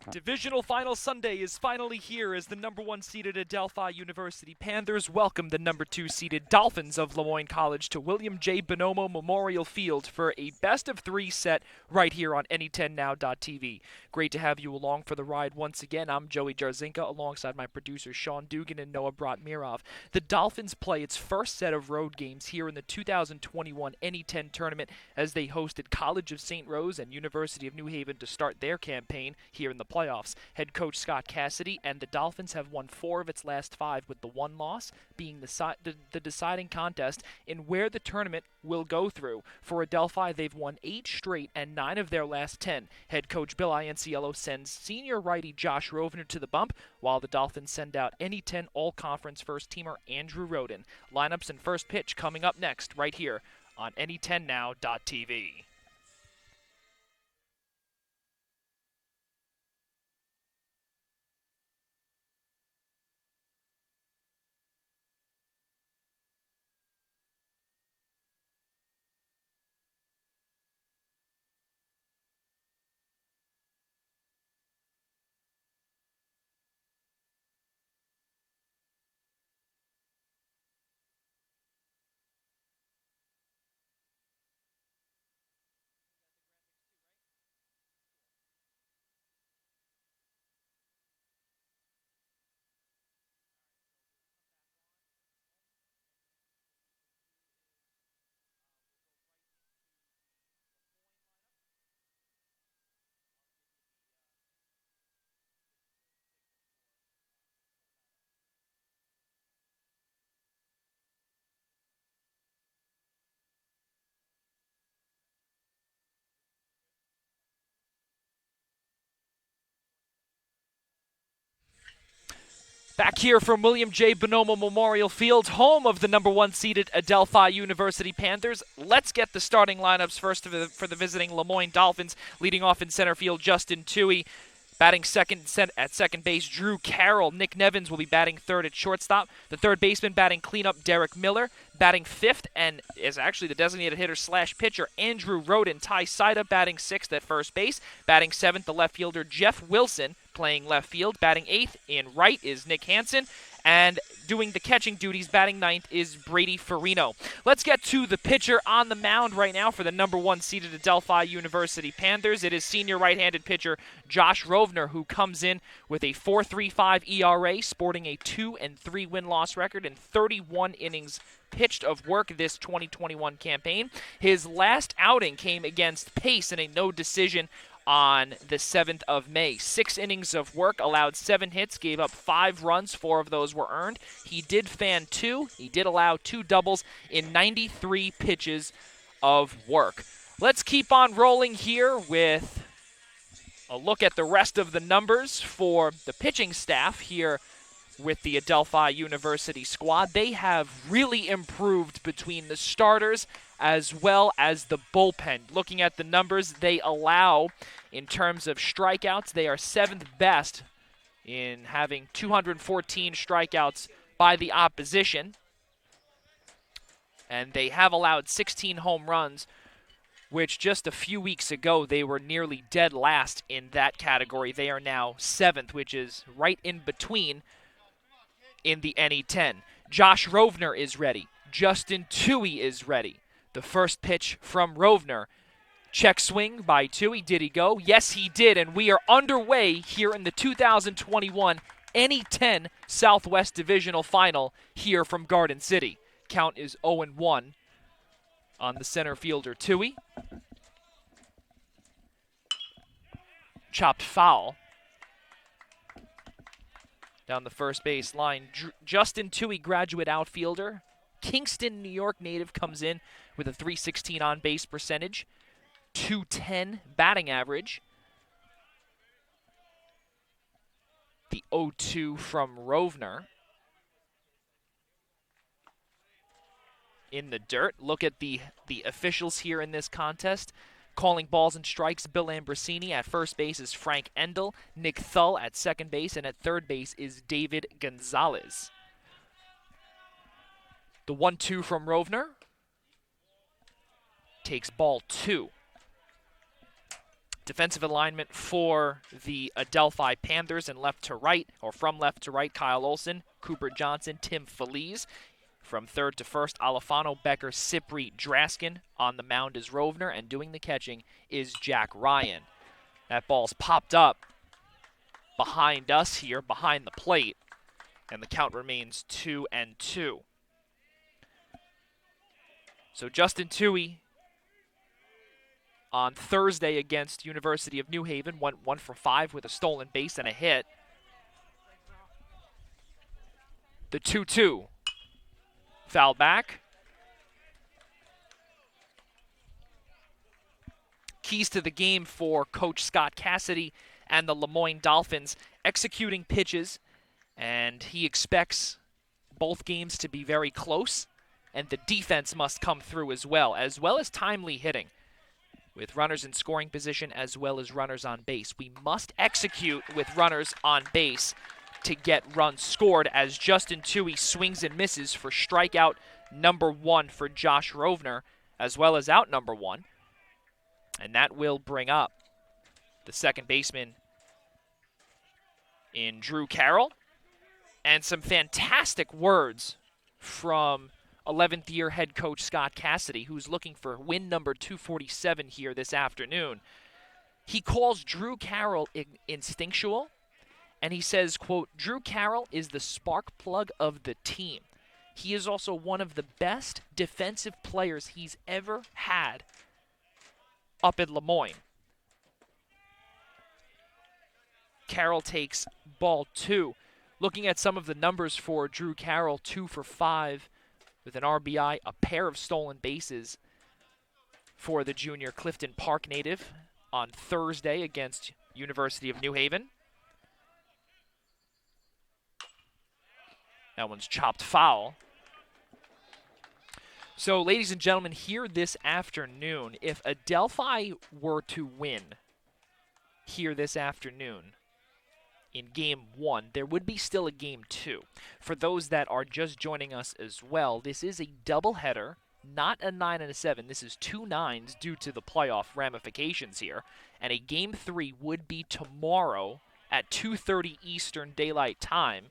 Divisional Final Sunday is finally here as the number 1 seeded Adelphi University Panthers welcome the number 2 seeded Dolphins of Moyne College to William J. Bonomo Memorial Field for a best-of-3 set right here on Any10Now.tv. Great to have you along for the ride once again. I'm Joey Jarzinka alongside my producers Sean Dugan and Noah Bratmirov. The Dolphins play its first set of road games here in the 2021 Any10 tournament as they hosted College of St. Rose and University of New Haven to start their campaign here in the playoffs. Head coach Scott Cassidy and the Dolphins have won 4 of its last 5, with the one loss being the deciding contest in where the tournament will go through. For Adelphi, they've won 8 straight and 9 of their last 10. Head coach Bill Ianciello sends senior righty Josh Rovner to the bump, while the Dolphins send out Any10 All-Conference first-teamer Andrew Roden. Lineups and first pitch coming up next right here on Any10Now.tv. Back here from William J. Bonomo Memorial Field, home of the number 1 seeded Adelphi University Panthers. Let's get the starting lineups first for the visiting Moyne Dolphins. Leading off in center field, Justin Toohey. Batting second at second base, Drew Carroll. Nick Nevins will be batting third at shortstop. The third baseman batting cleanup, Derek Miller. Batting fifth and is actually the designated hitter / pitcher, Andrew Roden. Ty Sida batting sixth at first base. Batting seventh, the left fielder, Jeff Wilson, playing left field. Batting eighth in right is Nick Hansen. And doing the catching duties, batting ninth, is Brady Farino. Let's get to the pitcher on the mound right now for the number 1 seeded Adelphi University Panthers. It is senior right-handed pitcher Josh Rovner, who comes in with a 4.35 ERA, sporting a 2-3 win-loss record and 31 innings pitched of work this 2021 campaign. His last outing came against Pace in a no decision on the 7th of May. 6 innings of work, allowed 7 hits, gave up 5 runs, 4 of those were earned. He did fan 2. He did allow 2 doubles in 93 pitches of work. Let's keep on rolling here with a look at the rest of the numbers for the pitching staff here with the Adelphi University squad. They have really improved between the starters as well as the bullpen. Looking at the numbers, they allow, in terms of strikeouts, they are 7th best in having 214 strikeouts by the opposition. And they have allowed 16 home runs, which just a few weeks ago they were nearly dead last in that category. They are now 7th, which is right in between in the Any10. Josh Rovner is ready. Justin Toohey is ready. The first pitch from Rovner. Check swing by Toohey. Did he go? Yes, he did, and we are underway here in the 2021 Any10 Southwest Divisional Final here from Garden City. Count is 0-1 on the center fielder Toohey. Chopped foul down the first base line. Justin Toohey, graduate outfielder. Kingston, New York native, comes in with a .316 on-base percentage, .210 batting average. The 0-2 from Rovner. In the dirt. Look at the officials here in this contest. Calling balls and strikes, Bill Ambrosini. At first base is Frank Endel. Nick Thull at second base. And at third base is David Gonzalez. The 1-2 from Rovner. Takes ball 2. Defensive alignment for the Adelphi Panthers and left to right, or from left to right, Kyle Olson, Cooper Johnson, Tim Feliz. From third to first, Alefano, Becker, Cipri, Draskin. On the mound is Rovner, and doing the catching is Jack Ryan. That ball's popped up behind us here, behind the plate, and the count remains 2-2. So Justin Toohey on Thursday against University of New Haven went 1 for 5 with a stolen base and a hit. The 2-2. Foul back. Keys to the game for Coach Scott Cassidy and the Moyne Dolphins, executing pitches, and he expects both games to be very close, and the defense must come through as well as timely hitting with runners in scoring position as well as runners on base. We must execute with runners on base to get runs scored as Justin Toohey swings and misses for strikeout number 1 for Josh Rovner, as well as out number 1. And that will bring up the second baseman in Drew Carroll. And some fantastic words from 11th year head coach Scott Cassidy, who's looking for win number 247 here this afternoon. He calls Drew Carroll instinctual, and he says, quote, Drew Carroll is the spark plug of the team. He is also one of the best defensive players he's ever had up in Lemoyne. Carroll takes ball 2. Looking at some of the numbers for Drew Carroll, 2 for 5 with an RBI, a pair of stolen bases for the junior Clifton Park native on Thursday against University of New Haven. That one's chopped foul. So, ladies and gentlemen, here this afternoon, if Adelphi were to win here this afternoon in Game 1, there would be still a Game 2. For those that are just joining us as well, this is a doubleheader, not a 9 and a 7. This is 2 9s due to the playoff ramifications here. And a Game 3 would be tomorrow at 2:30 Eastern Daylight Time.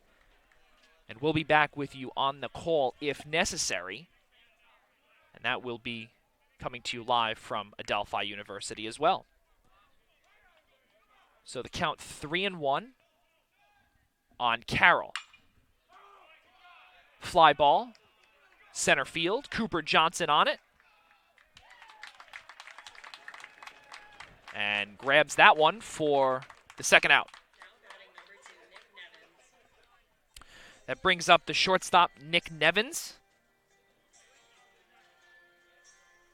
And we'll be back with you on the call if necessary. And that will be coming to you live from Adelphi University as well. So the count 3-1 on Carroll. Fly ball, center field, Cooper Johnson on it. And grabs that one for the second out. That brings up the shortstop, Nick Nevins.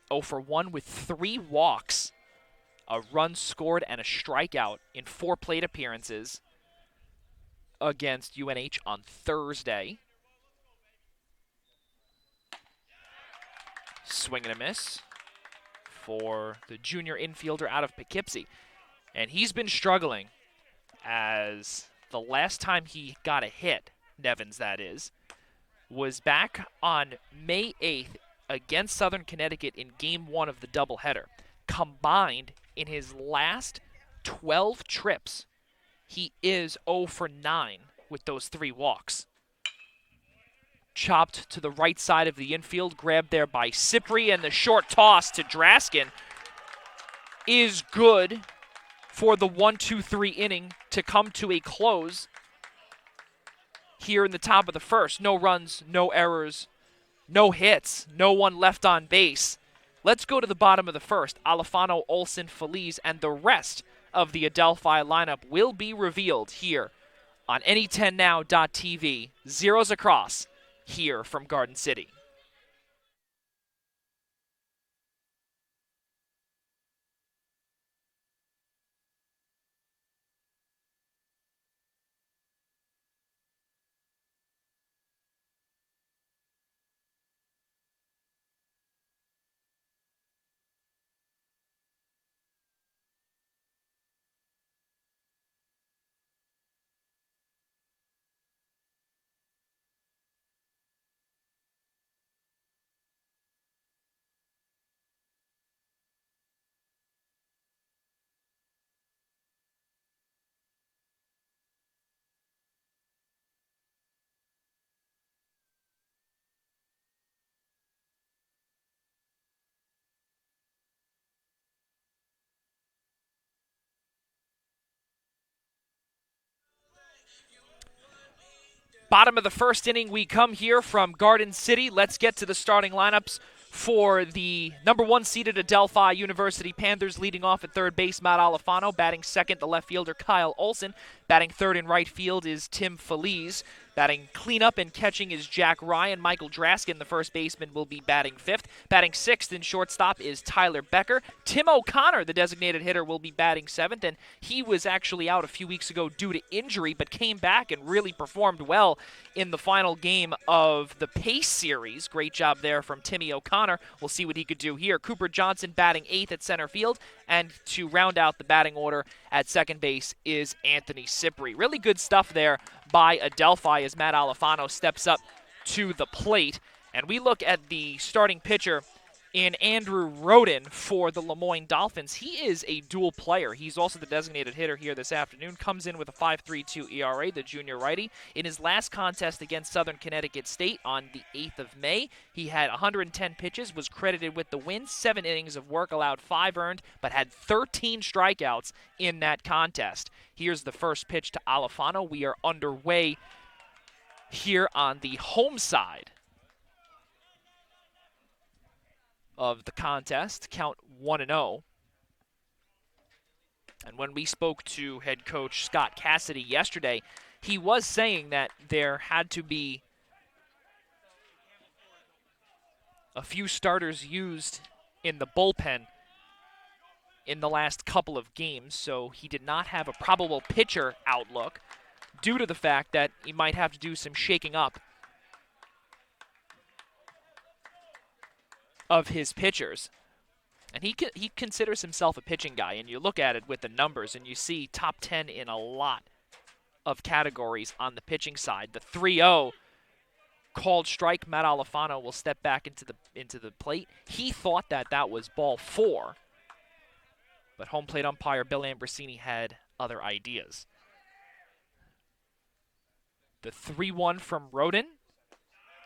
0 for 1 with 3 walks, a run scored, and a strikeout in 4 plate appearances against UNH on Thursday. Swing and a miss for the junior infielder out of Poughkeepsie. And he's been struggling, as the last time he got a hit, Nevins that is, was back on May 8th against Southern Connecticut in Game 1 of the doubleheader. Combined in his last 12 trips, he is 0 for 9 with those 3 walks. Chopped to the right side of the infield, grabbed there by Cipri, and the short toss to Draskin is good for the 1-2-3 inning to come to a close here in the top of the first. No runs, no errors, no hits, no one left on base. Let's go to the bottom of the first. Alefano, Olson, Feliz, and the rest of the Adelphi lineup will be revealed here on any10now.tv. Zeros across here from Garden City. Bottom of the first inning, we come here from Garden City. Let's get to the starting lineups for the number 1 seeded Adelphi University Panthers. Leading off at third base, Matt Alifano. Batting second, the left fielder Kyle Olson. Batting third in right field is Tim Feliz. Batting cleanup and catching is Jack Ryan. Michael Draskin, the first baseman, will be batting fifth. Batting sixth in shortstop is Tyler Becker. Tim O'Connor, the designated hitter, will be batting seventh, and he was actually out a few weeks ago due to injury, but came back and really performed well in the final game of the Pace series. Great job there from Timmy O'Connor. We'll see what he could do here. Cooper Johnson batting eighth at center field, and to round out the batting order at second base is Anthony Cipri. Really good stuff there by Adelphi as Matt Alifano steps up to the plate. And we look at the starting pitcher in Andrew Roden for the Moyne Dolphins. He is a dual player. He's also the designated hitter here this afternoon. Comes in with a 5.32 ERA, the junior righty. In his last contest against Southern Connecticut State on the 8th of May, he had 110 pitches, was credited with the win, 7 innings of work, allowed 5 earned, but had 13 strikeouts in that contest. Here's the first pitch to Alifano. We are underway here on the home side of the contest, count 1-0. And when we spoke to head coach Scott Cassidy yesterday, he was saying that there had to be a few starters used in the bullpen in the last couple of games, so he did not have a probable pitcher outlook due to the fact that he might have to do some shaking up of his pitchers. And he considers himself a pitching guy, and you look at it with the numbers and you see top 10 in a lot of categories on the pitching side. The 3-0 called strike. Matt Alifano will step back into the plate. He thought that was ball 4, but home plate umpire Bill Ambrosini had other ideas. The 3-1 from Roden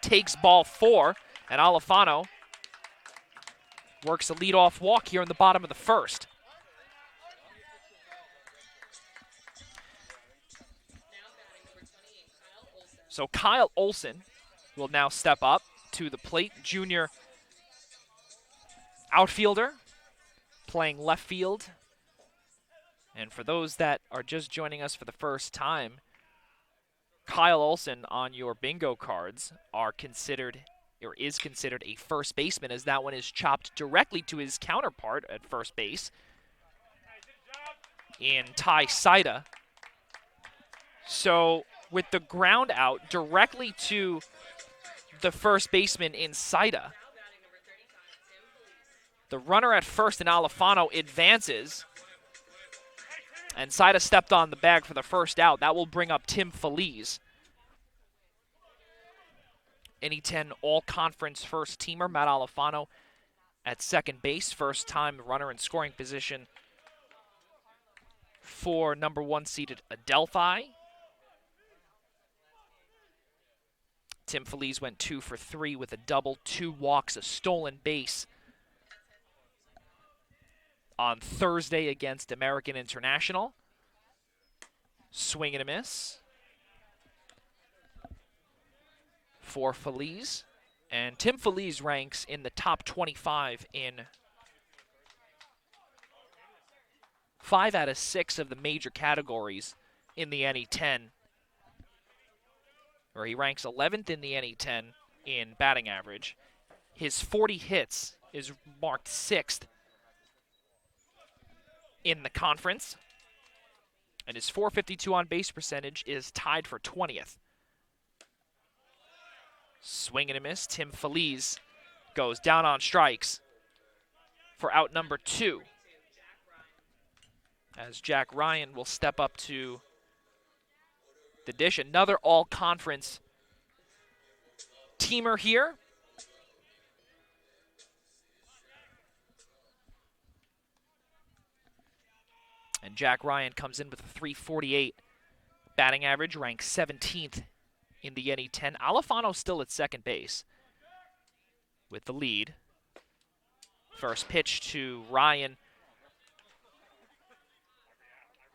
takes ball 4, and Alifano works a leadoff walk here in the bottom of the first. So Kyle Olson will now step up to the plate. Junior outfielder playing left field. And for those that are just joining us for the first time, Kyle Olson on your bingo cards is considered a first baseman, as that one is chopped directly to his counterpart at first base in Ty Saida. So with the ground out directly to the first baseman in Saida, the runner at first in Alifano advances, and Saida stepped on the bag for the first out. That will bring up Tim Feliz. NE10 All-Conference first-teamer Matt Alifano at second base. First-time runner in scoring position for number 1 seeded Adelphi. Tim Feliz went 2 for 3 with a double, 2 walks, a stolen base on Thursday against American International. Swing and a miss for Feliz. And Tim Feliz ranks in the top 25 in 5 out of 6 of the major categories in the NE10, where he ranks 11th in the NE10 in batting average. His 40 hits is marked 6th in the conference, and his .452 on-base percentage is tied for 20th. Swing and a miss. Tim Feliz goes down on strikes for out number 2, as Jack Ryan will step up to the dish. Another all-conference teamer here. And Jack Ryan comes in with a .348 batting average, ranked 17th in the NE10. Alifano still at second base with the lead. First pitch to Ryan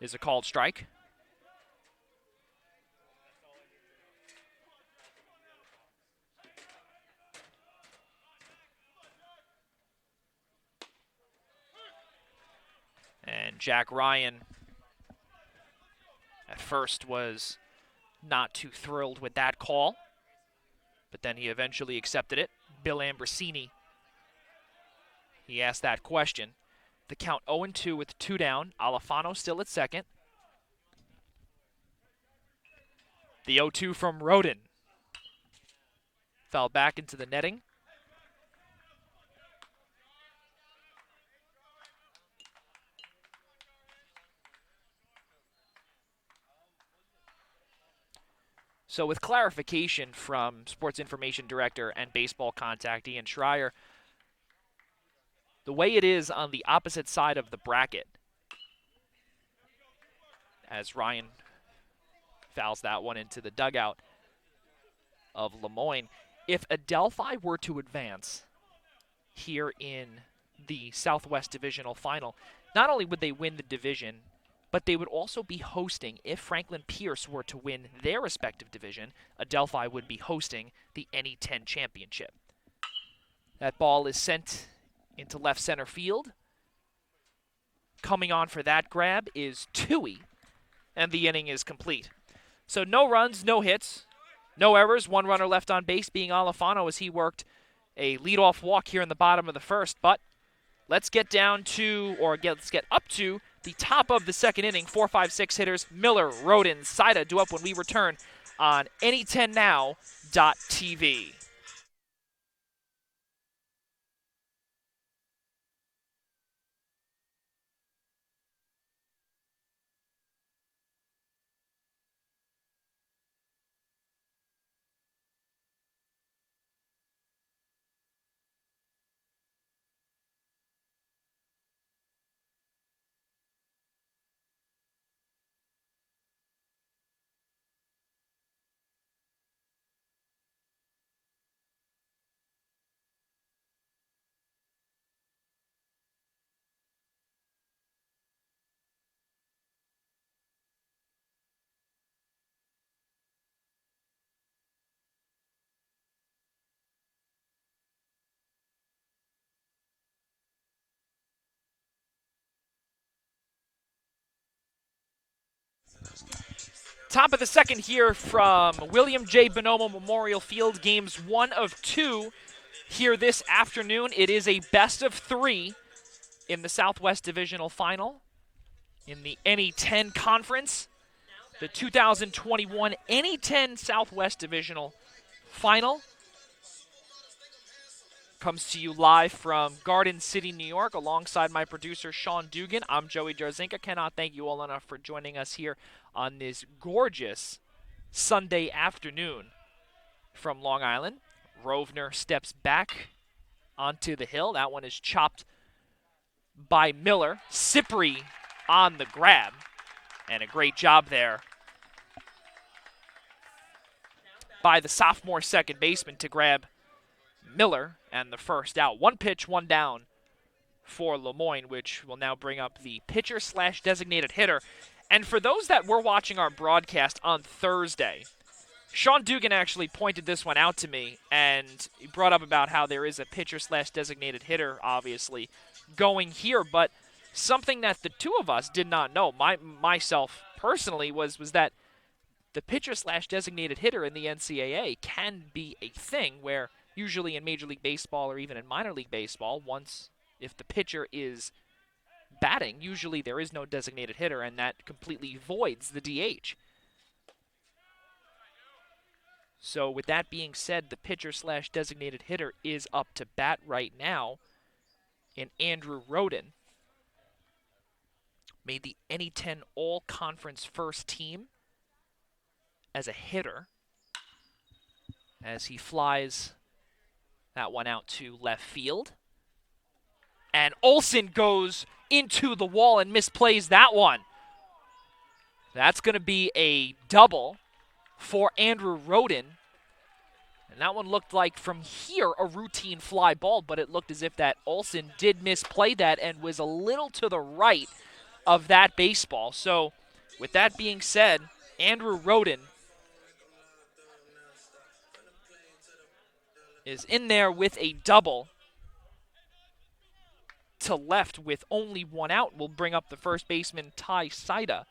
is a called strike. And Jack Ryan at first was not too thrilled with that call, but then he eventually accepted it. Bill Ambrosini, he asked that question. The count 0-2 with 2 down. Alfano still at second. The 0-2 from Roden. Fell back into the netting. So with clarification from Sports Information Director and baseball contact Ian Schreier, the way it is on the opposite side of the bracket, as Ryan fouls that one into the dugout of Lemoyne, if Adelphi were to advance here in the Southwest Divisional Final, not only would they win the division, but they would also be hosting, if Franklin Pierce were to win their respective division, Adelphi would be hosting the NE10 championship. That ball is sent into left center field. Coming on for that grab is Tui, and the inning is complete. So no runs, no hits, no errors, 1 runner left on base being Alfano as he worked a leadoff walk here in the bottom of the first. But let's get down to, or let's get up to the top of the second inning. 4, 5, 6 hitters, Miller, Roden, Saida due up when we return on NE10Now.tv. Top of the second here from William J. Bonomo Memorial Field, games 1 of 2 here this afternoon. It is a best of 3 in the Southwest Divisional Final in the NE10 Conference. The 2021 NE10 Southwest Divisional Final comes to you live from Garden City, New York, alongside my producer, Sean Dugan. I'm Joey Jarzinka. Cannot thank you all enough for joining us here on this gorgeous Sunday afternoon from Long Island. Rovner steps back onto the hill. That one is chopped by Miller. Cipri on the grab. And a great job there by the sophomore second baseman to grab Miller and the first out. 1 pitch, 1 down for Lemoyne, which will now bring up the pitcher/designated hitter. And for those that were watching our broadcast on Thursday, Sean Dugan actually pointed this one out to me, and he brought up about how there is a pitcher/designated hitter, obviously, going here. But something that the two of us did not know, myself personally, was that the pitcher/designated hitter in the NCAA can be a thing where usually in Major League Baseball or even in minor league baseball, if the pitcher is batting, usually there is no designated hitter, and that completely voids the DH. So with that being said, the pitcher/designated hitter is up to bat right now in Andrew Roden. Made the NE10 All-Conference first team as a hitter as he flies that one out to left field. And Olsen goes into the wall and misplays that one. That's going to be a double for Andrew Roden. And that one looked like from here a routine fly ball, but it looked as if that Olsen did misplay that and was a little to the right of that baseball. So with that being said, Andrew Roden is in there with a double to left with only one out will bring up the first baseman, Ty Saida.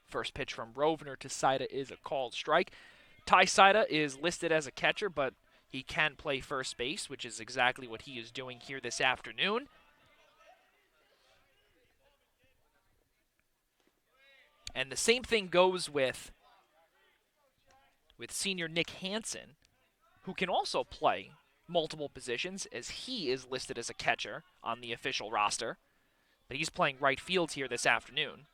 First pitch from Rovner to Saida is a called strike. Ty Saida is listed as a catcher, but he can play first base, which is exactly what he is doing here this afternoon. And the same thing goes with senior Nick Hansen, who can also play multiple positions, as he is listed as a catcher on the official roster. But he's playing right field here this afternoon.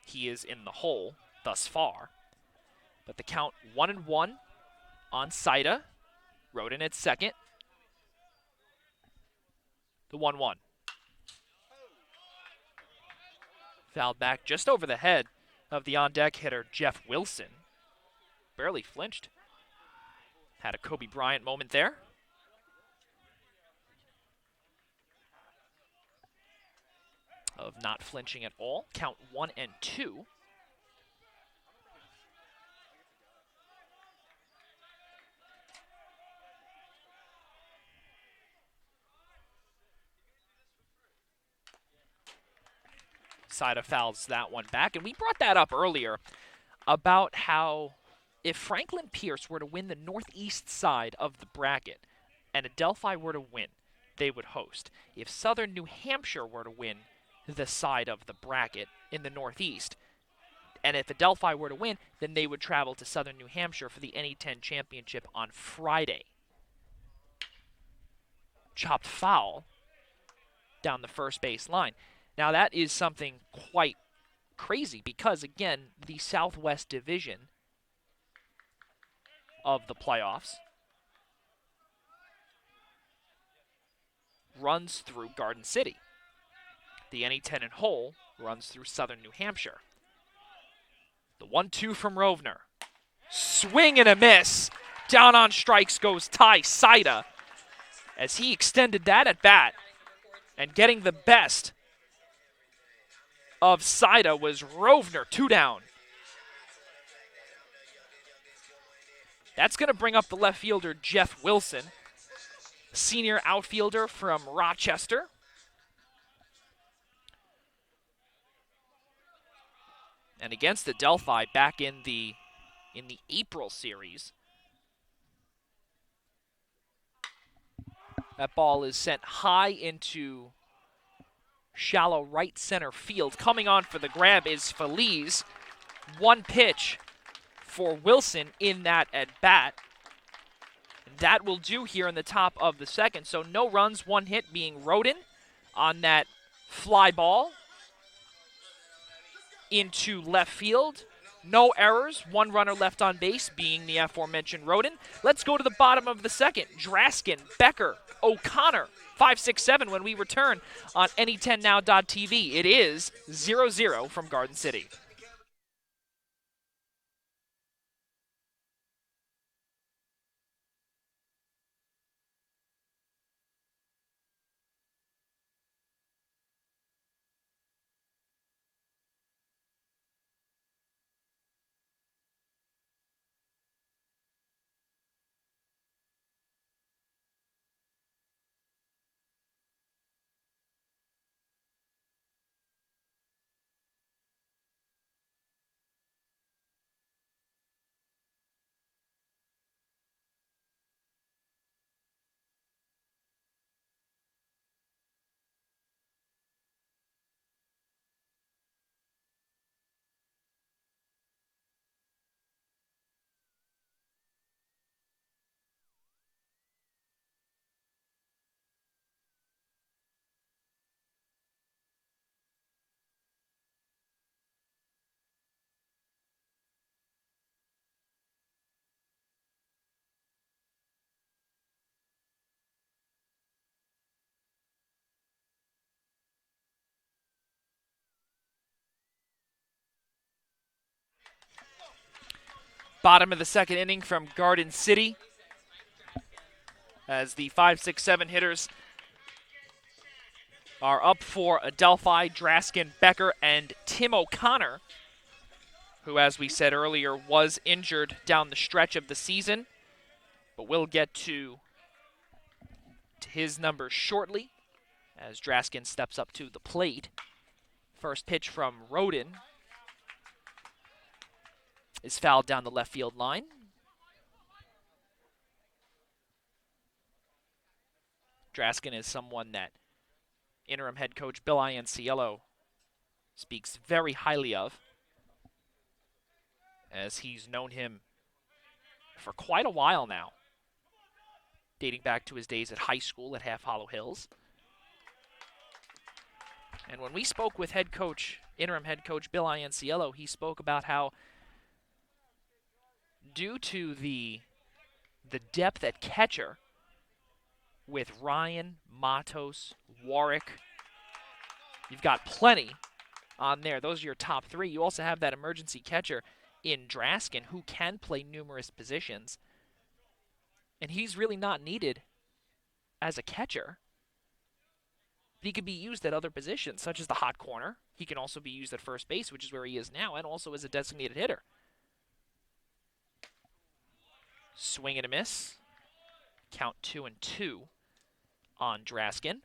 He is in the hole thus far. But the count 1-1 on Saida. Roden at second. The 1-1. Fouled back just over the head of the on-deck hitter, Jeff Wilson. Barely flinched. Had a Kobe Bryant moment there. Of not flinching at all. Count 1-2. Saida fouls that one back, and we brought that up earlier about how if Franklin Pierce were to win the northeast side of the bracket and Adelphi were to win, they would host. If Southern New Hampshire were to win the side of the bracket in the northeast, and if Adelphi were to win, then they would travel to Southern New Hampshire for the NE10 championship on Friday. Chopped foul down the first base line. Now that is something quite crazy because, again, the Southwest Division of the playoffs runs through Garden City. The NE10 in whole runs through Southern New Hampshire. The 1-2 from Rovner. Swing and a miss. Down on strikes goes Ty Saida as he extended that at bat. And getting the best of Saida was Rovner, 2 down. That's going to bring up the left fielder, Jeff Wilson, senior outfielder from Rochester. And against Adelphi back in the April series, that ball is sent high into shallow right center field. Coming on for the grab is Feliz. One pitch for Wilson in that at bat. That will do here in the top of the second. So no runs, one hit being Roden on that fly ball into left field. No errors, one runner left on base being the aforementioned Roden. Let's go to the bottom of the second. Draskin, Becker, O'Connor, 5, 6, 7 when we return on NE10now.tv. It is 0-0 from Garden City. Bottom of the second inning from Garden City as the 5, 6, 7 hitters are up for Adelphi, Draskin, Becker, and Tim O'Connor, who, as we said earlier, was injured down the stretch of the season. But we'll get to his numbers shortly as Draskin steps up to the plate. First pitch from Roden is fouled down the left field line. Draskin is someone that interim head coach Bill Ianciello speaks very highly of, as he's known him for quite a while now, dating back to his days at high school at Half Hollow Hills. And when we spoke with interim head coach Bill Ianciello, he spoke about how, due to the depth at catcher with Ryan, Matos, Warwick, you've got plenty on there. Those are your top three. You also have that emergency catcher in Draskin who can play numerous positions. And he's really not needed as a catcher. He could be used at other positions, such as the hot corner. He can also be used at first base, which is where he is now, and also as a designated hitter. Swing and a miss. Count 2-2 on Draskin.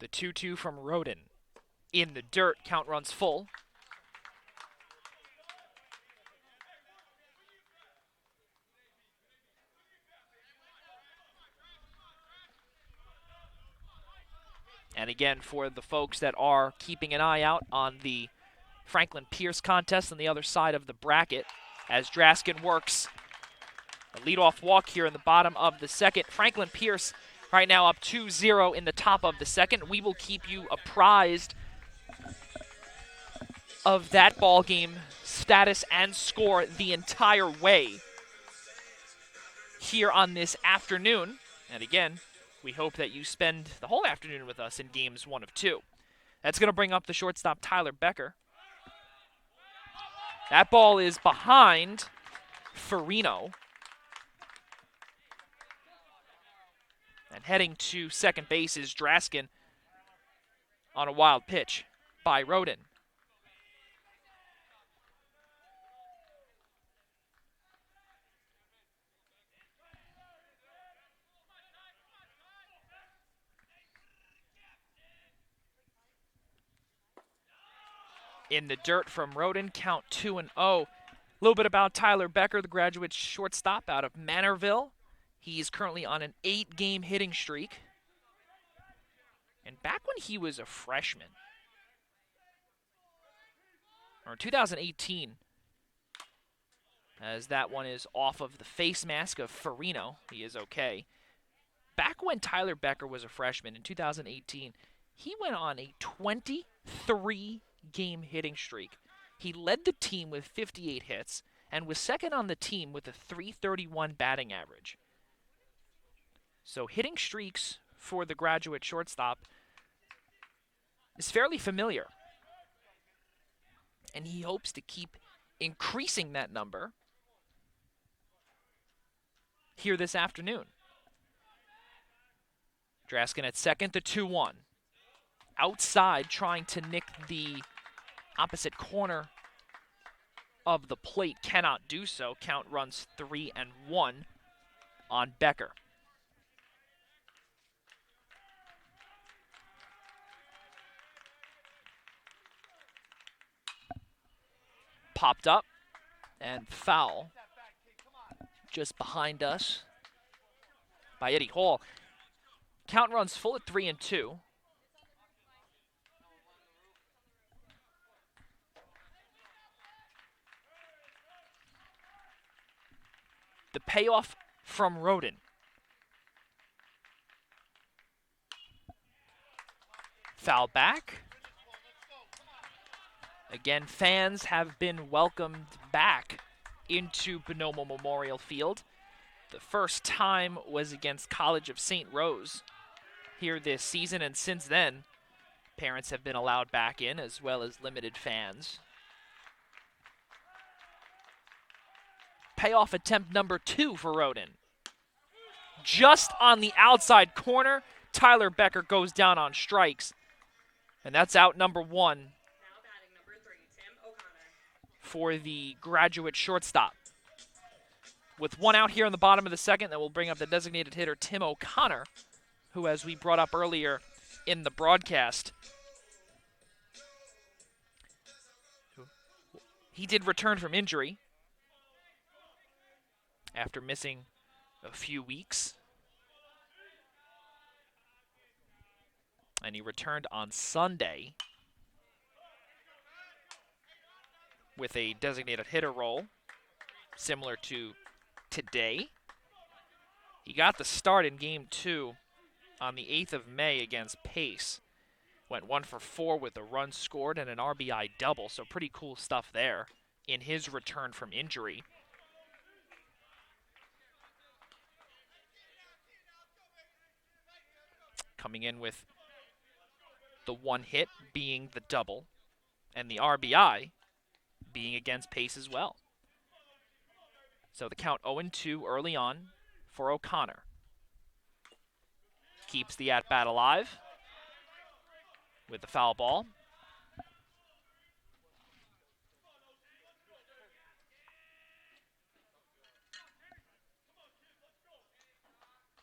The 2-2 from Roden. In the dirt, count runs full. And again, for the folks that are keeping an eye out on the Franklin Pierce contest on the other side of the bracket, as Draskin works a leadoff walk here in the bottom of the second. Franklin Pierce right now up 2-0 in the top of the second. We will keep you apprised of that ball game status and score the entire way here on this afternoon. And again, we hope that you spend the whole afternoon with us in games 1 of 2. That's going to bring up the shortstop, Tyler Becker. That ball is behind Farino. And heading to second base is Draskin on a wild pitch by Roden. In the dirt from Roden, count 2-0. A little bit about Tyler Becker, the graduate shortstop out of Manorville. He's currently on an 8-game hitting streak. And back when he was a freshman, or 2018, as that one is off of the face mask of Farino, he is okay. Back when Tyler Becker was a freshman in 2018, he went on a 23-game hitting streak. He led the team with 58 hits and was second on the team with a .331 batting average. So hitting streaks for the graduate shortstop is fairly familiar. And he hopes to keep increasing that number here this afternoon. Draskin at second, the 2-1. Outside, trying to nick the opposite corner of the plate. Cannot do so. Count runs 3-1 on Becker. Popped up and foul just behind us by Eddie Hall. Count runs full at 3-2. The payoff from Roden. Foul back. Again, fans have been welcomed back into Bonomo Memorial Field. The first time was against College of St. Rose here this season, and since then, parents have been allowed back in as well as limited fans. Payoff attempt number 2 for Roden. Just on the outside corner, Tyler Becker goes down on strikes. And that's out number 1 for the graduate shortstop. With 1 out here in the bottom of the second, that will bring up the designated hitter, Tim O'Connor, who, as we brought up earlier in the broadcast, he did return from injury after missing a few weeks. And he returned on Sunday with a designated hitter role, similar to today. He got the start in Game 2 on the 8th of May against Pace. Went 1 for 4 with a run scored and an RBI double, so pretty cool stuff there in his return from injury. Coming in with the 1 hit being the double, and the RBI being against Pace as well. So the count 0-2 early on for O'Connor. Keeps the at-bat alive with the foul ball.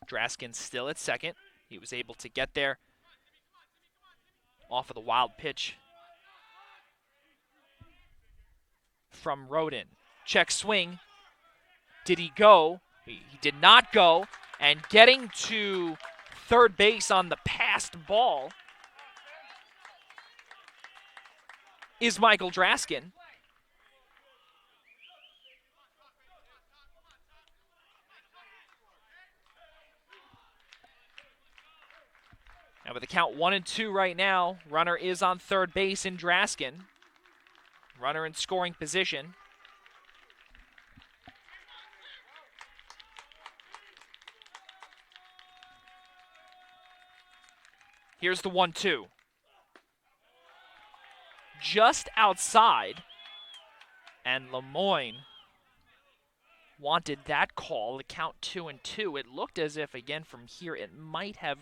Draskin still at second. He was able to get there off of the wild pitch from Roden. Check swing. Did he go? He did not go. And getting to third base on the passed ball is Michael Draskin. Now with the count 1-2 right now, runner is on third base in Draskin. Runner in scoring position. Here's the 1-2. Just outside, and Lemoyne wanted that call. The count 2-2. It looked as if, again, from here, it might have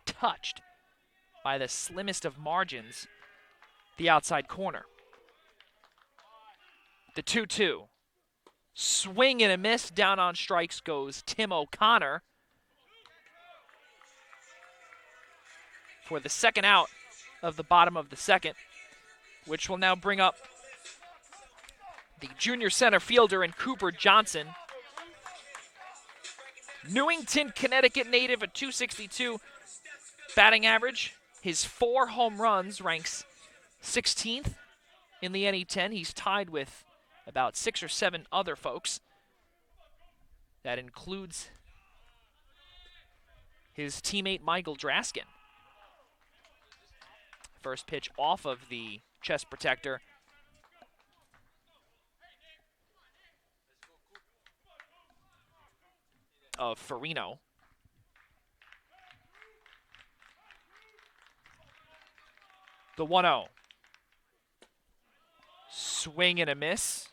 touched by the slimmest of margins the outside corner. The 2-2. Swing and a miss. Down on strikes goes Tim O'Connor for the second out of the bottom of the second, which will now bring up the junior center fielder in Cooper Johnson. Newington, Connecticut native, a .262 batting average. His 4 home runs ranks 16th in the NE10. He's tied with about 6 or 7 other folks. That includes his teammate Michael Draskin. First pitch off of the chest protector. Of Farino. The 1-0. Swing and a miss.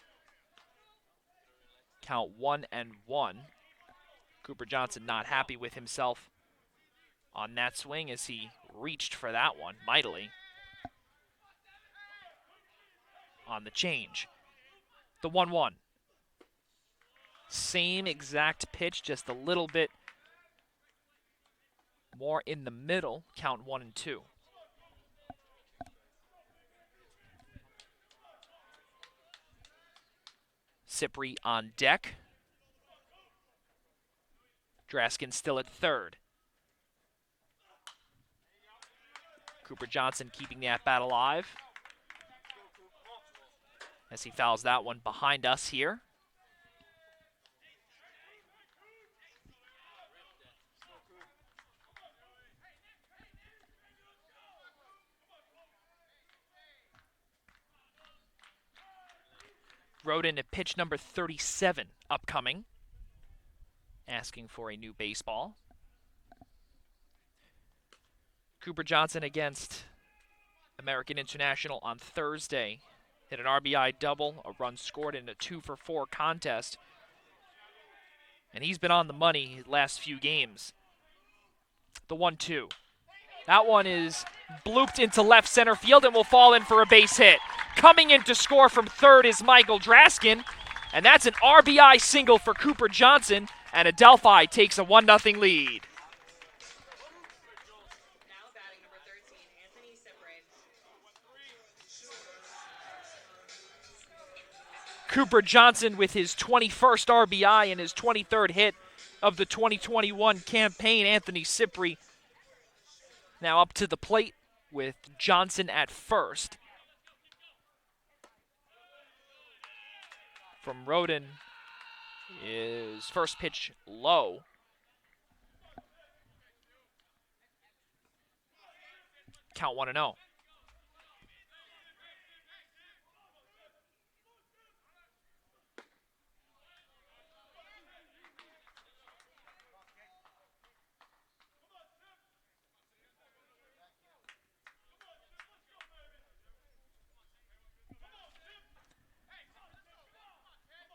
Count 1-1. Cooper Johnson not happy with himself on that swing as he reached for that one mightily on the change. The 1-1. Same exact pitch, just a little bit more in the middle. Count 1-2. Cipri on deck. Draskin still at third. Cooper Johnson keeping the at-bat alive as he fouls that one behind us here. Roden at pitch number 37 upcoming, asking for a new baseball. Cooper Johnson against American International on Thursday. Hit an RBI double, a run scored in a 2-for-4 contest. And he's been on the money his last few games. The 1-2. That one is blooped into left center field and will fall in for a base hit. Coming in to score from third is Michael Draskin, and that's an RBI single for Cooper Johnson, and Adelphi takes a 1-0 lead. Cooper Johnson with his 21st RBI and his 23rd hit of the 2021 campaign. Anthony Cipri now up to the plate with Johnson at first. From Roden is first pitch low. Count 1-0.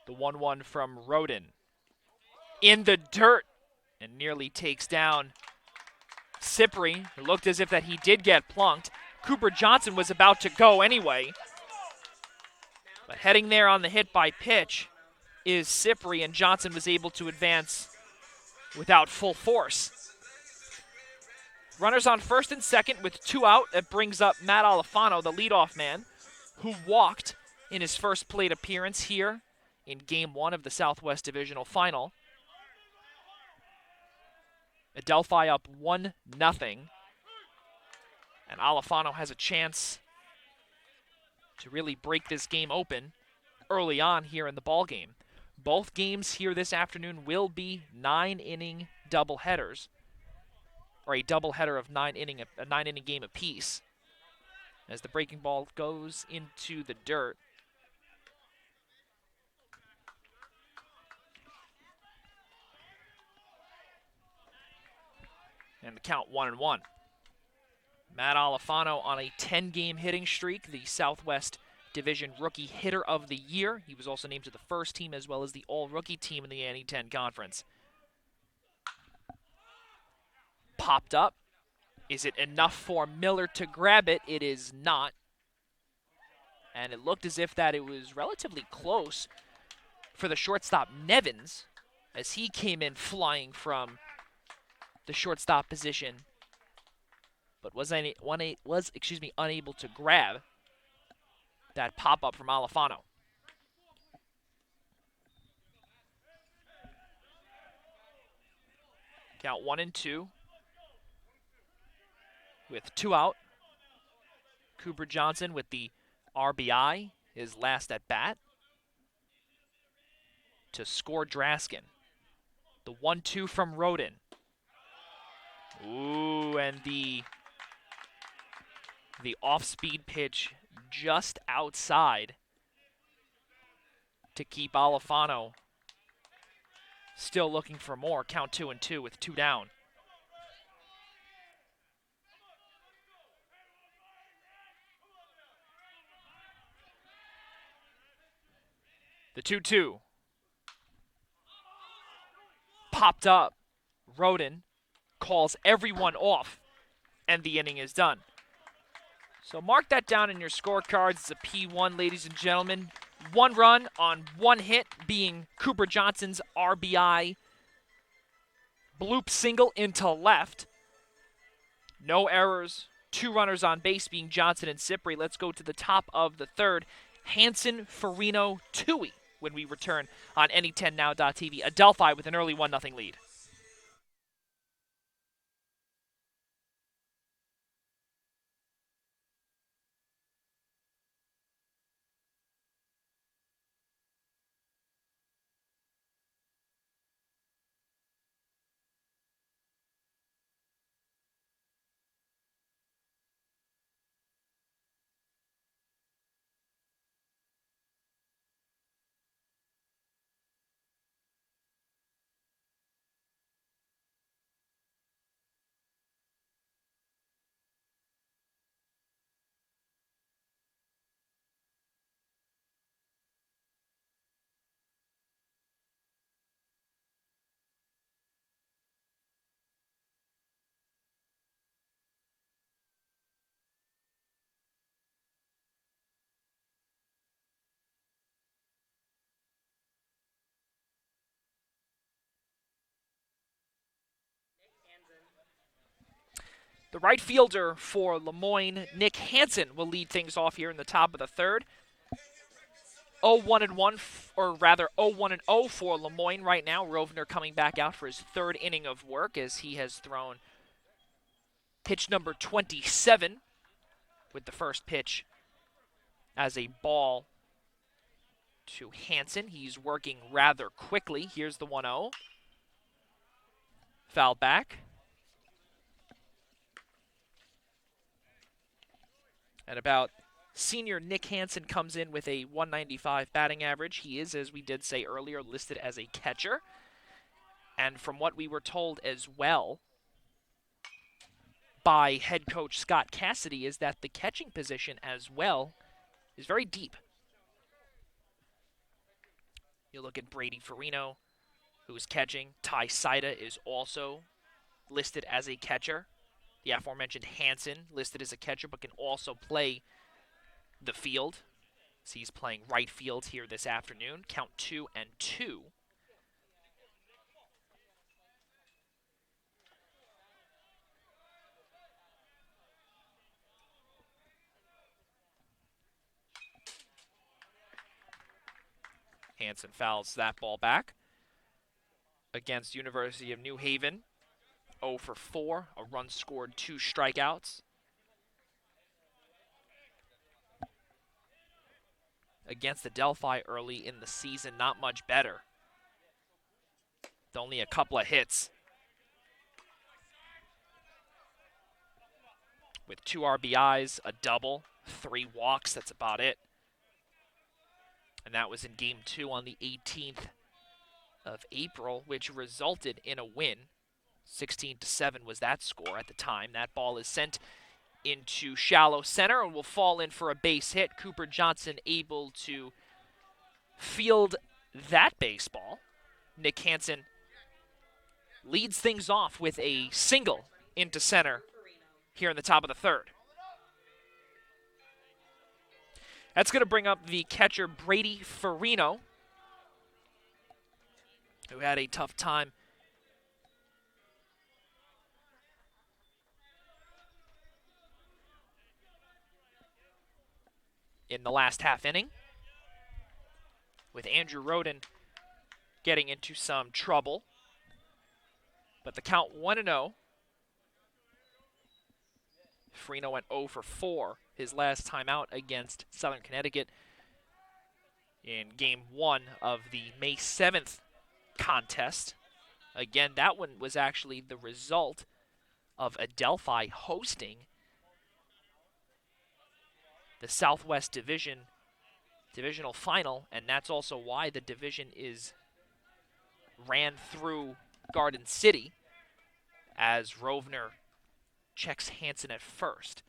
The 1-1 from Roden. In the dirt and nearly takes down Cipri. It looked as if that he did get plunked. Cooper Johnson was about to go anyway. But heading there on the hit by pitch is Cipri, and Johnson was able to advance without full force. Runners on first and second with 2 out. That brings up Matt Alifano, the leadoff man, who walked in his first plate appearance here in Game 1 of the Southwest Divisional Final. Adelphi up 1-0. And Alifano has a chance to really break this game open early on here in the ballgame. Both games here this afternoon will be 9-inning doubleheaders, or a doubleheader of a 9-inning game apiece. As the breaking ball goes into the dirt. And the count 1-1. Matt Alifano on a 10-game hitting streak, the Southwest Division Rookie Hitter of the Year. He was also named to the first team as well as the All-Rookie team in the Annie 10 Conference. Popped up. Is it enough for Miller to grab it? It is not. And it looked as if that it was relatively close for the shortstop Nevins as he came in flying from the shortstop position, but was unable to grab that pop-up from Alifano. Count 1-2 with 2 out. Cooper Johnson with the RBI, his last at bat, to score Draskin. The 1-2 from Roden. Ooh, and the off-speed pitch just outside to keep Alifano still looking for more. Count 2-2 with 2 down. The 2-2. Popped up. Roden calls everyone off, and the inning is done. So mark that down in your scorecards. It's a P1, ladies and gentlemen. 1 run on 1 hit, being Cooper Johnson's RBI bloop single into left. No errors. 2 runners on base, being Johnson and Cipri. Let's go to the top of the third. Hanson, Farino, Tui when we return on Any10Now.tv. Adelphi with an early 1-0 lead. The right fielder for Lemoyne, Nick Hansen, will lead things off here in the top of the third. 0-1-1, or rather 0-1-0 for Lemoyne right now. Rovner coming back out for his third inning of work as he has thrown pitch number 27 with the first pitch as a ball to Hansen. He's working rather quickly. Here's the 1-0. Foul back. And about senior Nick Hansen comes in with a 195 batting average. He is, as we did say earlier, listed as a catcher. And from what we were told as well by head coach Scott Cassidy is that the catching position as well is very deep. You look at Brady Farino, who is catching. Ty Saida is also listed as a catcher. The aforementioned Hansen listed as a catcher, but can also play the field. So he's playing right field here this afternoon. Count 2-2. Hansen fouls that ball back against University of New Haven. 0 for 4, a run scored, 2 strikeouts. Against Adelphi early in the season, not much better. With only a couple of hits. With 2 RBIs, a double, 3 walks, that's about it. And that was in Game 2 on the 18th of April, which resulted in a win. 16-7 was that score at the time. That ball is sent into shallow center and will fall in for a base hit. Cooper Johnson able to field that baseball. Nick Hansen leads things off with a single into center here in the top of the third. That's going to bring up the catcher Brady Farino, who had a tough time in the last half inning, with Andrew Roden getting into some trouble. But the count 1-0. Farino went 0 for 4 his last time out against Southern Connecticut in Game 1 of the May 7th contest. Again, that one was actually the result of Adelphi hosting the Southwest Divisional Final, and that's also why the division is ran through Garden City as Rovner checks Hansen at first.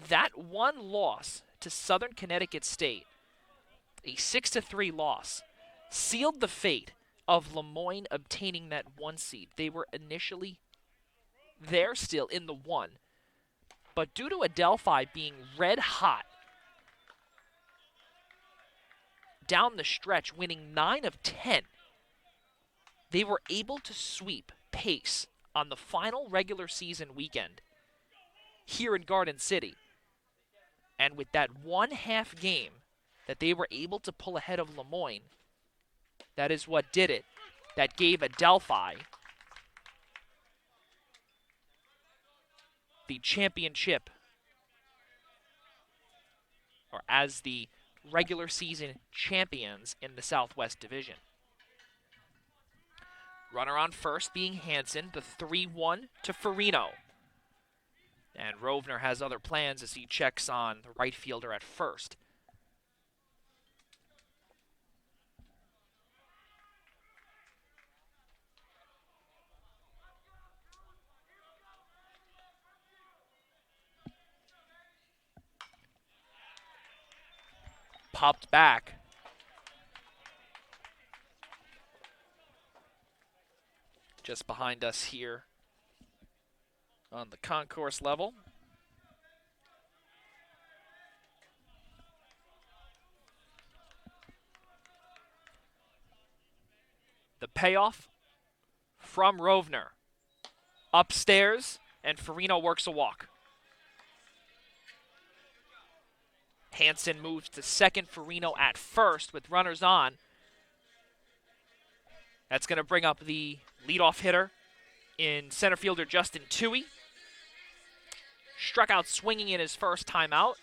That one loss to Southern Connecticut State, a 6-3 loss, sealed the fate of Lemoyne obtaining that 1 seed. They were initially there still in the 1, but due to Adelphi being red hot down the stretch, winning 9 of 10, they were able to sweep Pace on the final regular season weekend here in Garden City. And with that 1/2 game that they were able to pull ahead of Lemoyne, that is what did it. That gave Adelphi the championship, or as the regular season champions in the Southwest Division. Runner on first being Hansen, the 3-1 to Farino. And Rovner has other plans as he checks on the right fielder at first. Popped back. Just behind us here on the concourse level. The payoff from Rovner. Upstairs and Farino works a walk. Hansen moves to second, Farino at first with runners on. That's going to bring up the leadoff hitter in center fielder Justin Toohey. Struck out swinging in his first time out.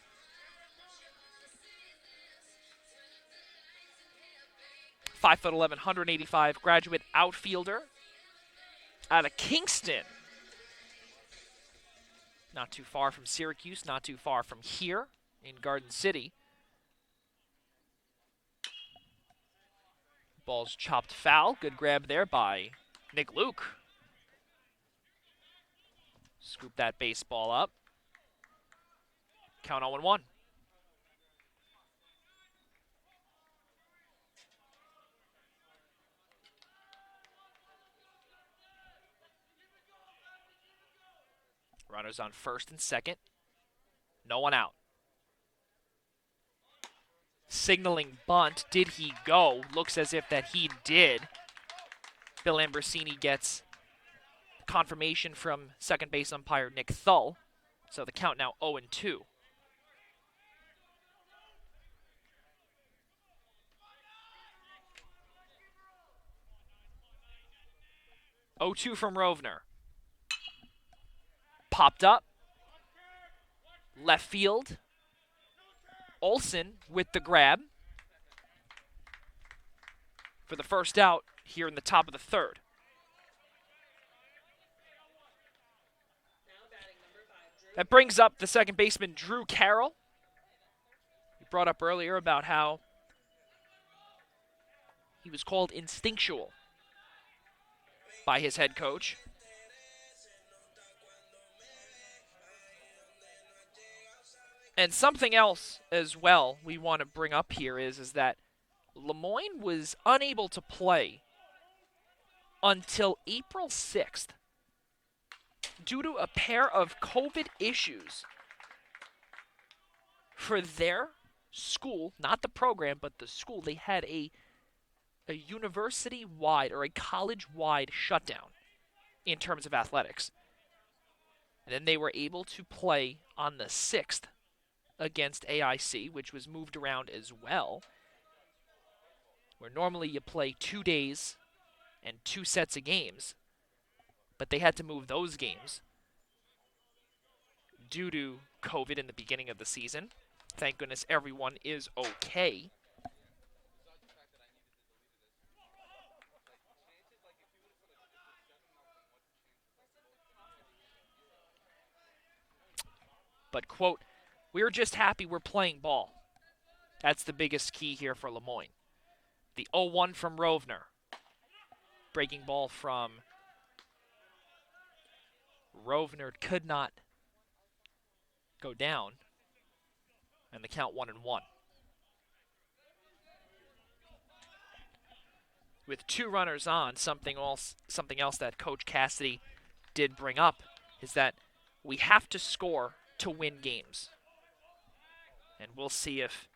.5'11", 185 graduate outfielder out of Kingston. Not too far from Syracuse, not too far from here in Garden City. Ball's chopped foul. Good grab there by Nick Luke. Scoop that baseball up. Count 0-1. Runners on first and second. No one out. Signaling bunt. Did he go? Looks as if that he did. Bill Ambrosini gets confirmation from second base umpire Nick Thull. So the count now 0-2. 0-2 from Rovner. Popped up. Left field. Olsen with the grab for the first out here in the top of the third. That brings up the second baseman, Drew Carroll. We brought up earlier about how he was called instinctual by his head coach. And something else as well we want to bring up here is that Lemoyne was unable to play until April 6th due to a pair of COVID issues for their school, not the program, but the school. They had a university-wide or a college-wide shutdown in terms of athletics. And then they were able to play on the 6th against AIC, which was moved around as well, where normally you play 2 days and 2 sets of games, but they had to move those games due to COVID in the beginning of the season. Thank goodness everyone is okay. But, quote, "We're just happy we're playing ball." That's the biggest key here for Lemoyne. The 0-1 from Rovner. Breaking ball from Rovner could not go down. And the count 1-1. With 2 runners on, something else that Coach Cassidy did bring up is that we have to score to win games. And we'll see if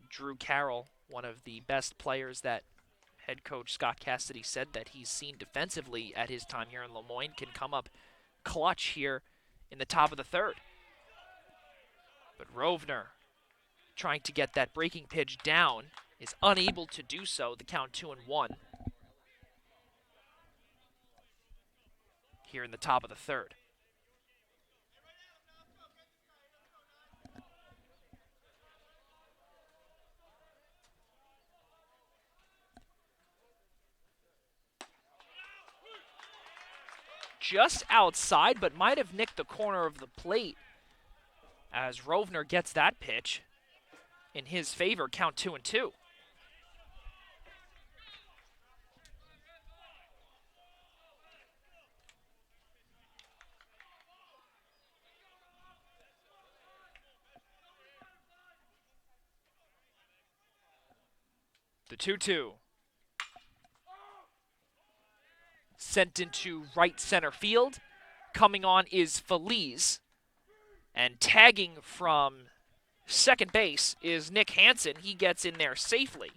Drew Carroll, one of the best players that head coach Scott Cassidy said that he's seen defensively at his time here in Lemoyne, can come up clutch here in the top of the third. But Rovner, trying to get that breaking pitch down, is unable to do so. The count 2-1 here in the top of the third. Just outside, but might have nicked the corner of the plate as Rovner gets that pitch in his favor. Count 2-2. The 2-2. Sent into right center field. Coming on is Feliz. And tagging from second base is Nick Hansen. He gets in there safely.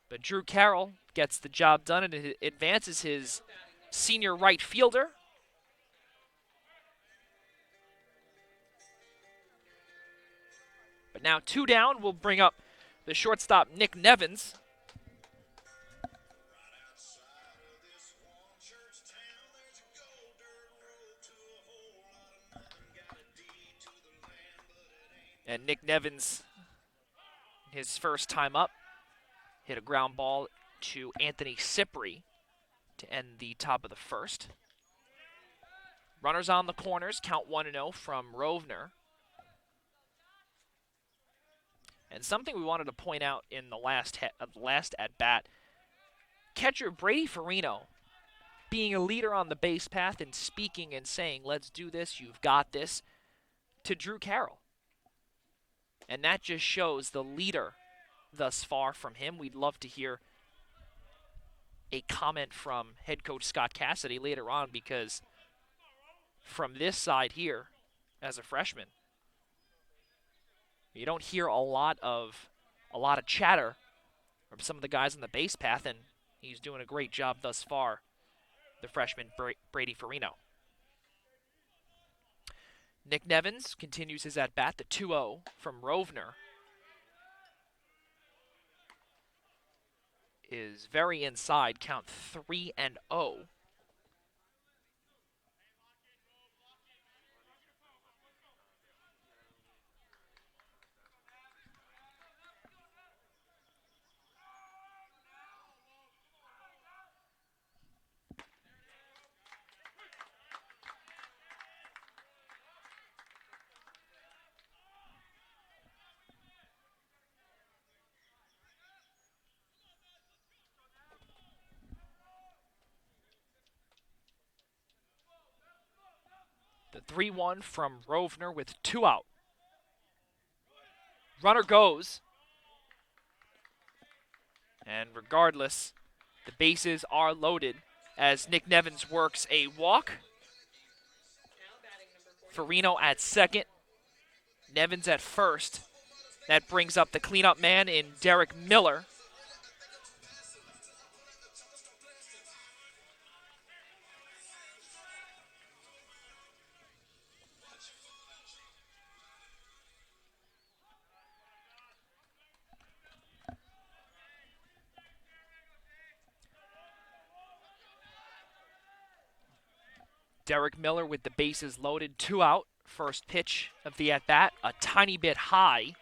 But Drew Carroll gets the job done and advances his senior right fielder Now 2 down will bring up the shortstop, Nick Nevins. And Nick Nevins, his first time up, hit a ground ball to Anthony Cipri to end the top of the first. Runners on the corners, count 1-0 from Rovner. And something we wanted to point out in the last at-bat, catcher Brady Farino being a leader on the base path and speaking and saying, let's do this, you've got this, to Drew Carroll. And that just shows the leader thus far from him. We'd love to hear a comment from head coach Scott Cassidy later on, because from this side here, as a freshman, you don't hear a lot of chatter from some of the guys on the base path, and he's doing a great job thus far, the freshman Brady Farino. Nick Nevins continues his at-bat, the 2-0 from Rovner. Is very inside, count 3-0. The 3-1 from Rovner with 2 out. Runner goes. And regardless, the bases are loaded as Nick Nevins works a walk. Farino at second. Nevins at first. That brings up the cleanup man in Derek Miller. Derek Miller with the bases loaded, 2 out. First pitch of the at-bat, a tiny bit high.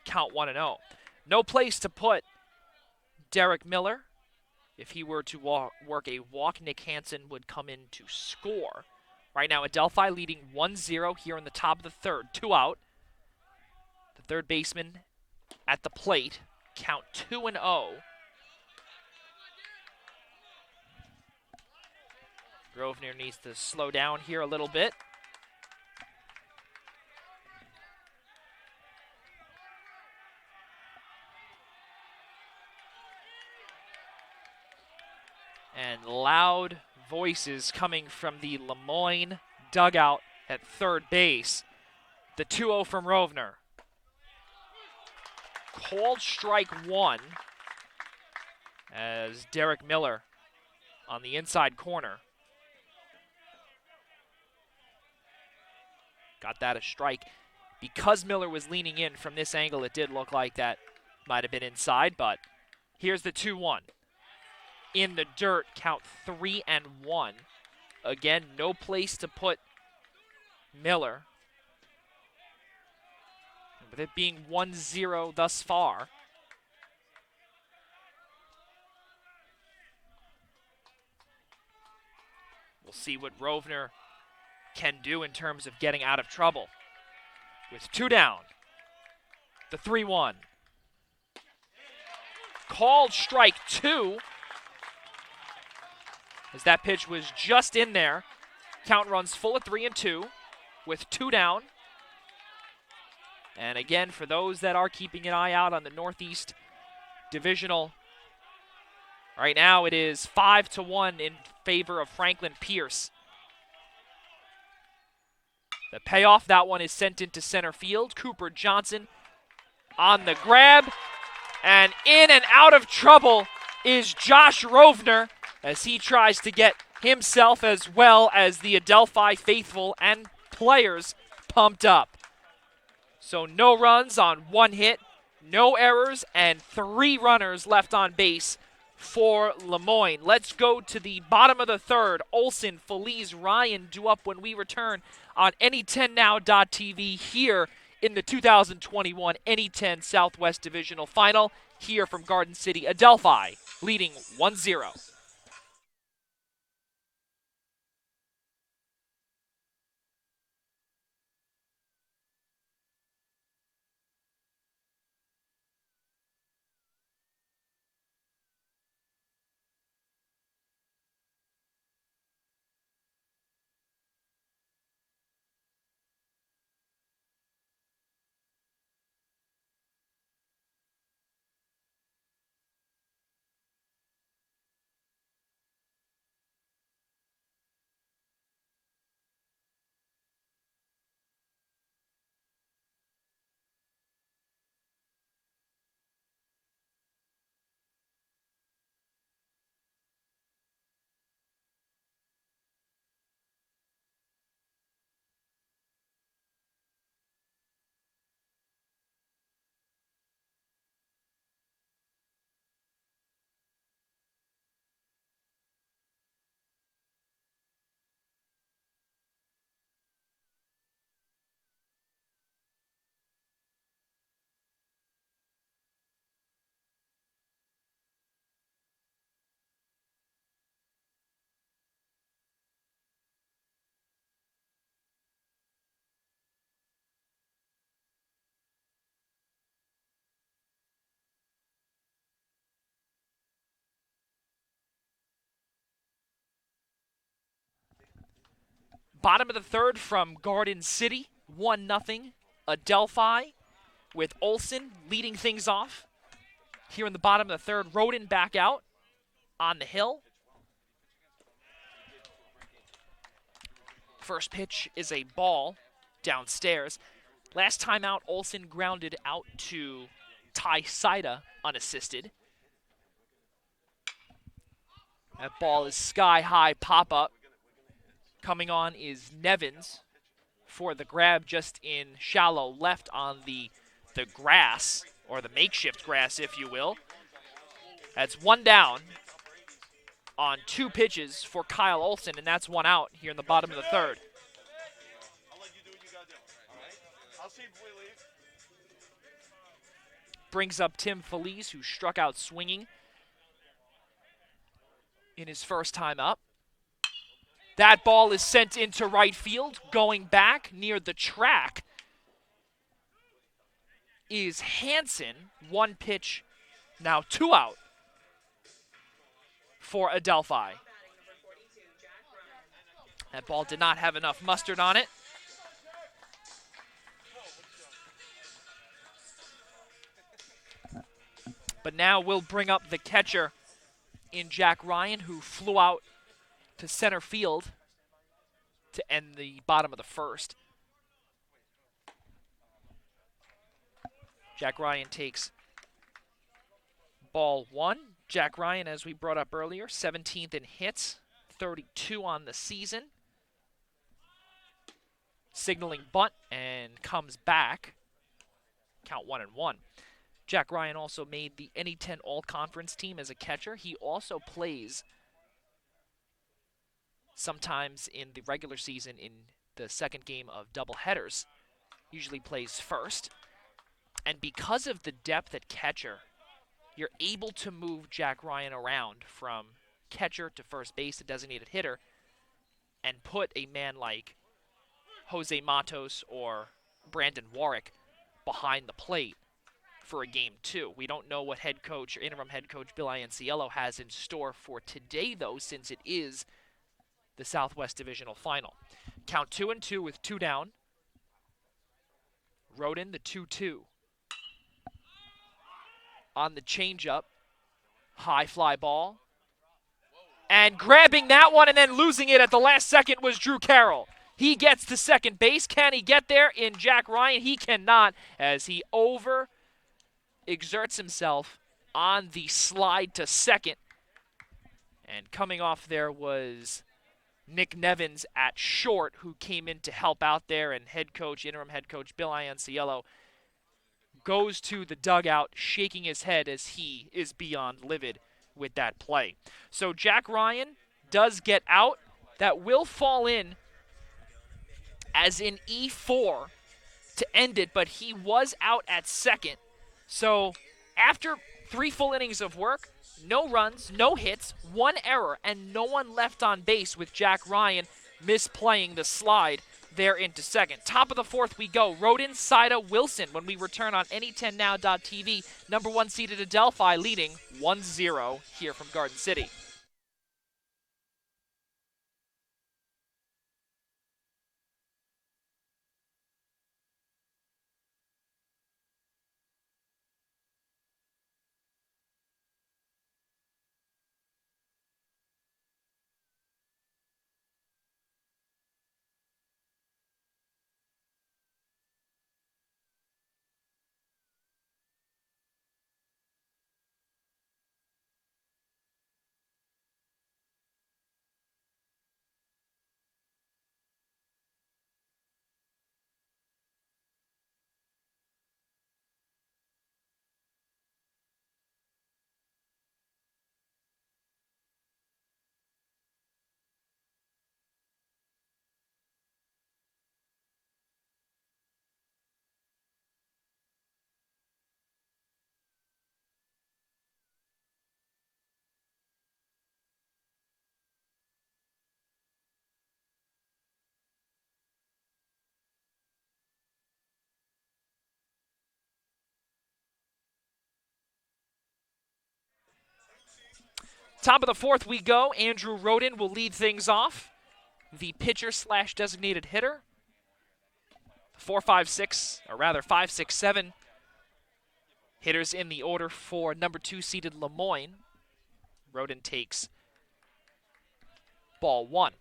Count 1-0. No place to put Derek Miller. If he were to work a walk, Nick Hansen would come in to score. Right now, Adelphi leading 1-0 here in the top of the third, 2 out. The third baseman at the plate, count 2-0. Rovner needs to slow down here a little bit. And loud voices coming from the Moyne dugout at third base. The 2-0 from Rovner. Called strike 1 as Derek Miller on the inside corner. Got that a strike. Because Miller was leaning in from this angle, it did look like that might have been inside, but here's the 2-1. In the dirt, count 3-1. Again, no place to put Miller. With it being 1-0 thus far. We'll see what Rovner can do in terms of getting out of trouble. With 2 down, the 3-1. Called strike 2. As that pitch was just in there. Count runs full at 3-2 with 2 down. And again, for those that are keeping an eye out on the Northeast Divisional, right now it is 5-1 in favor of Franklin Pierce. The payoff, that one is sent into center field. Cooper Johnson on the grab. And in and out of trouble is Josh Rovner as he tries to get himself as well as the Adelphi faithful and players pumped up. So no runs on 1 hit, no errors, and 3 runners left on base for Lemoyne. Let's go to the bottom of the third. Olson, Feliz, Ryan due up when we return on Any10Now.tv here in the 2021 Any10 Southwest Divisional Final here from Garden City. Adelphi leading 1-0. Bottom of the third from Garden City, 1-0. Adelphi with Olson leading things off. Here in the bottom of the third, Roden back out on the hill. First pitch is a ball downstairs. Last time out, Olson grounded out to Ty Saida unassisted. That ball is sky-high pop-up. Coming on is Nevins for the grab just in shallow left on the grass, or the makeshift grass, if you will. That's 1 down on 2 pitches for Kyle Olson, and that's 1 out here in the bottom of the third. Brings up Tim Feliz, who struck out swinging in his first time up. That ball is sent into right field. Going back near the track is Hansen. 1 pitch, now 2 out for Adelphi. That ball did not have enough mustard on it. But now we'll bring up the catcher in Jack Ryan, who flew out to center field to end the bottom of the first. Jack Ryan takes ball 1. Jack Ryan, as we brought up earlier, 17th in hits, 32 on the season. Signaling bunt and comes back. Count 1-1. Jack Ryan also made the Any10 All-Conference team as a catcher. He also plays sometimes in the regular season in the second game of doubleheaders. Usually plays first. And because of the depth at catcher, you're able to move Jack Ryan around from catcher to first base, the designated hitter, and put a man like Jose Matos or Brandon Warwick behind the plate for a game 2. We don't know what head coach or interim head coach Bill Ianciello has in store for today, though, since it is the Southwest Divisional Final. Count 2-2 with 2 down. Roden, the 2-2. On the changeup, high fly ball. And grabbing that one and then losing it at the last second was Drew Carroll. He gets to second base. Can he get there in Jack Ryan? He cannot, as he exerts himself on the slide to second. And coming off there was Nick Nevins at short, who came in to help out there, and interim head coach Bill Ianciello goes to the dugout shaking his head as he is beyond livid with that play. So Jack Ryan does get out. That will fall in as in E4 to end it, but he was out at second. So after 3 full innings of work, no runs, no hits, 1 error, and no one left on base with Jack Ryan misplaying the slide there into second. Top of the 4th we go. Rodin, Saida, Wilson when we return on any10now.tv. Number 1 seeded Adelphi leading 1-0 here from Garden City. Top of the 4th we go. Andrew Rodin will lead things off. The pitcher / designated hitter. 4, 5, 6, or rather 5, 6, 7 hitters in the order for number 2 seeded Lemoyne. Rodin takes ball 1.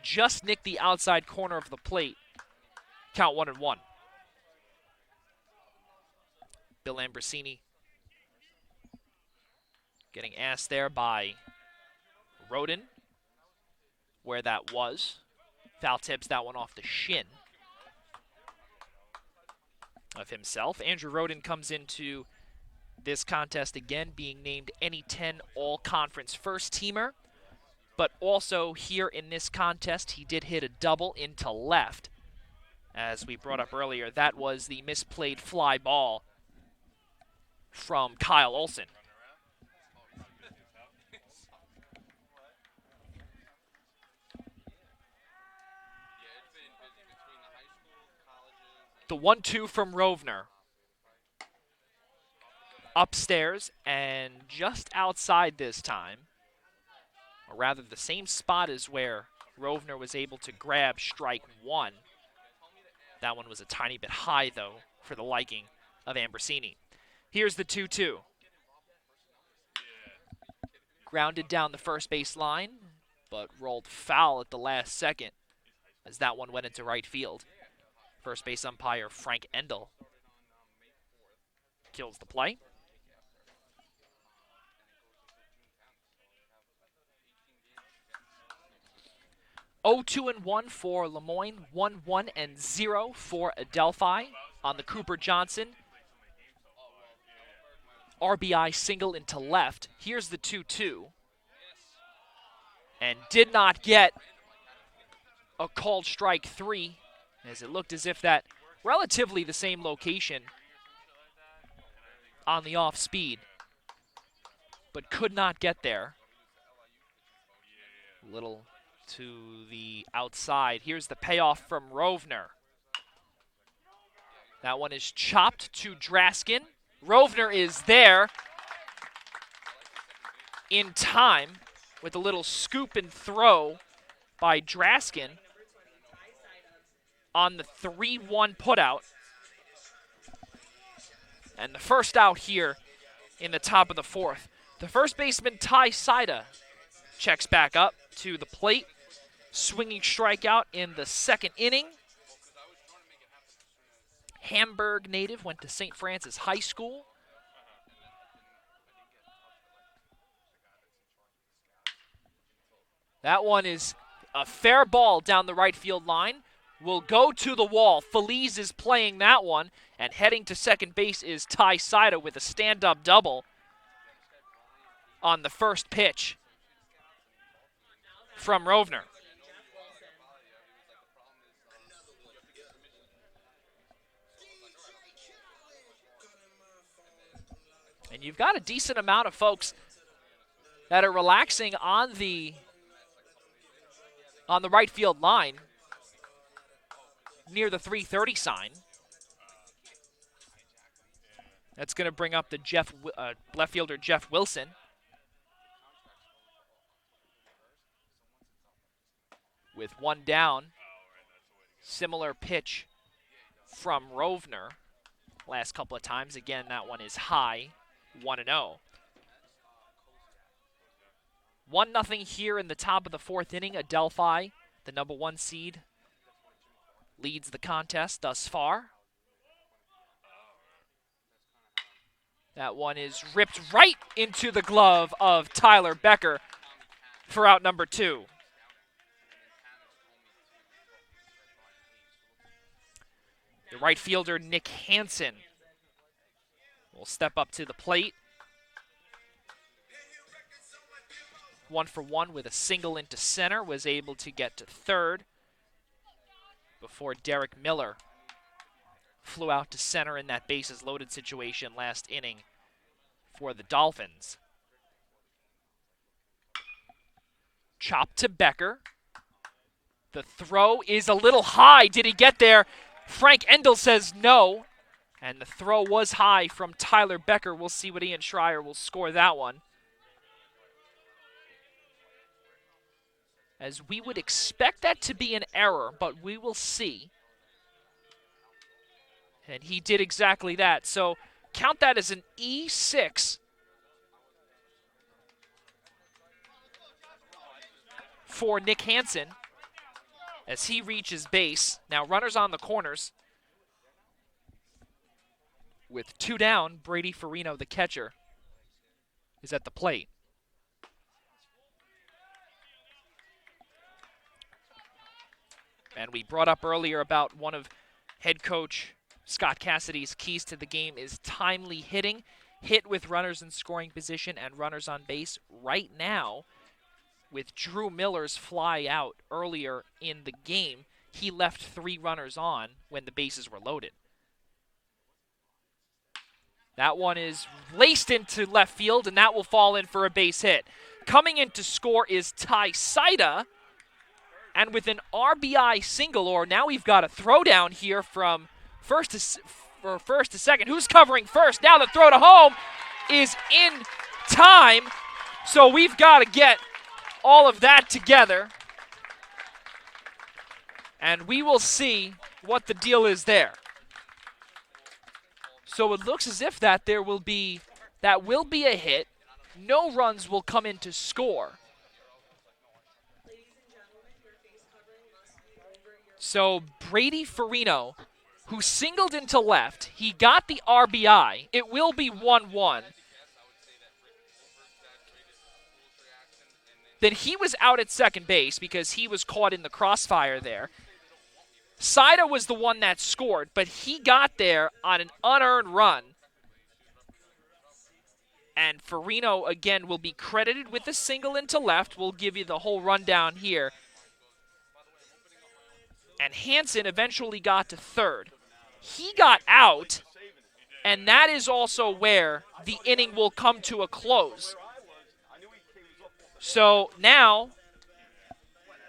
Just nicked the outside corner of the plate. Count 1-1. Bill Ambrosini getting asked there by Rodin where that was. Foul tips that one off the shin of himself. Andrew Rodin comes into this contest again being named any 10 All-Conference first-teamer, but also here in this contest he did hit a double into left. As we brought up earlier, that was the misplayed fly ball from Kyle Olson. The 1-2 from Rovner. Upstairs and just outside this time, or rather the same spot as where Rovner was able to grab strike 1. That one was a tiny bit high, though, for the liking of Ambrosini. Here's the 2-2. Grounded down the first base line, but rolled foul at the last second as that one went into right field. First base umpire Frank Endel kills the play. 0-2-1 for Lemoyne, 1-1-0 for Adelphi on the Cooper Johnson RBI single into left. Here's the 2-2. And did not get a called strike 3, as it looked as if that relatively the same location on the off speed, but could not get there. Little to the outside. Here's the payoff from Rovner. That one is chopped to Draskin. Rovner is there in time with a little scoop and throw by Draskin on the 3-1 putout. And the first out here in the top of the 4th. The first baseman, Ty Saida, checks back up to the plate. Swinging strikeout in the 2nd inning. Hamburg native, went to St. Francis High School. That one is a fair ball down the right field line. Will go to the wall. Feliz is playing that one, and heading to second base is Ty Sida with a stand-up double on the first pitch from Rovner. And you've got a decent amount of folks that are relaxing on the right field line near the 330 sign. That's going to bring up the left fielder Jeff Wilson. With one down, similar pitch from Rovner last couple of times. Again, that one is high, 1-0. 1-0 here in the top of the fourth inning. Adelphi, the number 1 seed, leads the contest thus far. That one is ripped right into the glove of Tyler Becker for out number 2. The right fielder, Nick Hansen, will step up to the plate. 1-for-1 with a single into center, was able to get to third before Derek Miller flew out to center in that bases loaded situation last inning for the Dolphins. Chop to Becker. The throw is a little high. Did he get there? Frank Endel says no. And the throw was high from Tyler Becker. We'll see what Ian Schreier will score that one. As we would expect that to be an error, but we will see. And he did exactly that. So count that as an E6 for Nick Hansen as he reaches base. Now runners on the corners. With 2 down, Brady Farino, the catcher, is at the plate. And we brought up earlier about one of head coach Scott Cassidy's keys to the game is timely hitting. Hit with runners in scoring position and runners on base. Right now, with Drew Miller's fly out earlier in the game, he left 3 runners on when the bases were loaded. That one is laced into left field, and that will fall in for a base hit. Coming in to score is Ty Sida, and with an RBI single, or now we've got a throwdown here from first to second. Who's covering first? Now the throw to home is in time, so we've got to get all of that together, and we will see what the deal is there. So it looks as if that will be a hit. No runs will come in to score. So Brady Farino, who singled into left, he got the RBI. It will be 1-1. Then he was out at second base because he was caught in the crossfire there. Sida was the one that scored, but he got there on an unearned run. And Farino, again, will be credited with the single into left. We'll give you the whole rundown here. And Hansen eventually got to third. He got out, and that is also where the inning will come to a close. So now,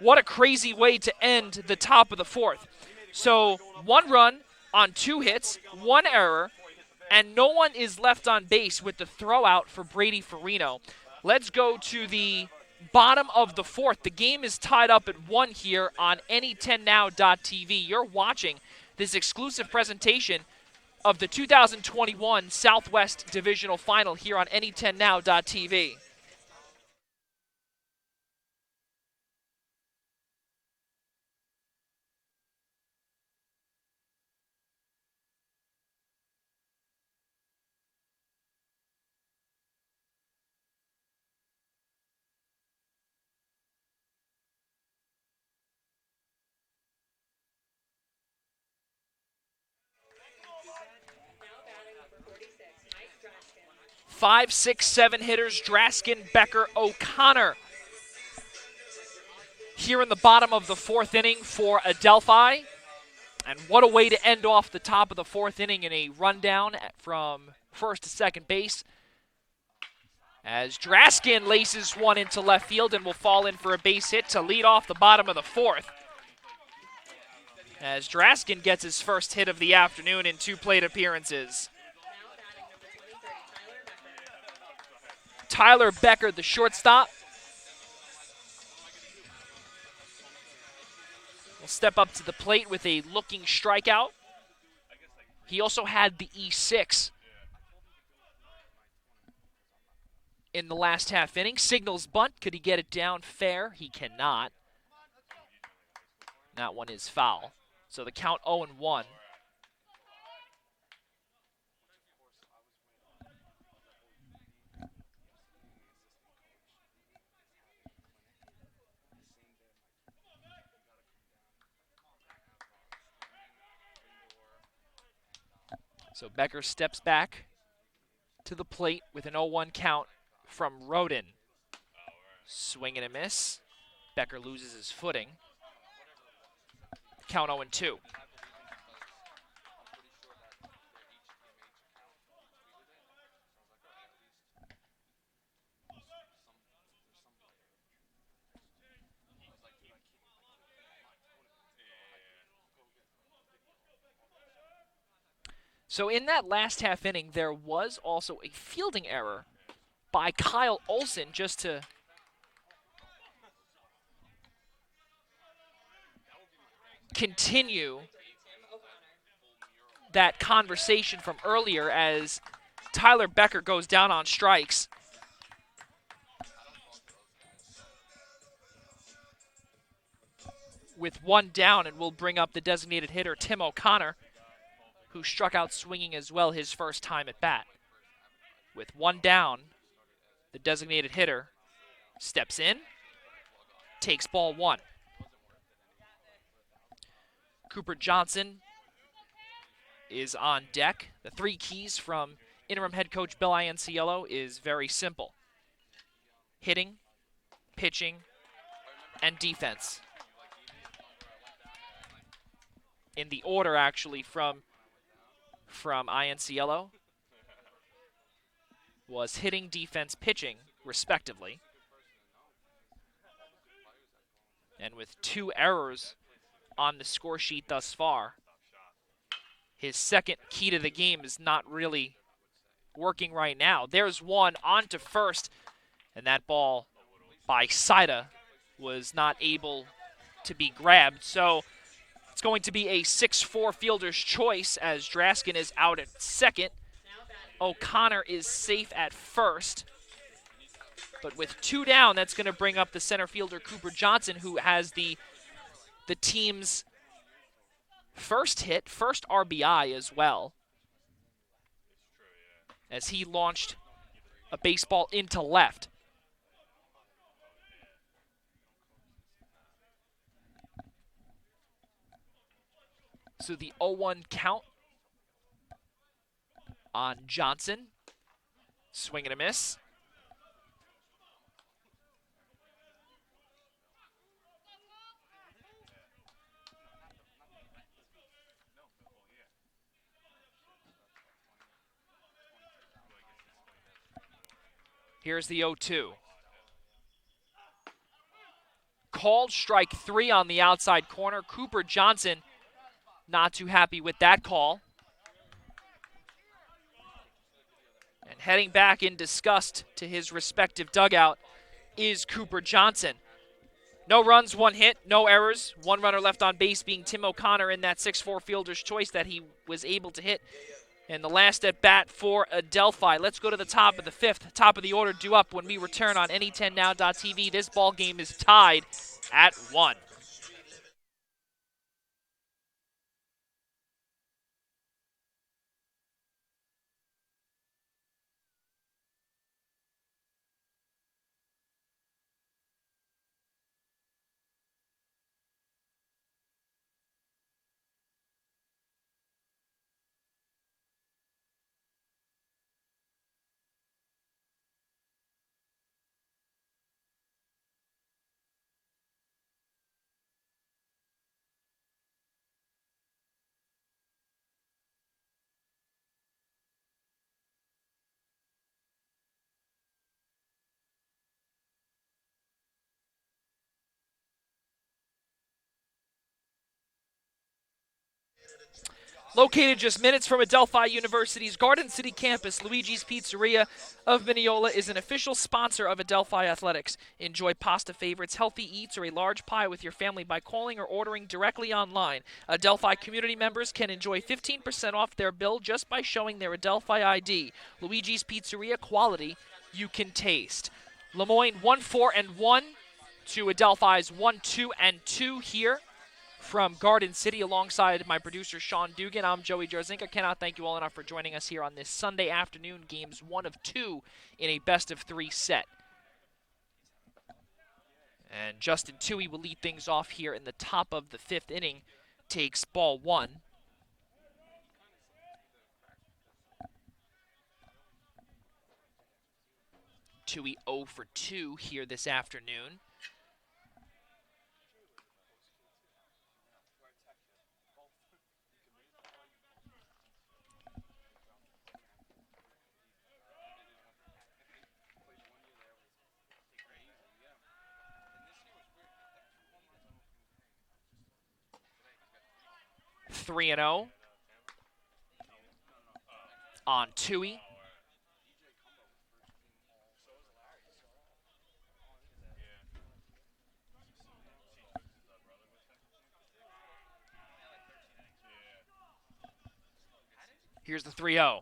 what a crazy way to end the top of the fourth. So 1 run on 2 hits, 1 error, and no one is left on base with the throw out for Brady Farino. Let's go to the bottom of the fourth. The game is tied up at 1 here on any10now.tv. You're watching this exclusive presentation of the 2021 Southwest Divisional Final here on any10now.tv. 5, 6, 7 hitters, Draskin, Becker, O'Connor. Here in the bottom of the fourth inning for Adelphi. And what a way to end off the top of the fourth inning in a rundown from first to second base. As Draskin laces one into left field and will fall in for a base hit to lead off the bottom of the fourth. As Draskin gets his first hit of the afternoon in 2 plate appearances. Tyler Becker, the shortstop, will step up to the plate with a looking strikeout. He also had the E6 in the last half inning. Signals bunt. Could he get it down fair? He cannot. That one is foul. So the count 0-1. So Becker steps back to the plate with an 0-1 count from Roden. Swing and a miss. Becker loses his footing. Count 0-2. So in that last half inning, there was also a fielding error by Kyle Olson just to continue that conversation from earlier as Tyler Becker goes down on strikes. With one down, and we'll bring up the designated hitter, Tim O'Connor, who struck out swinging as well his first time at bat. With one down, the designated hitter steps in, takes ball 1. Cooper Johnson is on deck. The 3 keys from interim head coach Bill Ianciello is very simple: hitting, pitching, and defense. In the order, actually, from Ianciello was hitting, defense, pitching, respectively. And with 2 errors on the score sheet thus far, his second key to the game is not really working right now. There's one on to first, and that ball by Saida was not able to be grabbed. So it's going to be a 6-4 fielder's choice as Draskin is out at second. O'Connor is safe at first. But with 2 down, that's going to bring up the center fielder, Cooper Johnson, who has the team's first hit, first RBI as well, as he launched a baseball into left. So the 0-1 count on Johnson. Swing and a miss. Here's the 0-2. Called strike 3 on the outside corner. Cooper Johnson not too happy with that call. And heading back in disgust to his respective dugout is Cooper Johnson. No runs, 1 hit, no errors. 1 runner left on base being Tim O'Connor in that 6-4 fielder's choice that he was able to hit in the last at bat for Adelphi. Let's go to the top of the 5th. Top of the order due up when we return on any10now.tv. This ball game is tied at 1. Located just minutes from Adelphi University's Garden City campus, Luigi's Pizzeria of Mineola is an official sponsor of Adelphi Athletics. Enjoy pasta favorites, healthy eats, or a large pie with your family by calling or ordering directly online. Adelphi community members can enjoy 15% off their bill just by showing their Adelphi ID. Luigi's Pizzeria, quality you can taste. Lemoyne 1-4-1 to Adelphi's 1-2-2 here from Garden City alongside my producer Sean Dugan. I'm Joey Jarzinka. Cannot thank you all enough for joining us here on this Sunday afternoon. Games 1 of 2 in a best-of-3 set. And Justin Toohey will lead things off here in the top of the 5th inning. Takes ball 1. Toohey 0 for 2 here this afternoon. Three and 0 on Toohey. Here's the 3-0.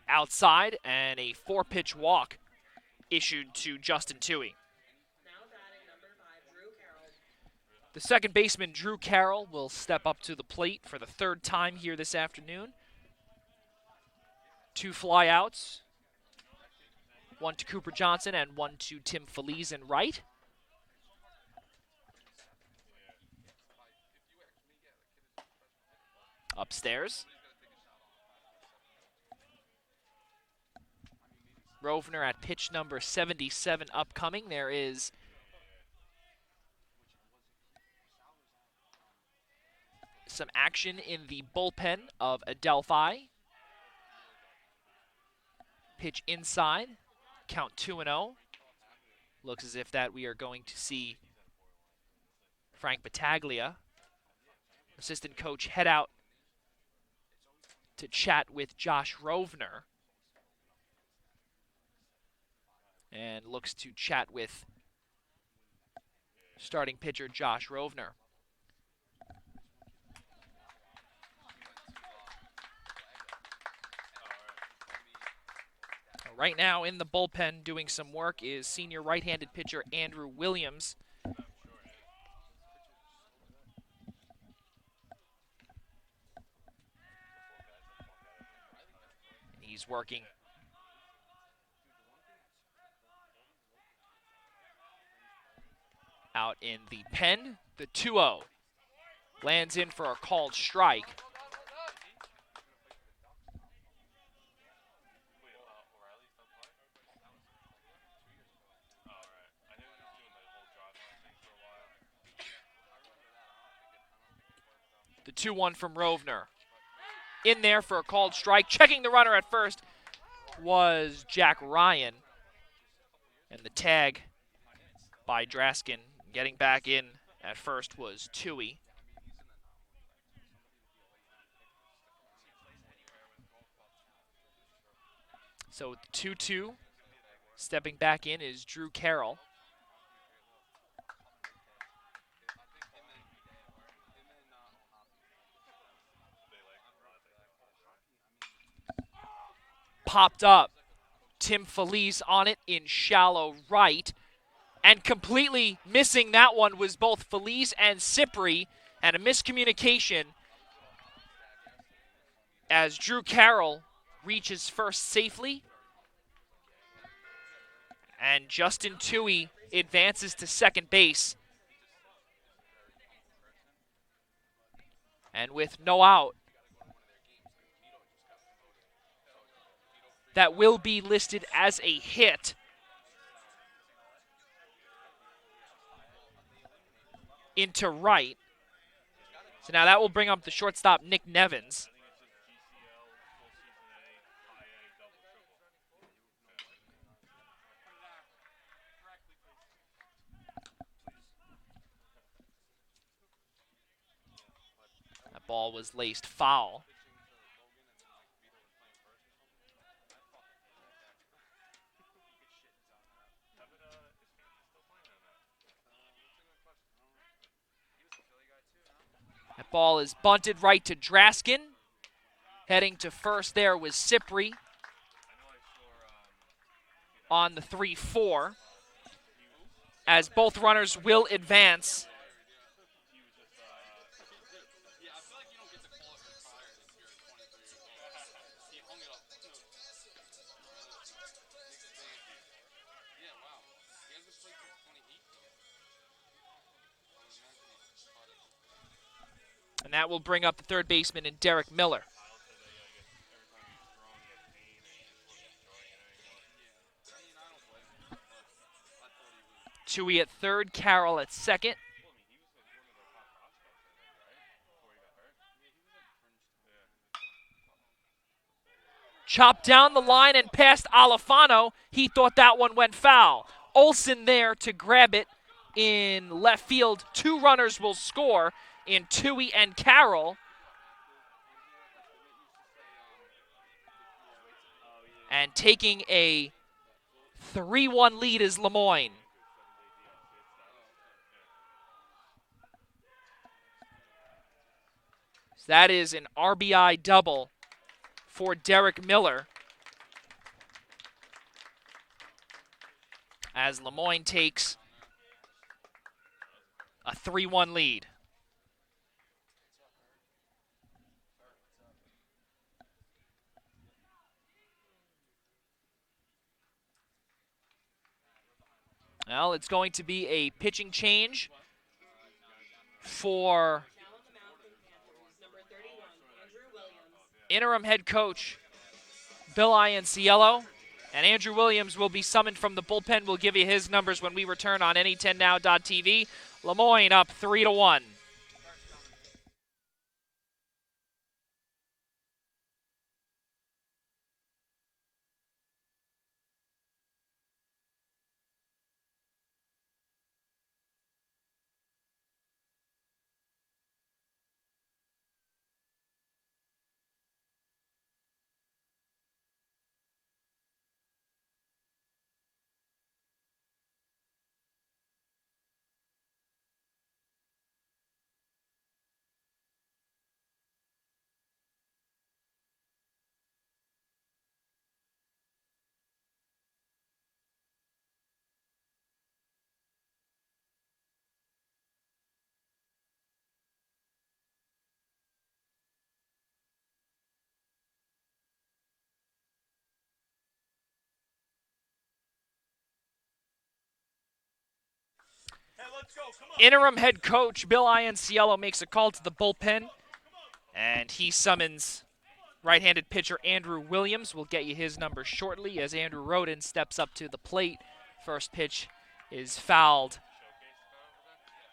Outside, and a 4-pitch walk issued to Justin Toohey. The second baseman, Drew Carroll, will step up to the plate for the 3rd time here this afternoon. 2 flyouts, 1 to Cooper Johnson and 1 to Tim Feliz in right. Upstairs, Rovner at pitch number 77 upcoming. There is some action in the bullpen of Adelphi. Pitch inside, count 2-0. Looks as if that we are going to see Frank Battaglia, assistant coach, head out to chat with Josh Rovner. And looks to chat with starting pitcher Josh Rovner. Right now in the bullpen doing some work is senior right-handed pitcher Andrew Williams. He's working out in the pen. The 2-0 lands in for a called strike. The 2-1 from Rovner. In there for a called strike. Checking the runner at first was Jack Ryan. And the tag by Draskin. Getting back in at first was Toohey. So 2-2. Stepping back in is Drew Carroll. Popped up. Tim Feliz on it in shallow right. And completely missing that one was both Feliz and Cipri, and a miscommunication as Drew Carroll reaches first safely. And Justin Toohey advances to second base. And with no out, that will be listed as a hit. Into right. So now that will bring up the shortstop, Nick Nevins. ball was laced foul. That ball is bunted right to Draskin. Heading to first there was Cypri on the 3-4. As both runners will advance. And that will bring up the third baseman in Derek Miller. Chewy at third, Carroll at second. Chopped down the line and past Alifano. He thought that one went foul. Olsen there to grab it in left field. Two runners will score in Tui and Carroll. And taking a 3-1 lead is Lemoyne. So that is an RBI double for Derek Miller, as Lemoyne takes a 3-1 lead. Well, it's going to be a pitching change for interim head coach Bill Ianciello. And Andrew Williams will be summoned from the bullpen. We'll give you his numbers when we return on any10now.tv. Lemoyne up 3-1. Interim head coach Bill Ianciello makes a call to the bullpen, and he summons right-handed pitcher Andrew Williams. We'll get you his number shortly as Andrew Roden steps up to the plate. First pitch is fouled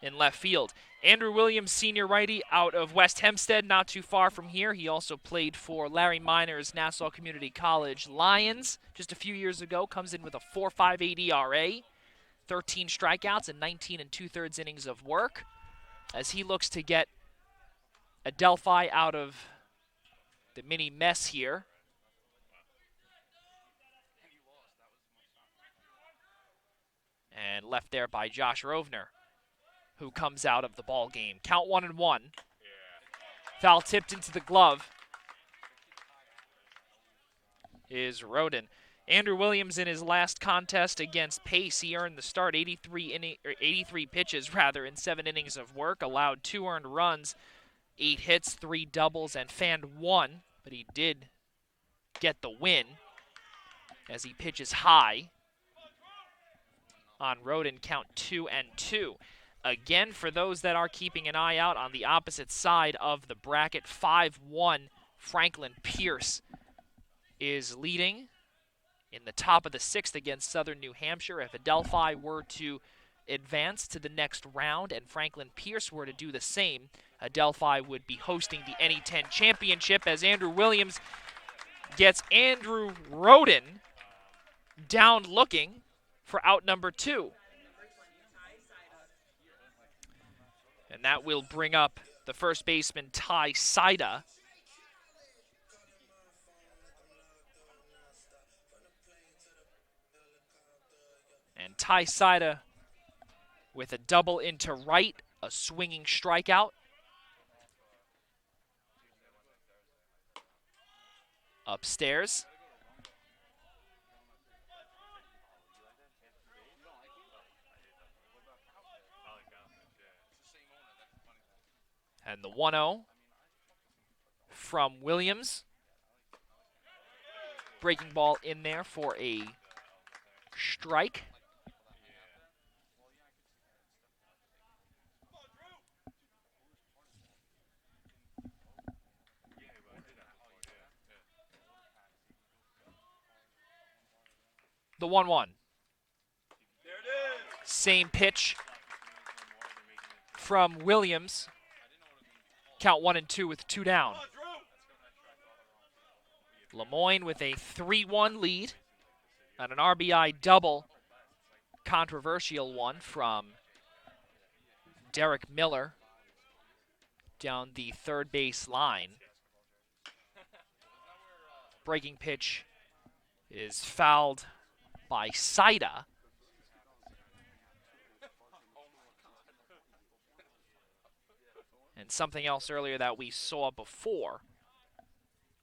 in left field. Andrew Williams, senior righty out of West Hempstead, not too far from here. He also played for Larry Minor's Nassau Community College Lions just a few years ago. Comes in with a 4.58 ERA, 13 strikeouts, and 19 2/3 innings of work as he looks to get Adelphi out of the mini mess here. And left there by Josh Rovner, who comes out of the ball game. Count 1-1. Foul tipped into the glove is Roden. Andrew Williams in his last contest against Pace, he earned the start, 83 pitches in 7 innings of work, allowed 2 earned runs, 8 hits, 3 doubles, and fanned 1, but he did get the win as he pitches high on Roden, count 2-2. Again, for those that are keeping an eye out on the opposite side of the bracket, 5-1, Franklin Pierce is leading in the top of the 6th against Southern New Hampshire. If Adelphi were to advance to the next round and Franklin Pierce were to do the same, Adelphi would be hosting the NE10 championship as Andrew Williams gets Andrew Roden down looking for out number 2. And that will bring up the first baseman, Ty Saida. And Ty Saida with a double into right, a swinging strikeout. Upstairs. And the 1-0 from Williams. Breaking ball in there for a strike. The 1-1. Same pitch from Williams. Count 1-2 with 2 down. Lemoyne with a 3-1 lead on an RBI double. Controversial one from Derek Miller down the third base line. Breaking pitch is fouled by Saida. And something else earlier that we saw before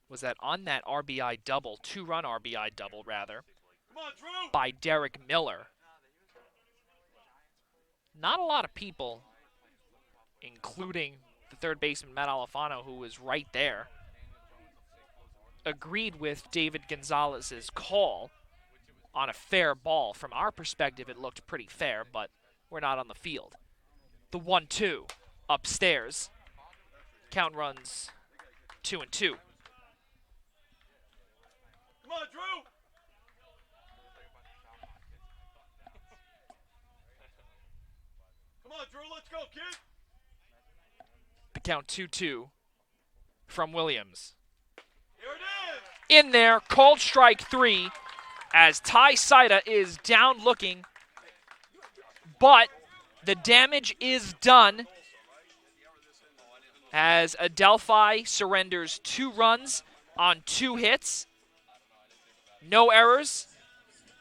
was that on that RBI double, 2-run RBI double rather, by Derek Miller, not a lot of people, including the third baseman Matt Alfano, who was right there, agreed with David Gonzalez's call on a fair ball. From our perspective, it looked pretty fair, but we're not on the field. The 1-2 upstairs. Count runs 2-2. Come on, Drew! Come on, Drew, let's go, kid! The count 2-2 from Williams. Here it is! In there, called strike 3 as Ty Saida is down looking, but the damage is done as Adelphi surrenders 2 runs on 2 hits, no errors,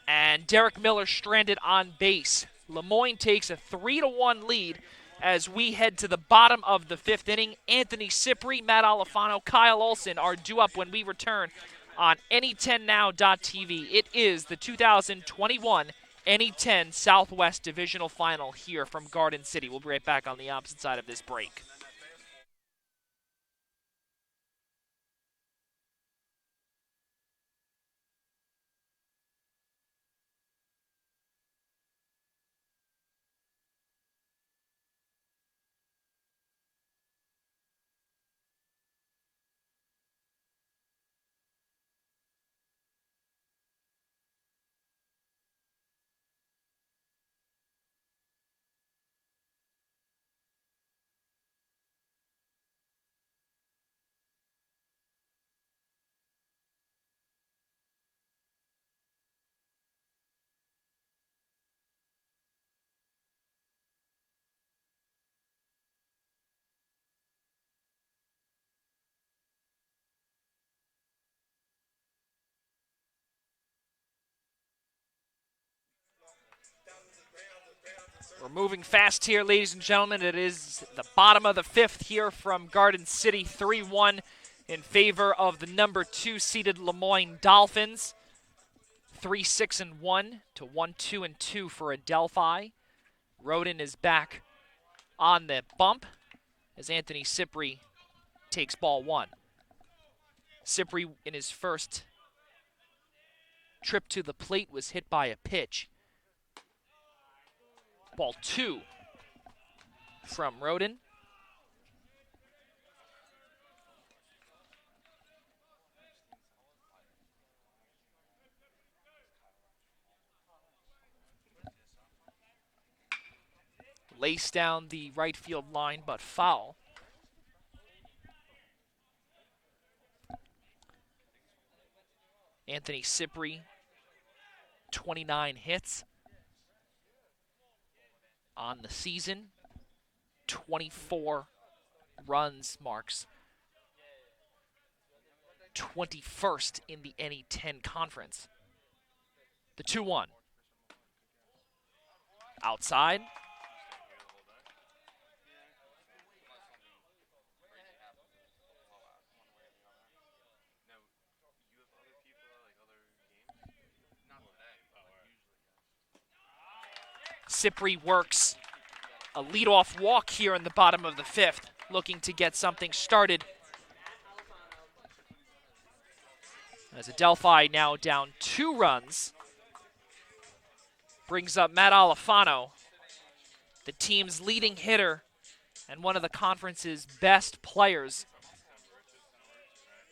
and Derek Miller stranded on base. Lemoyne takes a 3-1 lead as we head to the bottom of the 5th inning. Anthony Cipri, Matt Alfano, Kyle Olson are due up when we return on NE10now.tv. It is the 2021 NE10 Southwest Divisional Final here from Garden City. We'll be right back on the opposite side of this break. We're moving fast here, ladies and gentlemen. It is the bottom of the 5th here from Garden City, 3-1 in favor of the number 2 seeded Moyne Dolphins. 3-6-1 to 1-2-2 for Adelphi. Roden is back on the bump as Anthony Cipri takes ball 1. Cipri, in his first trip to the plate, was hit by a pitch. Ball 2 from Roden. Lace down the right field line, but foul. Anthony Cipri, 29 hits on the season, 24 runs marks 21st in the NE10 conference. The 2-1. Outside. Cypri works a leadoff walk here in the bottom of the 5th, looking to get something started. As Adelphi now down 2 runs, brings up Matt Alifano, the team's leading hitter and one of the conference's best players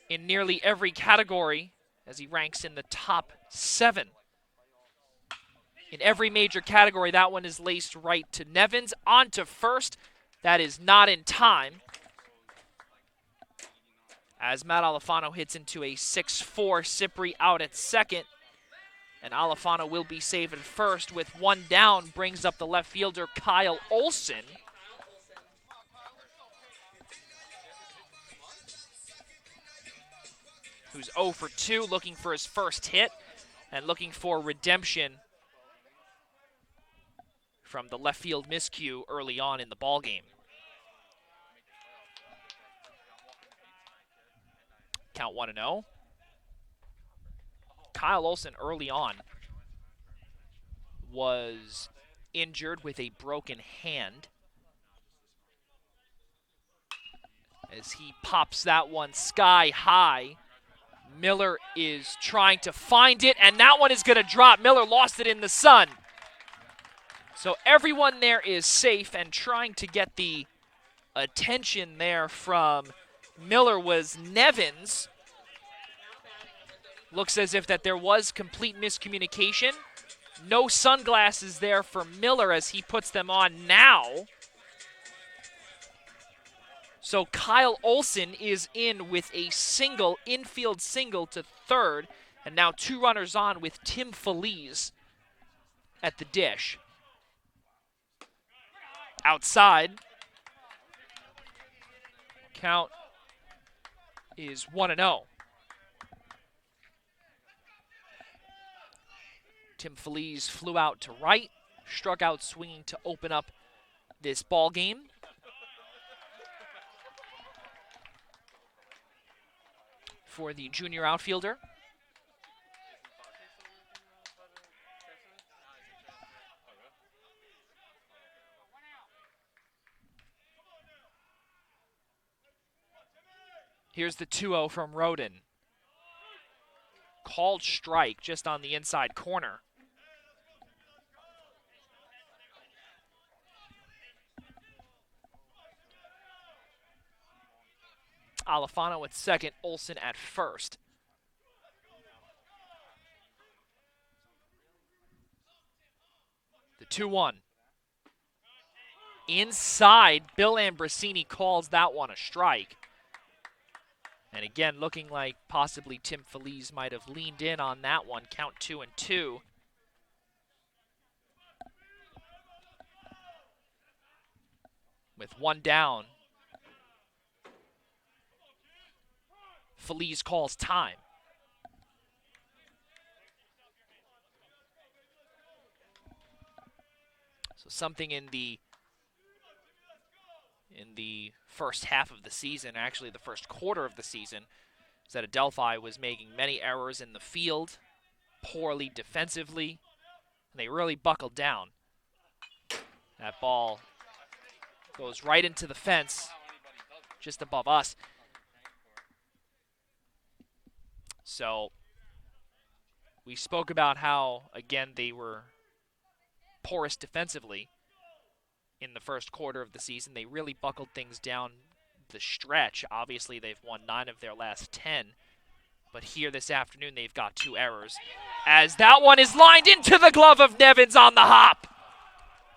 in nearly every category, as he ranks in the top 7. In every major category, that one is laced right to Nevins. On to first. That is not in time, as Matt Alifano hits into a 6-4. Cypri out at second, and Alifano will be safe at first with 1 down. Brings up the left fielder, Kyle Olson. Who's 0 for 2, looking for his first hit and looking for redemption from the left field miscue early on in the ballgame. Count 1-0. Kyle Olson early on was injured with a broken hand, as he pops that one sky high. Miller is trying to find it, and that one is going to drop. Miller lost it in the sun. So everyone there is safe, and trying to get the attention there from Miller was Nevins. Looks as if that there was complete miscommunication. No sunglasses there for Miller as he puts them on now. So Kyle Olson is in with a single, infield single to third, and now 2 runners on with Tim Feliz at the dish. Outside. Count is 1-0. Tim Feliz flew out to right, struck out swinging to open up this ball game. For the junior outfielder. Here's the 2-0 from Roden. Called strike just on the inside corner. Alifano at second, Olson at first. The 2-1. Inside, Bill Ambrosini calls that one a strike. And again, looking like possibly Tim Feliz might have leaned in on that one. Count 2-2. With 1 down, Feliz calls time. So something in the first half of the season, actually the first quarter of the season, is that Adelphi was making many errors in the field, poorly defensively, and they really buckled down. That ball goes right into the fence, just above us. So we spoke about how, again, they were porous defensively in the first quarter of the season. They really buckled things down the stretch. Obviously, they've won 9 of their last 10. But here this afternoon, they've got 2 errors. As that one is lined into the glove of Nevins on the hop.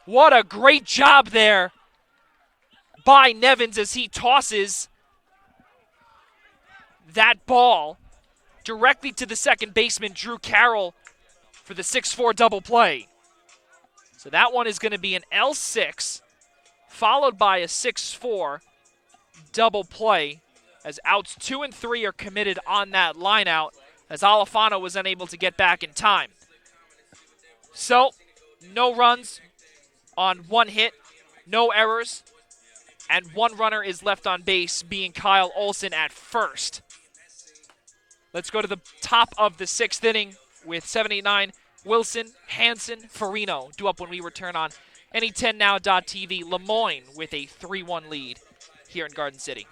What a great job there by Nevins as he tosses that ball directly to the second baseman, Drew Carroll, for the 6-4 double play. So that one is going to be an L6, followed by a 6-4, double play as outs 2 and 3 are committed on that line out as Alifano was unable to get back in time. So, no runs on one hit, no errors, and one runner is left on base, being Kyle Olson at first. Let's go to the top of the 6th inning with 7-8-9. Wilson, Hansen, Farino due up when we return on any10now.tv. Lemoyne with a 3-1 lead here in Garden City.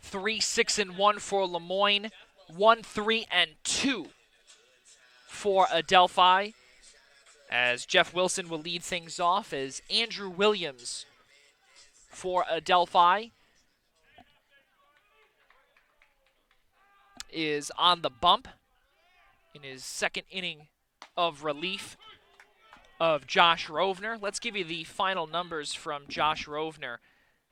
Three, 6-1 for Lemoyne. 1-3-2 for Adelphi. As Jeff Wilson will lead things off as Andrew Williams for Adelphi is on the bump in his 2nd inning of relief of Josh Rovner. Let's give you the final numbers from Josh Rovner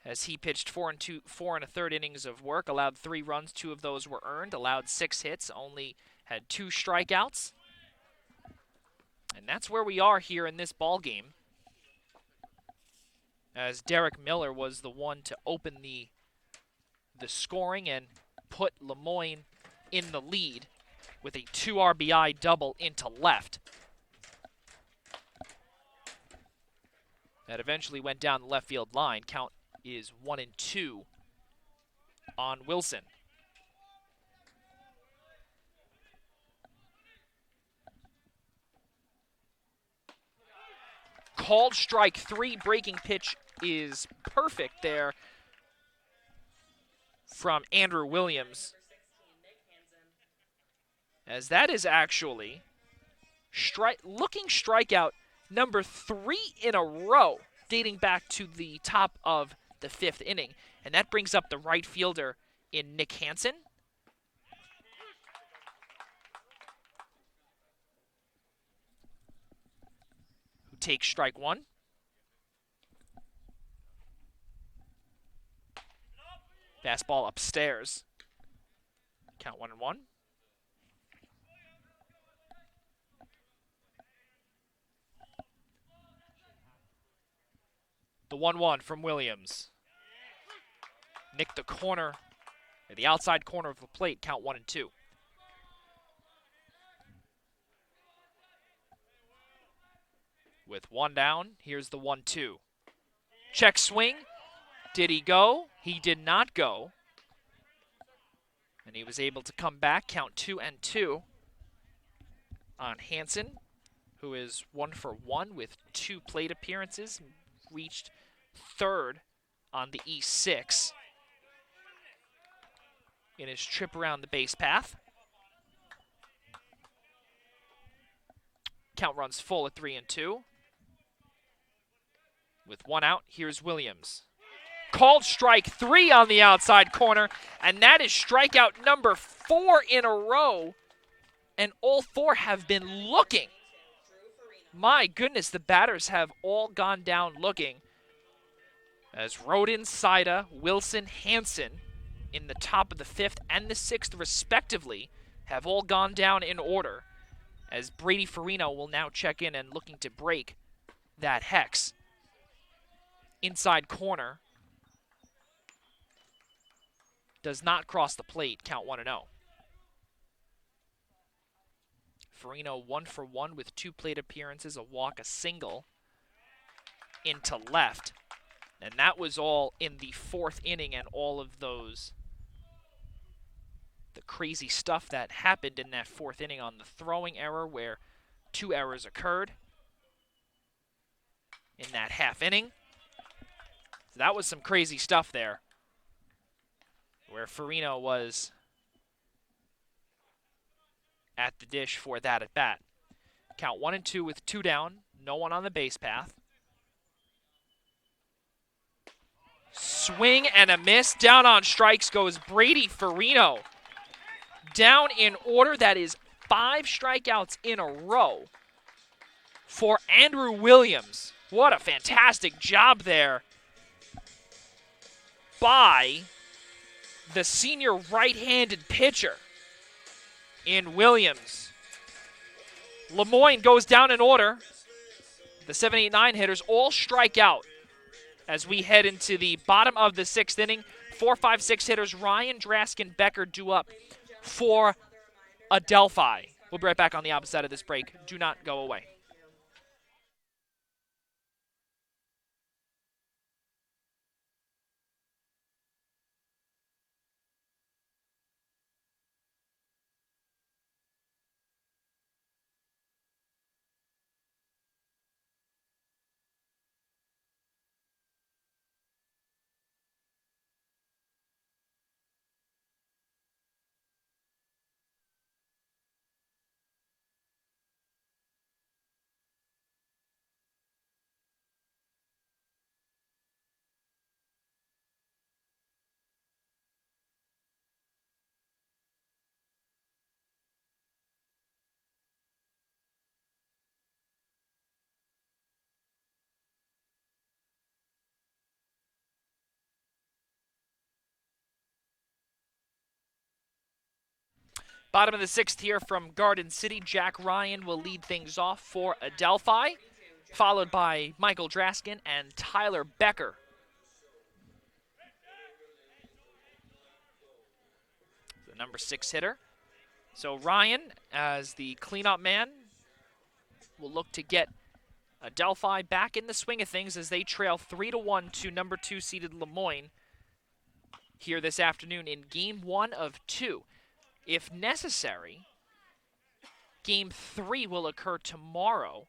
as he pitched 4 1/3 innings of work, allowed 3 runs, 2 of those were earned, allowed 6 hits, only had 2 strikeouts. And that's where we are here in this ball game, as Derek Miller was the one to open the scoring and put Lemoyne in the lead with a 2 RBI double into left. That eventually went down the left field line. Count is 1-2 on Wilson. Called strike 3, breaking pitch is perfect there from Andrew Williams, as that is actually looking strikeout number 3 in a row, dating back to the top of the 5th inning. And that brings up the right fielder in Nick Hansen. Who takes strike 1. Fastball upstairs. Count 1-1. The 1-1 from Williams. Nick the corner, at the outside corner of the plate, count 1-2. With 1 down, here's the 1-2. Check swing. Did he go? He did not go. And he was able to come back, count 2-2 on Hansen, who is 1 for 1 with 2 plate appearances, reached 3rd on the E6 in his trip around the base path. Count runs full at 3-2. With 1 out, here's Williams. Called strike 3 on the outside corner, and that is strikeout number 4 in a row, and all 4 have been looking. My goodness, the batters have all gone down looking, as Rodin, Saida, Wilson, Hansen in the top of the 5th and the 6th respectively have all gone down in order, as Brady Farino will now check in and looking to break that hex. Inside corner. Does not cross the plate, count 1-0. Farino 1 for 1 with 2 plate appearances, a walk, a single into left. And that was all in the 4th inning, and all of those, the crazy stuff that happened in that 4th inning on the throwing error, where 2 errors occurred in that half inning. So that was some crazy stuff there, where Farino was at the dish for that at bat. Count 1-2 with 2 down, no one on the base path. Swing and a miss. Down on strikes goes Brady Farino. Down in order. That is 5 strikeouts in a row for Andrew Williams. What a fantastic job there by the senior right-handed pitcher in Williams. Lemoyne goes down in order. The 7, 8, 9 hitters all strike out as we head into the bottom of the 6th inning. 4, 5, 6 hitters, Ryan, Draskin, Becker due up for Adelphi. We'll be right back on the opposite side of this break. Do not go away. Bottom of the 6th here from Garden City. Jack Ryan will lead things off for Adelphi, followed by Michael Draskin and Tyler Becker. The number 6 hitter. So Ryan, as the cleanup man, will look to get Adelphi back in the swing of things as they trail 3-1 to number 2 seeded Lemoyne here this afternoon in Game 1 of 2. If necessary, Game 3 will occur tomorrow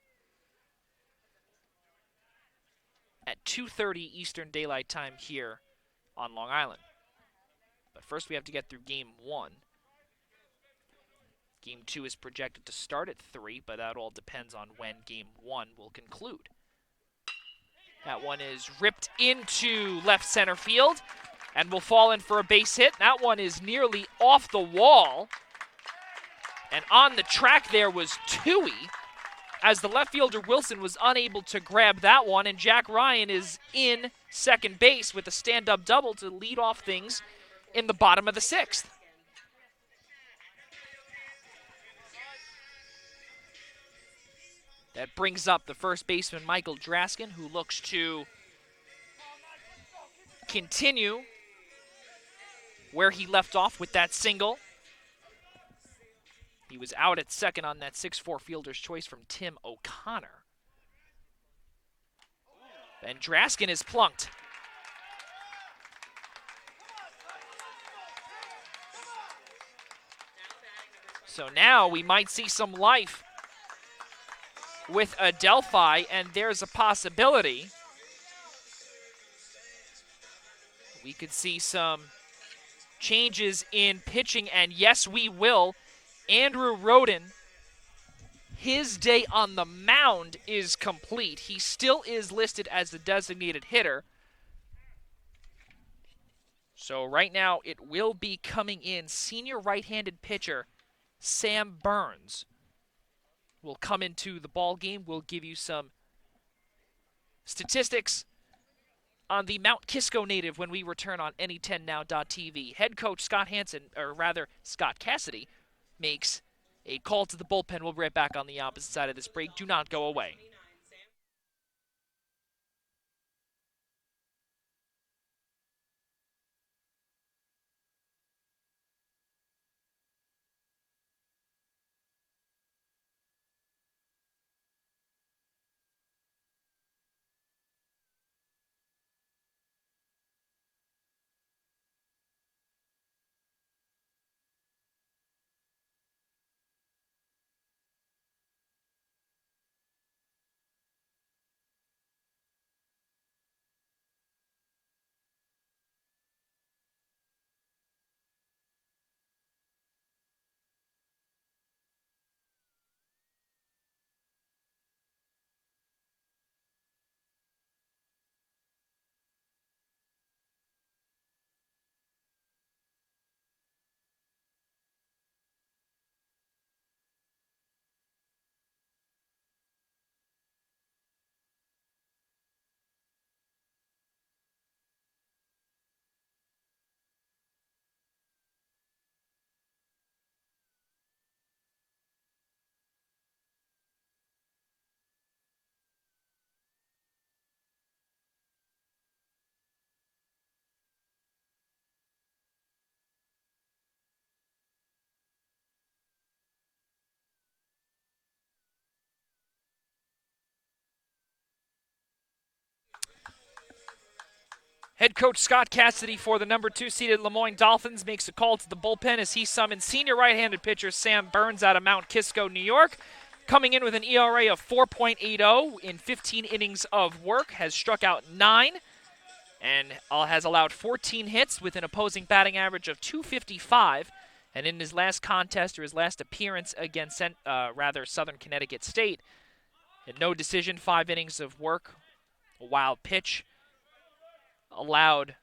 at 2:30 Eastern Daylight Time here on Long Island. But first we have to get through Game 1. Game 2 is projected to start at 3, but that all depends on when Game 1 will conclude. That one is ripped into left center field and will fall in for a base hit. That one is nearly off the wall. And on the track there was Tui, as the left fielder Wilson was unable to grab that one, and Jack Ryan is in second base with a stand-up double to lead off things in the bottom of the 6th. That brings up the first baseman, Michael Draskin, who looks to continue where he left off with that single. He was out at second on that 6-4 fielder's choice from Tim O'Connor. And Draskin is plunked. So now we might see some life with Adelphi, and there's a possibility we could see some changes in pitching, and yes, we will. Andrew Roden, his day on the mound is complete. He still is listed as the designated hitter. So right now it will be coming in. Senior right-handed pitcher Sam Burns will come into the ball game. We'll give you some statistics on the Mount Kisco native when we return on any10now.tv. Head coach Scott Cassidy, makes a call to the bullpen. We'll be right back on the opposite side of this break. Do not go away. Head coach Scott Cassidy for the number 2 seeded Moyne Dolphins makes a call to the bullpen as he summons senior right-handed pitcher Sam Burns out of Mount Kisco, New York. Coming in with an ERA of 4.80 in 15 innings of work, has struck out 9 and has allowed 14 hits with an opposing batting average of .255. And in his last contest, or his last appearance against Southern Connecticut State, had no decision, 5 innings of work, a wild pitch, allowed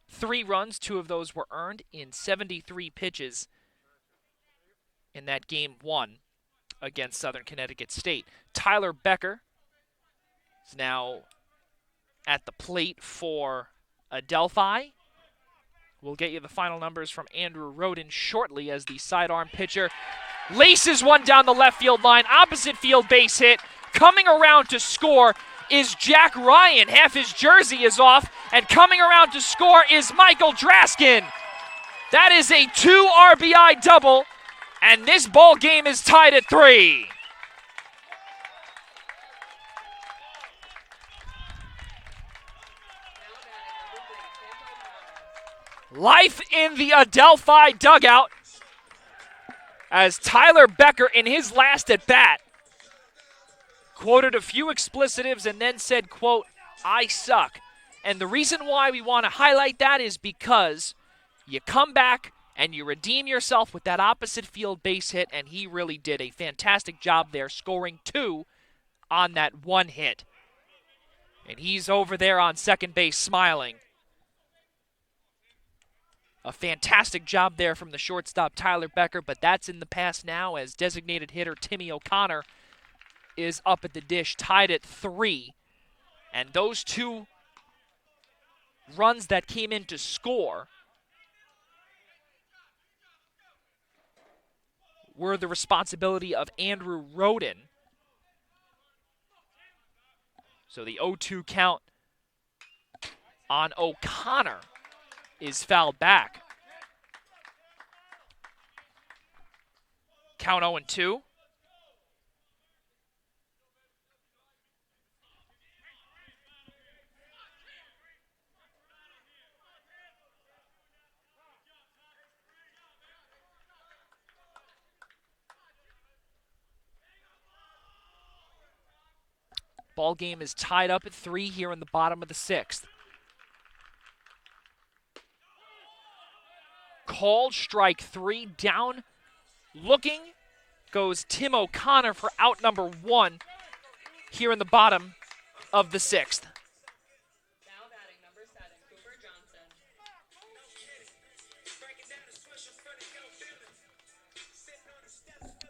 3 runs, 2 of those were earned in 73 pitches in that game 1 against Southern Connecticut State. Tyler Becker is now at the plate for Adelphi. We'll get you the final numbers from Andrew Roden shortly as the sidearm pitcher laces one down the left field line, opposite field base hit. Coming around to score is Jack Ryan. Half his jersey is off, and coming around to score is Michael Draskin. That is a 2 RBI double, and this ball game is tied at 3. Life in the Adelphi dugout as Tyler Becker, in his last at-bat, quoted a few explicitives and then said, quote, "I suck." And the reason why we want to highlight that is because you come back and you redeem yourself with that opposite field base hit, and he really did a fantastic job there, scoring 2 on that 1 hit. And he's over there on second base smiling. A fantastic job there from the shortstop, Tyler Becker, but that's in the past now as designated hitter Timmy O'Connor is up at the dish, tied at 3. And those 2 runs that came in to score were the responsibility of Andrew Roden. So the 0-2 count on O'Connor is fouled back. Count 0-2. Ball game is tied up at 3 here in the bottom of the 6th. Called strike 3, down looking goes Tim O'Connor for out number 1 here in the bottom of the 6th. Now batting number 7, Cooper Johnson.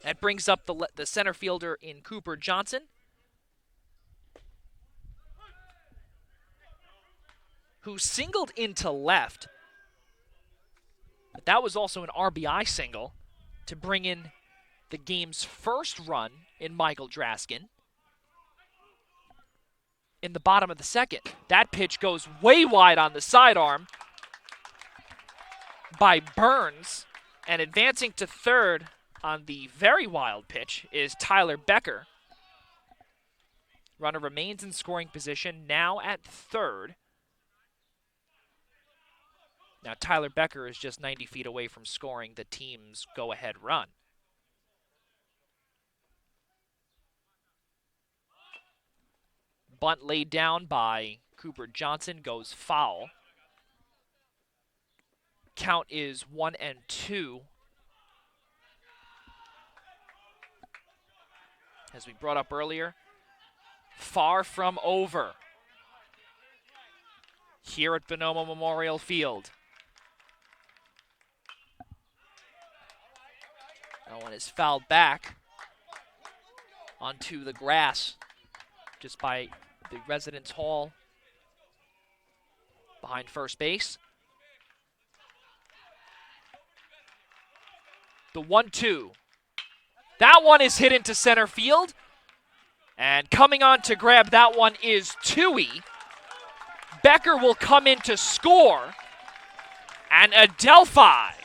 That brings up the center fielder in Cooper Johnson, who singled into left. But that was also an RBI single to bring in the game's first run in Michael Draskin. In the bottom of the 2nd, that pitch goes way wide on the sidearm by Burns, and advancing to 3rd on the very wild pitch is Tyler Becker. Runner remains in scoring position, now at 3rd. Now, Tyler Becker is just 90 feet away from scoring the team's go-ahead run. Bunt laid down by Cooper Johnson goes foul. Count is 1-2. As we brought up earlier, far from over here at Bonomo Memorial Field. That one is fouled back onto the grass just by the residence hall behind first base. The 1-2. That one is hit into center field. And coming on to grab that one is Tui. Becker will come in to score. And Adelphi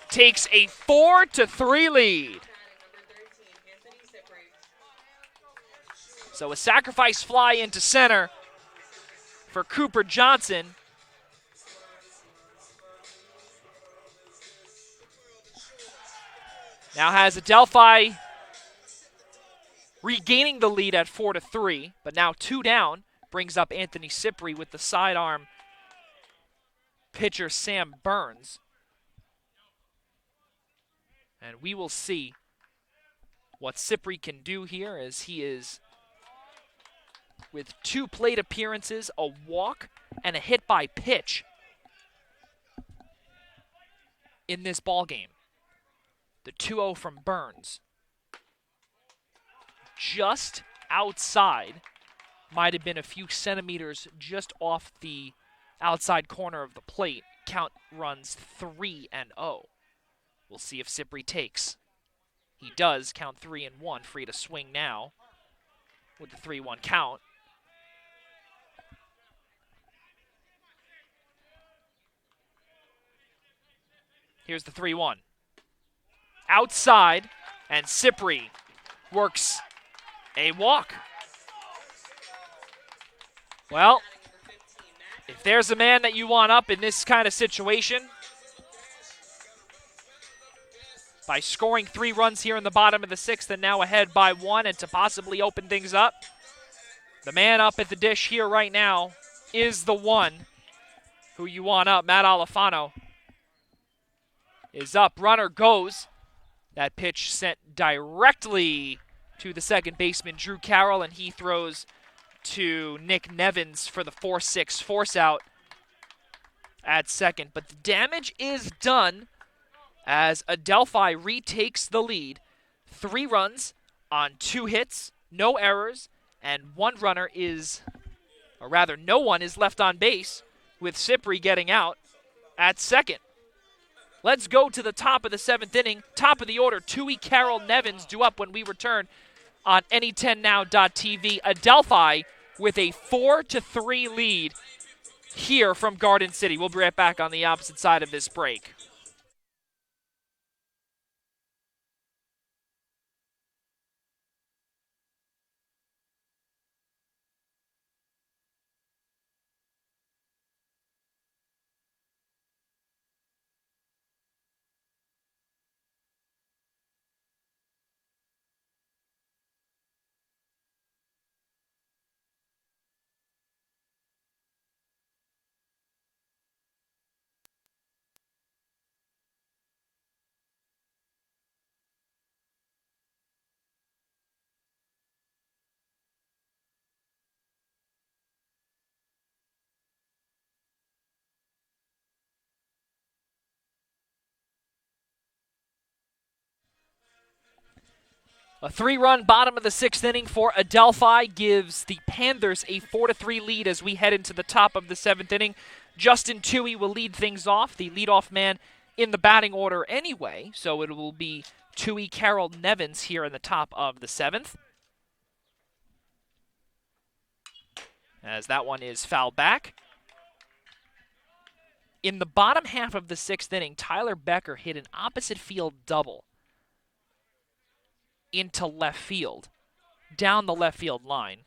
takes a 4-3 lead. So a sacrifice fly into center for Cooper Johnson. Now has Adelphi regaining the lead at 4-3, but now 2 down. Brings up Anthony Cipri with the sidearm pitcher Sam Burns. And we will see what Cipri can do here, as he is with 2 plate appearances, a walk, and a hit by pitch in this ballgame. The 2-0 from Burns. Just outside, might have been a few centimeters just off the outside corner of the plate. Count runs 3-0. We'll see if Cipri takes. He does. Count 3-1. Free to swing now with the 3-1 count. Here's the 3-1. Outside, and Cipri works a walk. Well, if there's a man that you want up in this kind of situation, by scoring 3 runs here in the bottom of the 6th and now ahead by 1, and to possibly open things up, the man up at the dish here right now is the one who you want up. Matt Alifano is up. Runner goes. That pitch sent directly to the second baseman, Drew Carroll, and he throws to Nick Nevins for the 4-6 force out at second. But the damage is done as Adelphi retakes the lead. 3 runs on 2 hits, no errors, and 1 runner is, or rather no one is left on base, with Cipri getting out at second. Let's go to the top of the 7th inning. Top of the order, Tui, Carroll, Nevins due up when we return on Any10Now.tv. Adelphi with a 4-3 lead here from Garden City. We'll be right back on the opposite side of this break. A 3-run bottom of the 6th inning for Adelphi gives the Panthers a 4-3 lead as we head into the top of the 7th inning. Justin Tui will lead things off, the leadoff man in the batting order anyway, so it will be Tui, Carroll, Nevins here in the top of the 7th. As that one is fouled back. In the bottom half of the 6th inning, Tyler Becker hit an opposite field double into left field, down the left field line,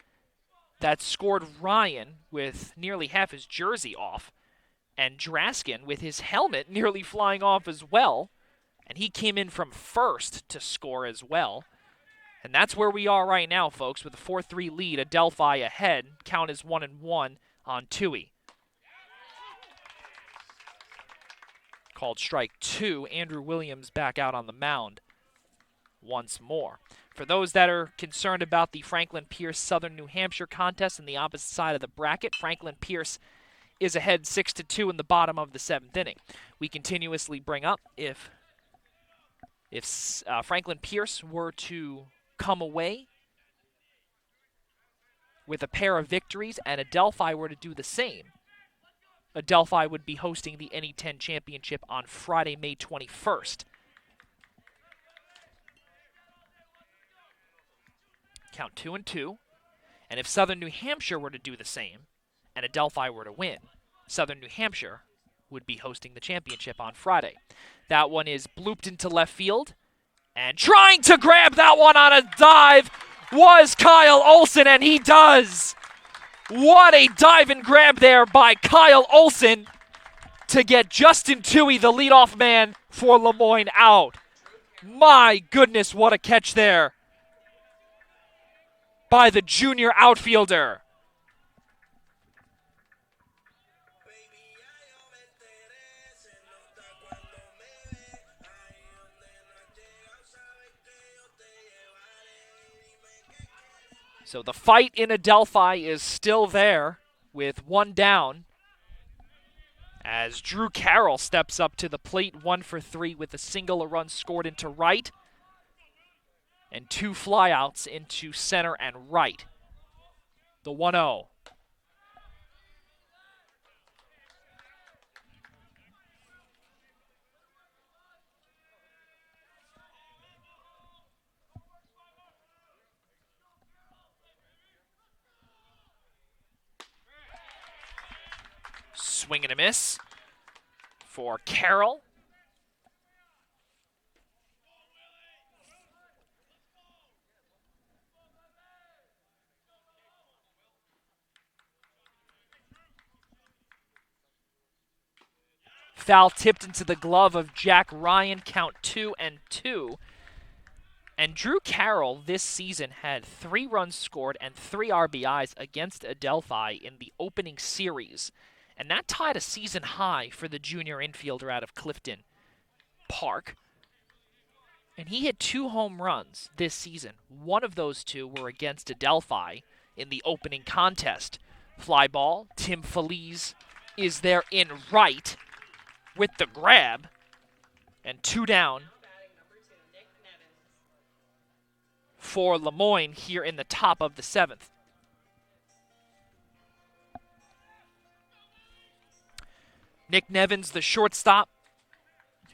that scored Ryan with nearly half his jersey off, and Draskin with his helmet nearly flying off as well, and he came in from first to score as well. And that's where we are right now, folks, with a 4-3 lead. Adelphi ahead. Count is 1-1 on Tui. Called strike 2. Andrew Williams back out on the mound once more. For those that are concerned about the Franklin Pierce Southern New Hampshire contest in the opposite side of the bracket, Franklin Pierce is ahead 6-2 in the bottom of the 7th inning. We continuously bring up if Franklin Pierce were to come away with a pair of victories and Adelphi were to do the same, Adelphi would be hosting the Any10 Championship on Friday, May 21st. Count 2-2. And if Southern New Hampshire were to do the same and Adelphi were to win, Southern New Hampshire would be hosting the championship on Friday. That one is blooped into left field. And trying to grab that one on a dive was Kyle Olson, and he does. What a dive and grab there by Kyle Olson to get Justin Tui, the leadoff man for Lemoyne, out. My goodness, what a catch there by the junior outfielder. So the fight in Adelphi is still there with one down as Drew Carroll steps up to the plate, 1 for 3 with a single, a run scored into right, and 2 flyouts into center and right. The 1-0. Swing and a miss for Carroll. Foul tipped into the glove of Jack Ryan, count 2-2. And Drew Carroll this season had 3 runs scored and 3 RBIs against Adelphi in the opening series. And that tied a season high for the junior infielder out of Clifton Park. And he hit 2 home runs this season. One of those 2 were against Adelphi in the opening contest. Fly ball, Tim Feliz is there in right with the grab. And 2 down for Lemoyne here in the top of the 7th. Nick Nevins, the shortstop,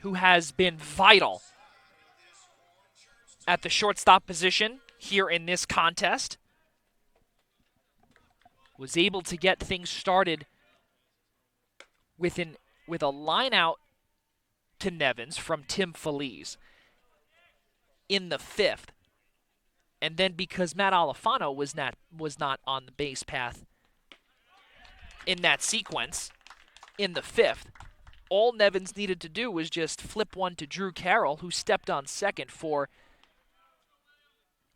who has been vital at the shortstop position here in this contest, was able to get things started with a line out to Nevins from Tim Feliz in the 5th. And then because Matt Alifano was not on the base path in that sequence in the 5th, all Nevins needed to do was just flip one to Drew Carroll, who stepped on second for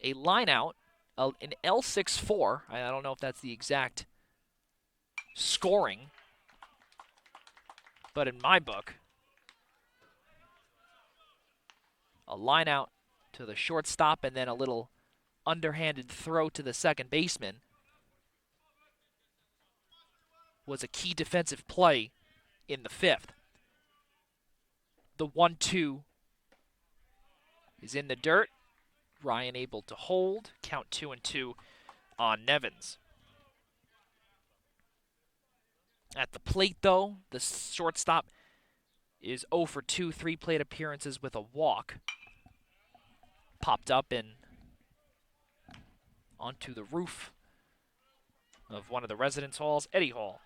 a line out, an L6-4. I don't know if that's the exact scoring, but in my book, a line out to the shortstop and then a little underhanded throw to the second baseman was a key defensive play in the 5th. The 1-2 is in the dirt. Ryan able to hold. Count 2-2 on Nevins. At the plate, though, the shortstop is 0 for 2, 3 plate appearances with a walk. Popped up and onto the roof of one of the residence halls, Eddie Hall.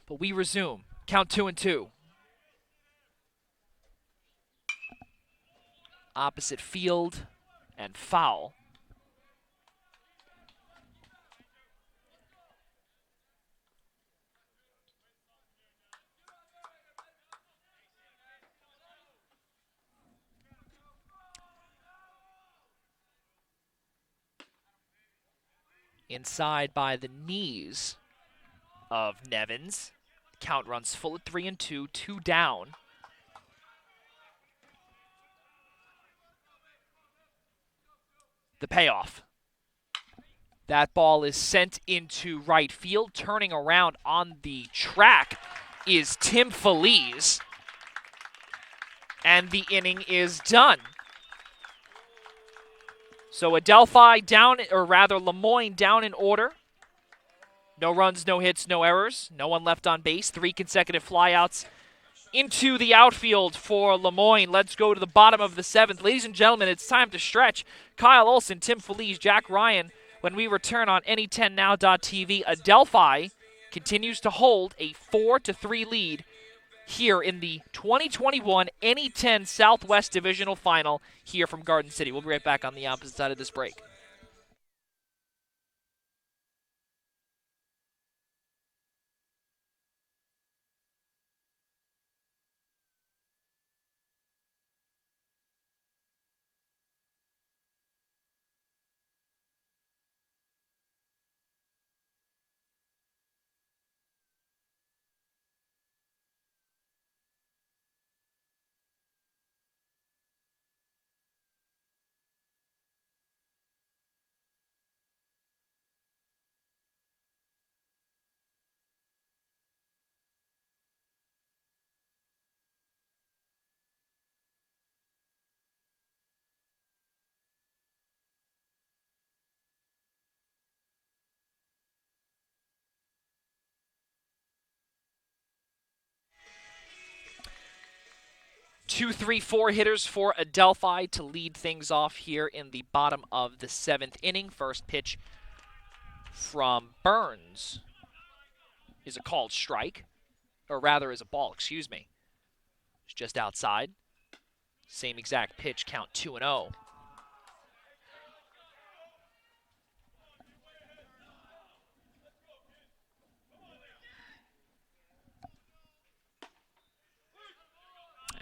But we resume. Count 2-2. Opposite field and foul. Inside by the knees of Nevins. Count runs full at 3-2, 2 down. The payoff. That ball is sent into right field. Turning around on the track is Tim Feliz. And the inning is done. So Adelphi down, or rather Lemoyne down in order. No runs, no hits, no errors. No one left on base. 3 consecutive flyouts into the outfield for Lemoyne. Let's go to the bottom of the 7th. Ladies and gentlemen, it's time to stretch. Kyle Olson, Tim Feliz, Jack Ryan. When we return on any10now.tv, Adelphi continues to hold a 4-3 lead here in the 2021 Any10 Southwest Divisional Final here from Garden City. We'll be right back on the opposite side of this break. 2, 3, 4 hitters for Adelphi to lead things off here in the bottom of the 7th inning. First pitch from Burns is a called strike, or rather is a ball, excuse me. It's just outside. Same exact pitch, count 2-0.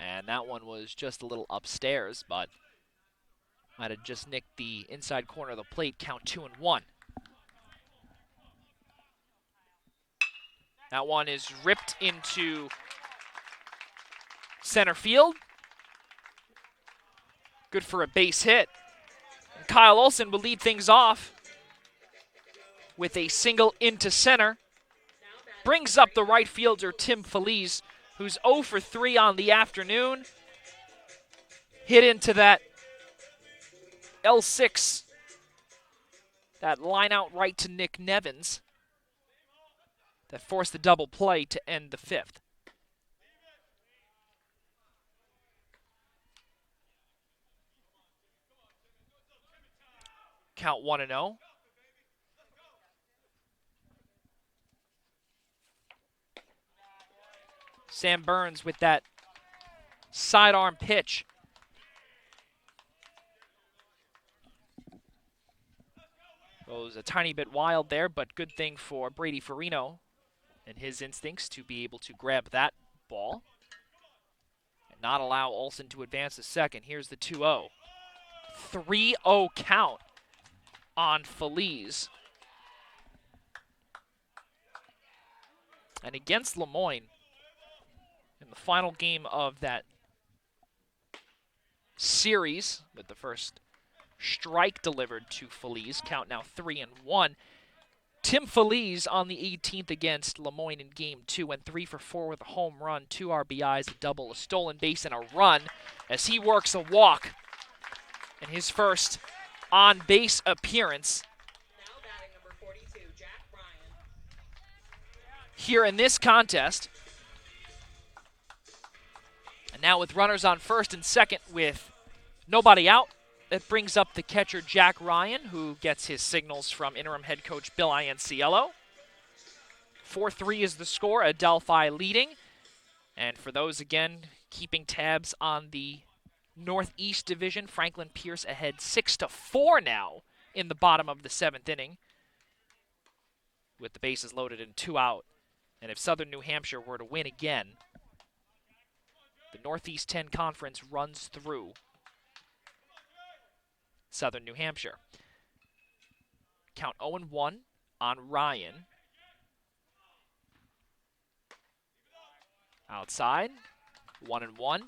And that one was just a little upstairs, but might have just nicked the inside corner of the plate, count 2-1. That one is ripped into center field. Good for a base hit. And Kyle Olson will lead things off with a single into center. Brings up the right fielder, Tim Feliz, who's 0 for 3 on the afternoon. Hit into that L6, that line out right to Nick Nevins, that forced the double play to end the 5th. Count 1-0. Sam Burns with that sidearm pitch. Goes a tiny bit wild there, but good thing for Brady Farino and his instincts to be able to grab that ball and not allow Olson to advance to second. Here's the 2-0. 3-0 count on Feliz. And against Lemoyne, in the final game of that series, with the first strike delivered to Feliz, count now 3-1. Tim Feliz on the 18th against Lemoyne in Game 2 went 3 for 4 with a home run, 2 RBIs, a double, a stolen base, and a run as he works a walk in his first on-base appearance Now batting number 42, Jack Ryan. here in this contest. And now with runners on first and second with nobody out, that brings up the catcher Jack Ryan, who gets his signals from interim head coach Bill Ianciello. 4-3 is the score, Adelphi leading. And for those, again, keeping tabs on the Northeast Division, Franklin Pierce ahead 6-4 now in the bottom of the 7th inning, with the bases loaded and 2 out. And if Southern New Hampshire were to win again, the Northeast 10 Conference runs through Southern New Hampshire. Count 0-1 on Ryan. Outside, 1-1.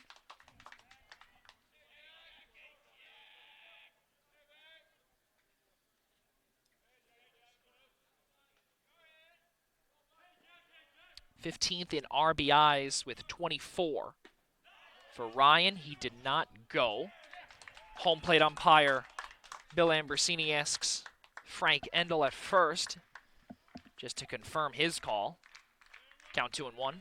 '15th in RBIs with 24. For Ryan, he did not go. Home plate umpire Bill Ambrosini asks Frank Endel at first, just to confirm his call. Count 2-1.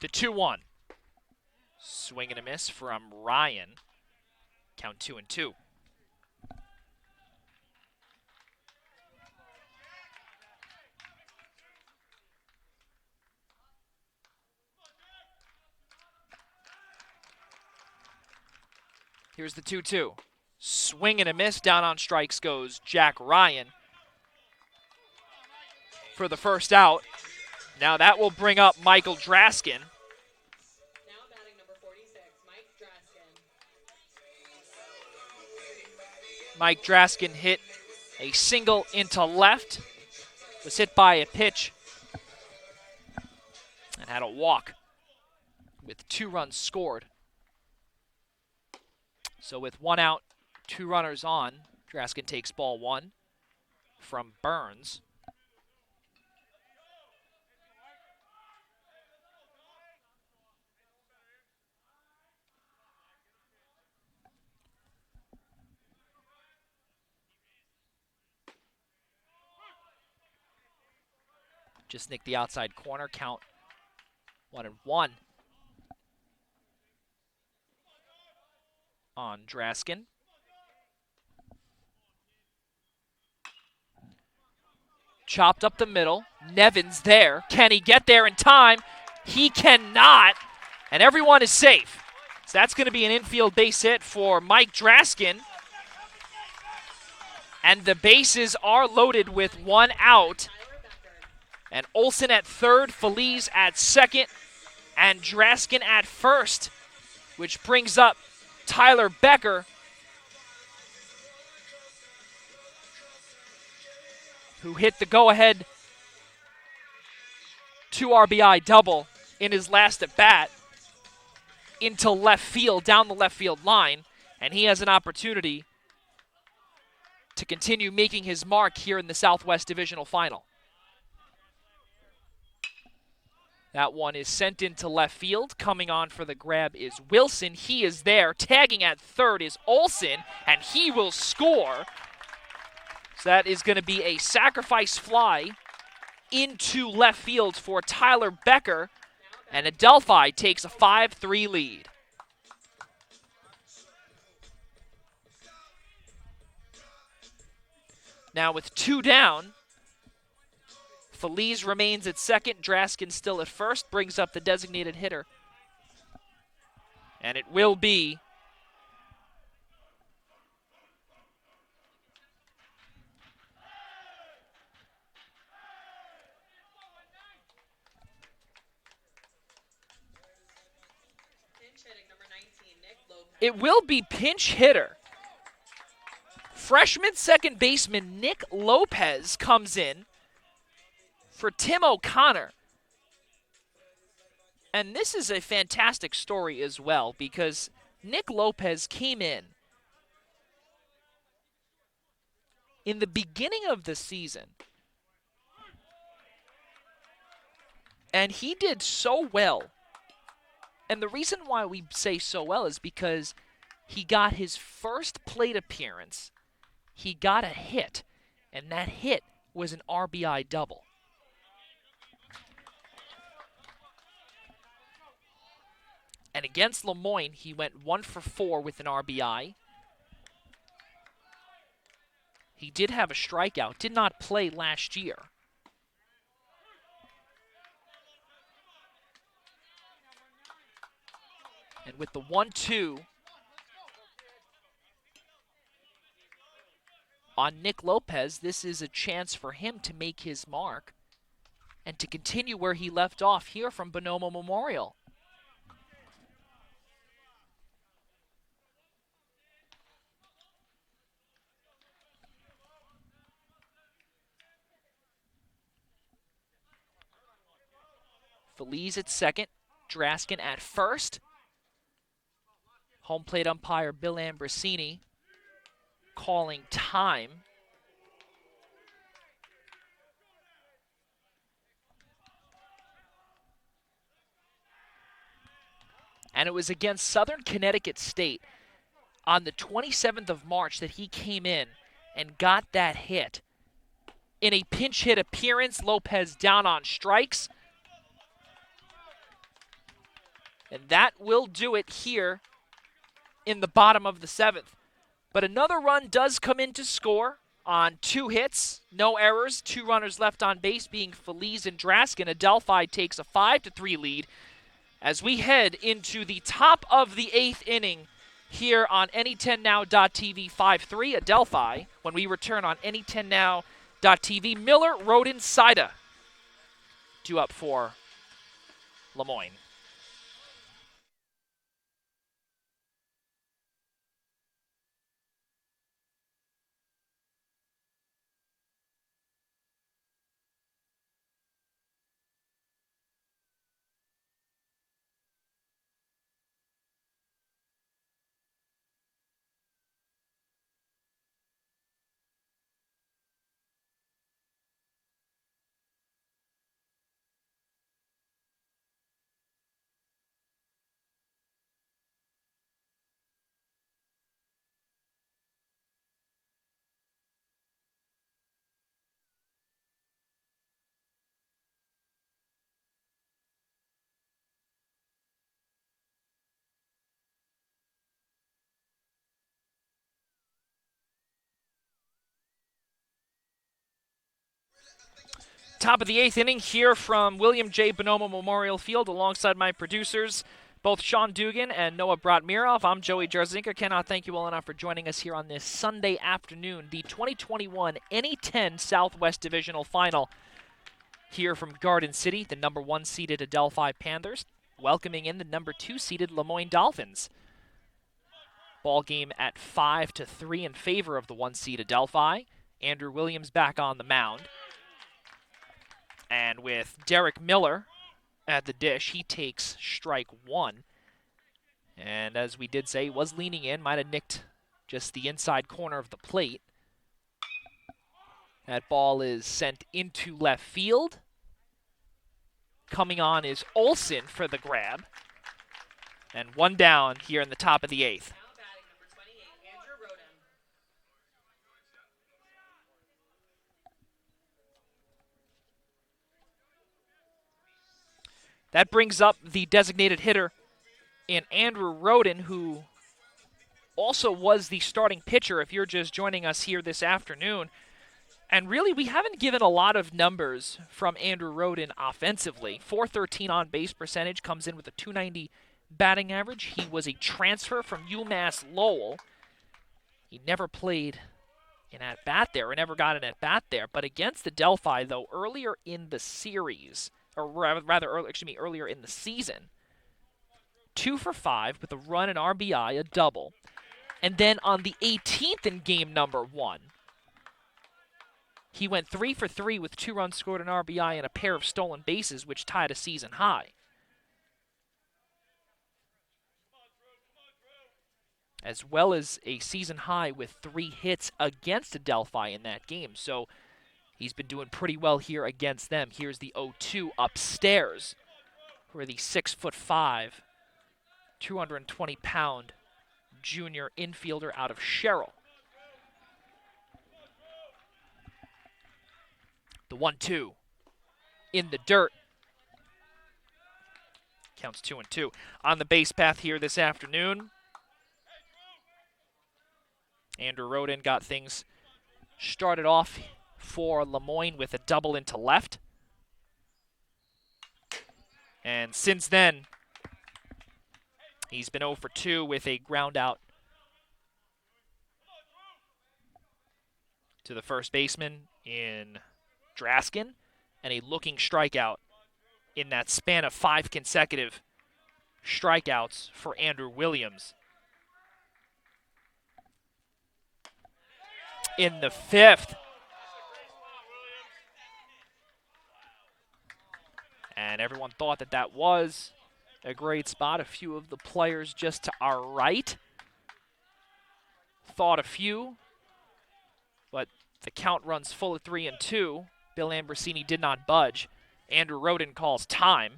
The 2-1. Swing and a miss from Ryan. Count 2-2. Here's the 2-2. Swing and a miss. Down on strikes goes Jack Ryan for the first out. Now that will bring up Michael Draskin. Now batting number 46, Mike Draskin. Mike Draskin hit a single into left, was hit by a pitch, and had a walk with 2 runs scored. So with 1 out, 2 runners on, Draskin takes ball 1 from Burns. Just nicked the outside corner. Count 1-1 on Draskin. Chopped up the middle. Nevin's there. Can he get there in time? He cannot. And everyone is safe. So that's going to be an infield base hit for Mike Draskin. And the bases are loaded with one out. And Olsen at third, Feliz at second, and Draskin at first, which brings up Tyler Becker, who hit the go-ahead 2 RBI double in his last at-bat into left field, down the left field line, and he has an opportunity to continue making his mark here in the Southwest Divisional Final. That one is sent into left field. Coming on for the grab is Wilson. He is there. Tagging at third is Olsen, and he will score. So that is going to be a sacrifice fly into left field for Tyler Becker, and Adelphi takes a 5-3 lead. Now with 2 down, Feliz remains at second, Draskin still at first, brings up the designated hitter. And it will be Pinch hitting number 19, Nick Lopez. It will be pinch hitter. Freshman second baseman Nick Lopez comes in for Tim O'Connor. And this is a fantastic story as well, because Nick Lopez came in the beginning of the season, and he did so well. And the reason why we say so well is because he got his first plate appearance, he got a hit, and that hit was an RBI double. And against Lemoyne, he went 1 for 4 with an RBI. He did have a strikeout, did not play last year. And with the 1-2 on Nick Lopez, this is a chance for him to make his mark and to continue where he left off here from Bonomo Memorial. Feliz at second, Draskin at first. Home plate umpire Bill Ambrosini calling time. And it was against Southern Connecticut State on the 27th of March that he came in and got that hit. In a pinch hit appearance, Lopez down on strikes. And that will do it here in the bottom of the 7th. But another run does come in to score on 2 hits, no errors, 2 runners left on base being Feliz and Draskin. Adelphi takes a 5-3 lead as we head into the top of the 8th inning here on Any10Now.tv 5-3 Adelphi. When we return on Any10Now.tv, Miller, Rodin, Sida due up for Lemoyne. Top of the 8th inning here from William J. Bonomo Memorial Field alongside my producers, both Sean Dugan and Noah Bratmirov. I'm Joey Jarzinka. Cannot thank you all enough for joining us here on this Sunday afternoon. The 2021 NE10 Southwest Divisional Final here from Garden City, the number 1 seeded Adelphi Panthers, welcoming in the number 2 seeded Moyne Dolphins. Ball game at 5-3 in favor of the 1 seed Adelphi. Andrew Williams back on the mound. And with Derek Miller at the dish, he takes strike 1. And as we did say, was leaning in, might have nicked just the inside corner of the plate. That ball is sent into left field. Coming on is Olsen for the grab. And 1 down here in the top of the 8th. Now batting number 28, Andrew Roden. That brings up the designated hitter in Andrew Roden, who also was the starting pitcher if you're just joining us here this afternoon. And really, we haven't given a lot of numbers from Andrew Roden offensively. .413 on-base percentage, comes in with a .290 batting average. He was a transfer from UMass Lowell. He never played an at-bat there, or never got an at-bat there. But against Adelphi, though, earlier in the series, or earlier in the season, 2 for 5 with a run, an RBI, a double. And then on the 18th in game number 1, he went 3 for 3 with 2 runs scored, an RBI, and a pair of stolen bases, which tied a season high. As well as a season high with 3 hits against Adelphi in that game. So he's been doing pretty well here against them. Here's the 0-2 upstairs for the 6'5", 220-pound junior infielder out of Sherrill. The 1-2 in the dirt. Counts 2-2. On the base path here this afternoon, Andrew Roden got things started off for Lemoyne with a double into left. And since then, he's been 0 for 2 with a ground out to the first baseman in Draskin and a looking strikeout in that span of 5 consecutive strikeouts for Andrew Williams. In the 5th. And everyone thought that that was a great spot. A few of the players just to our right thought a few, but the count runs full at 3-2. Bill Ambrosini did not budge. Andrew Roden calls time.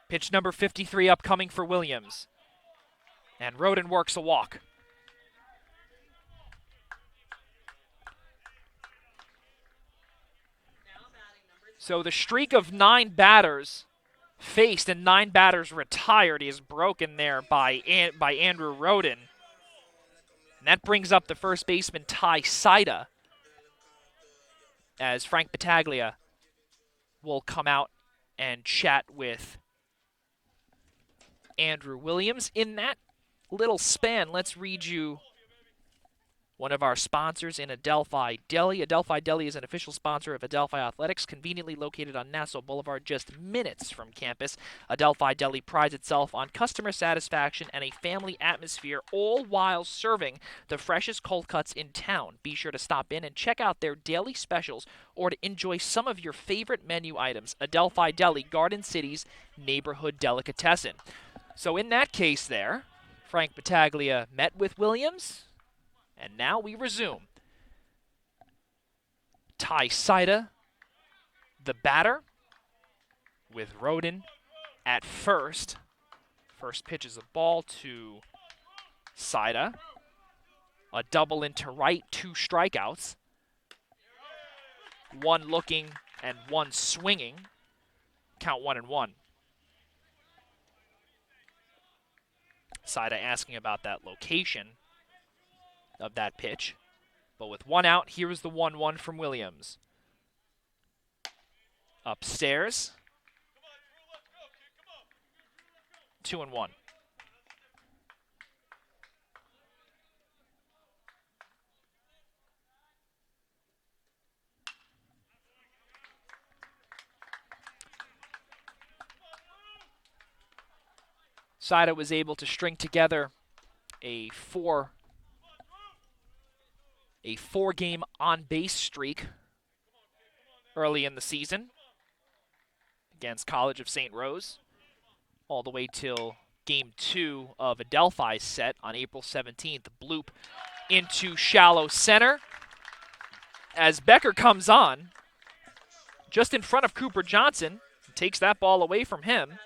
Pitch number 53 upcoming for Williams. And Roden works a walk. So the streak of 9 batters faced and 9 batters retired is broken there by Andrew Roden. And that brings up the first baseman, Ty Saida, as Frank Battaglia will come out and chat with Andrew Williams. In that little span, let's read you one of our sponsors in Adelphi Deli. Adelphi Deli is an official sponsor of Adelphi Athletics, conveniently located on Nassau Boulevard, just minutes from campus. Adelphi Deli prides itself on customer satisfaction and a family atmosphere, all while serving the freshest cold cuts in town. Be sure to stop in and check out their daily specials or to enjoy some of your favorite menu items. Adelphi Deli, Garden City's neighborhood delicatessen. So in that case there, Frank Battaglia met with Williams. And now we resume. Ty Saida, the batter, with Roden at first. First pitch is a ball to Saida. A double into right, 2 strikeouts. 1 looking and 1 swinging. Count 1-1. Sida asking about that location of that pitch. But with one out, here is the 1-1 from Williams. Upstairs. 2-1. Sida was able to string together a four-game on-base streak early in the season against College of St. Rose, all the way till Game 2 of Adelphi's set on April 17th. Bloop into shallow center as Becker comes on just in front of Cooper Johnson, takes that ball away from him.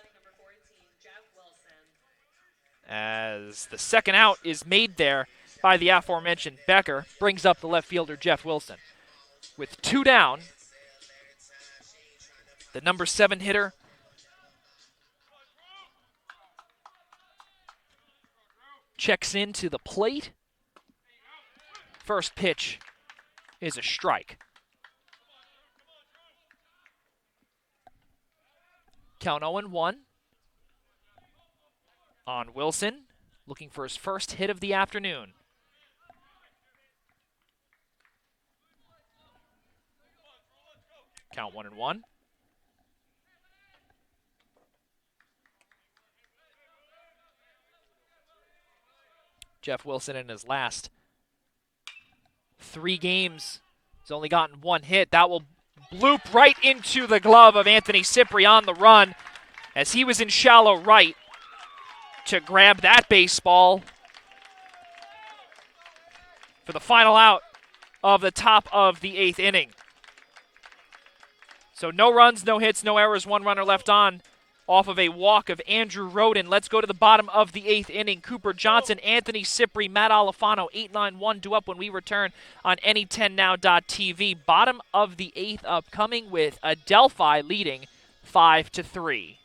As the second out is made there by the aforementioned Becker, brings up the left fielder Jeff Wilson. With two down, the number 7 hitter checks into the plate. First pitch is a strike. Count 0-1 on Wilson, looking for his first hit of the afternoon. Count 1-1. Jeff Wilson in his last 3 games has only gotten 1 hit. That will bloop right into the glove of Anthony Cipri on the run as he was in shallow right to grab that baseball for the final out of the top of the 8th inning. So no runs, no hits, no errors, 1 runner left on off of a walk of Andrew Roden. Let's go to the bottom of the 8th inning. Cooper Johnson, Anthony Cipri, Matt Alifano, 8-9-1 due up when we return on any10now.tv. Bottom of the 8th upcoming with Adelphi leading 5-3.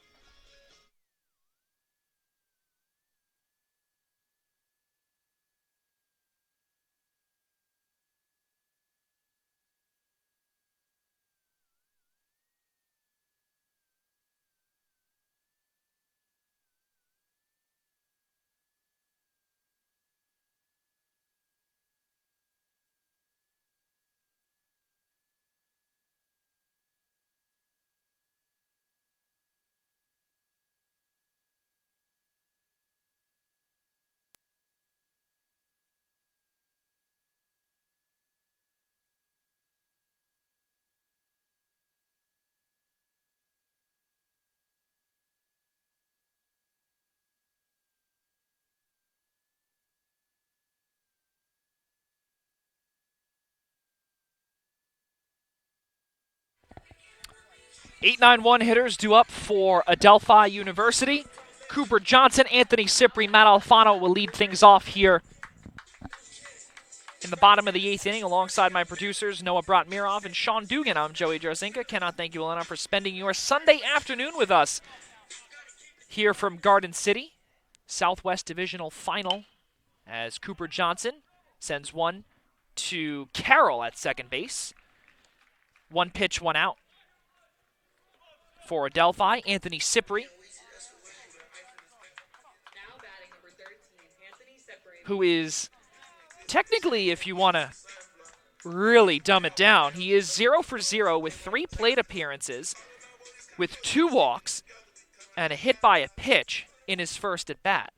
(8-9-1) hitters due up for Adelphi University. Cooper Johnson, Anthony Cipri, Matt Alfano will lead things off here in the bottom of the 8th inning alongside my producers Noah Bratmirov and Sean Dugan. I'm Joey Jarzinka. Cannot thank you all enough for spending your Sunday afternoon with us here from Garden City. Southwest Divisional Final as Cooper Johnson sends one to Carroll at second base. 1 pitch, 1 out. For Adelphi, Anthony Cipri, who is technically, if you want to really dumb it down, he is 0 for 0 with 3 plate appearances, with 2 walks, and a hit by a pitch in his first at-bat.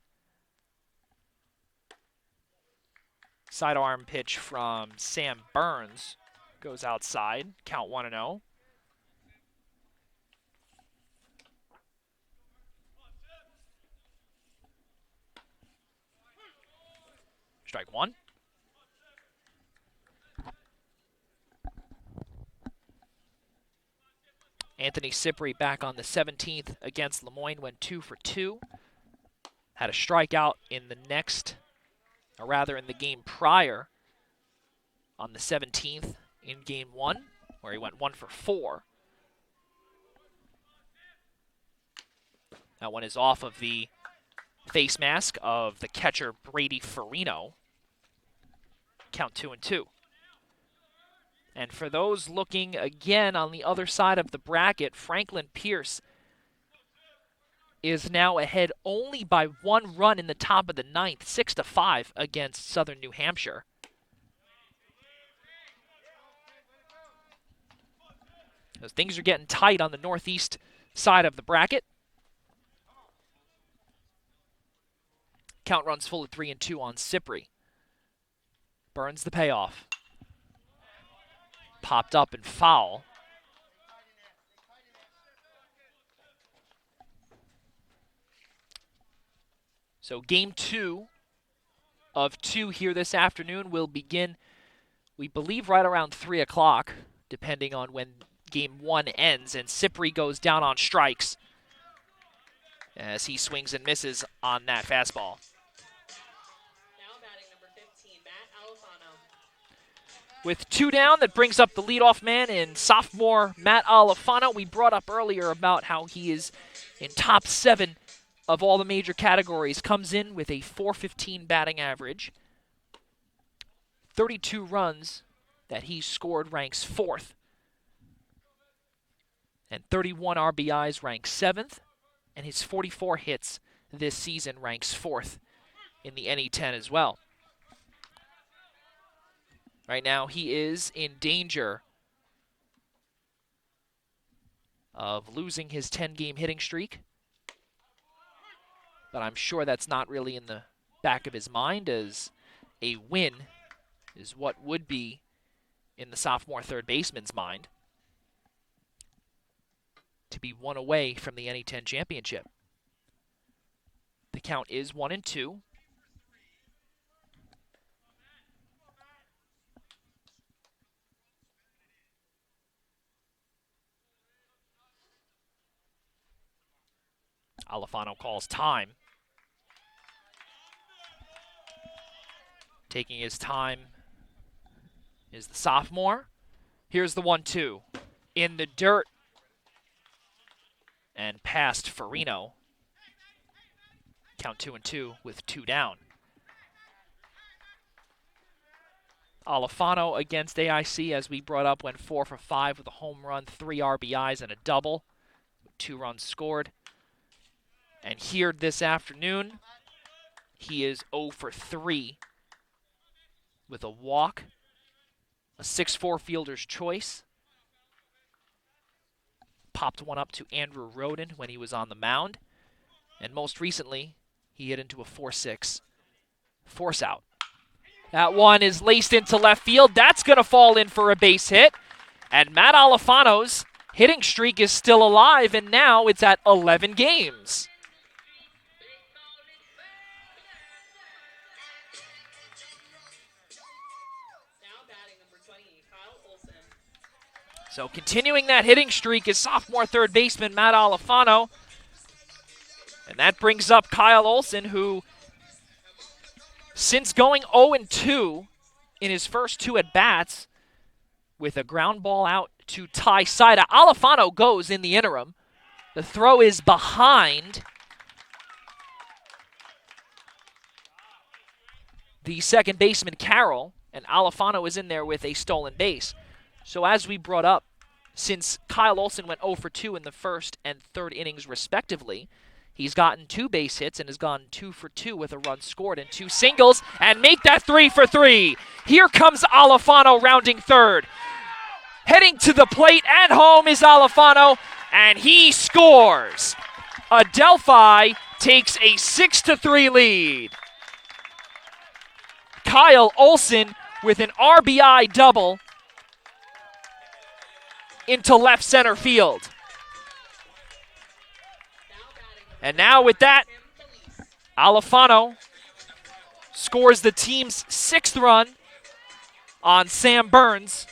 Sidearm pitch from Sam Burns goes outside, count 1-0. Strike 1. Anthony Cipri back on the 17th against Lemoyne, went 2 for 2. Had a strikeout in the in the game prior on the 17th in game 1, where he went 1 for 4. That one is off of the face mask of the catcher Brady Farino. Count 2-2. And for those looking again on the other side of the bracket, Franklin Pierce is now ahead only by 1 run in the top of the ninth, 6-5 against Southern New Hampshire. As things are getting tight on the northeast side of the bracket. Count runs full at 3-2 on Cypri. Burns the payoff. Popped up and foul. So game 2 of 2 here this afternoon will begin, we believe, right around 3 o'clock, depending on when game 1 ends, and Cypri goes down on strikes as he swings and misses on that fastball. Now batting number 15, Matt Alfano. With 2 down, that brings up the leadoff man in sophomore Matt Alfano. We brought up earlier about how he is in top 7 of all the major categories. Comes in with a .415 batting average. 32 runs that he scored ranks 4th. And 31 RBIs ranks 7th. And his 44 hits this season ranks 4th in the NE10 as well. Right now, he is in danger of losing his 10-game hitting streak. But I'm sure that's not really in the back of his mind, as a win is what would be in the sophomore third baseman's mind, to be 1 away from the NE10 championship. The count is 1-2. Alfano calls time. Taking his time is the sophomore. Here's the 1-2. In the dirt. And past Farino. Count 2-2 with 2 down. Alfano against AIC, as we brought up, went 4 for 5 with a home run, 3 RBIs, and a double. 2 runs scored. And here this afternoon, he is 0 for 3 with a walk, a 6-4 fielder's choice. Popped one up to Andrew Roden when he was on the mound. And most recently, he hit into a 4-6 force out. That one is laced into left field. That's going to fall in for a base hit. And Matt Alfano's hitting streak is still alive, and now it's at 11 games. So continuing that hitting streak is sophomore third baseman Matt Alfano. And that brings up Kyle Olson, who, since going 0-2 in his first 2 at-bats, with a ground ball out to Ty Sida, Alfano goes in the interim. The throw is behind the second baseman, Carroll, and Alfano is in there with a stolen base. So as we brought up, since Kyle Olson went 0 for 2 in the first and third innings respectively, he's gotten 2 base hits and has gone 2 for 2 with a run scored and 2 singles, and make that 3 for 3. Here comes Alfano rounding third. Heading to the plate and home is Alfano, and he scores. Adelphi takes a 6-3 lead. Kyle Olson with an RBI double into left center field. And now with that, Alfano scores the team's 6th run on Sam Burns.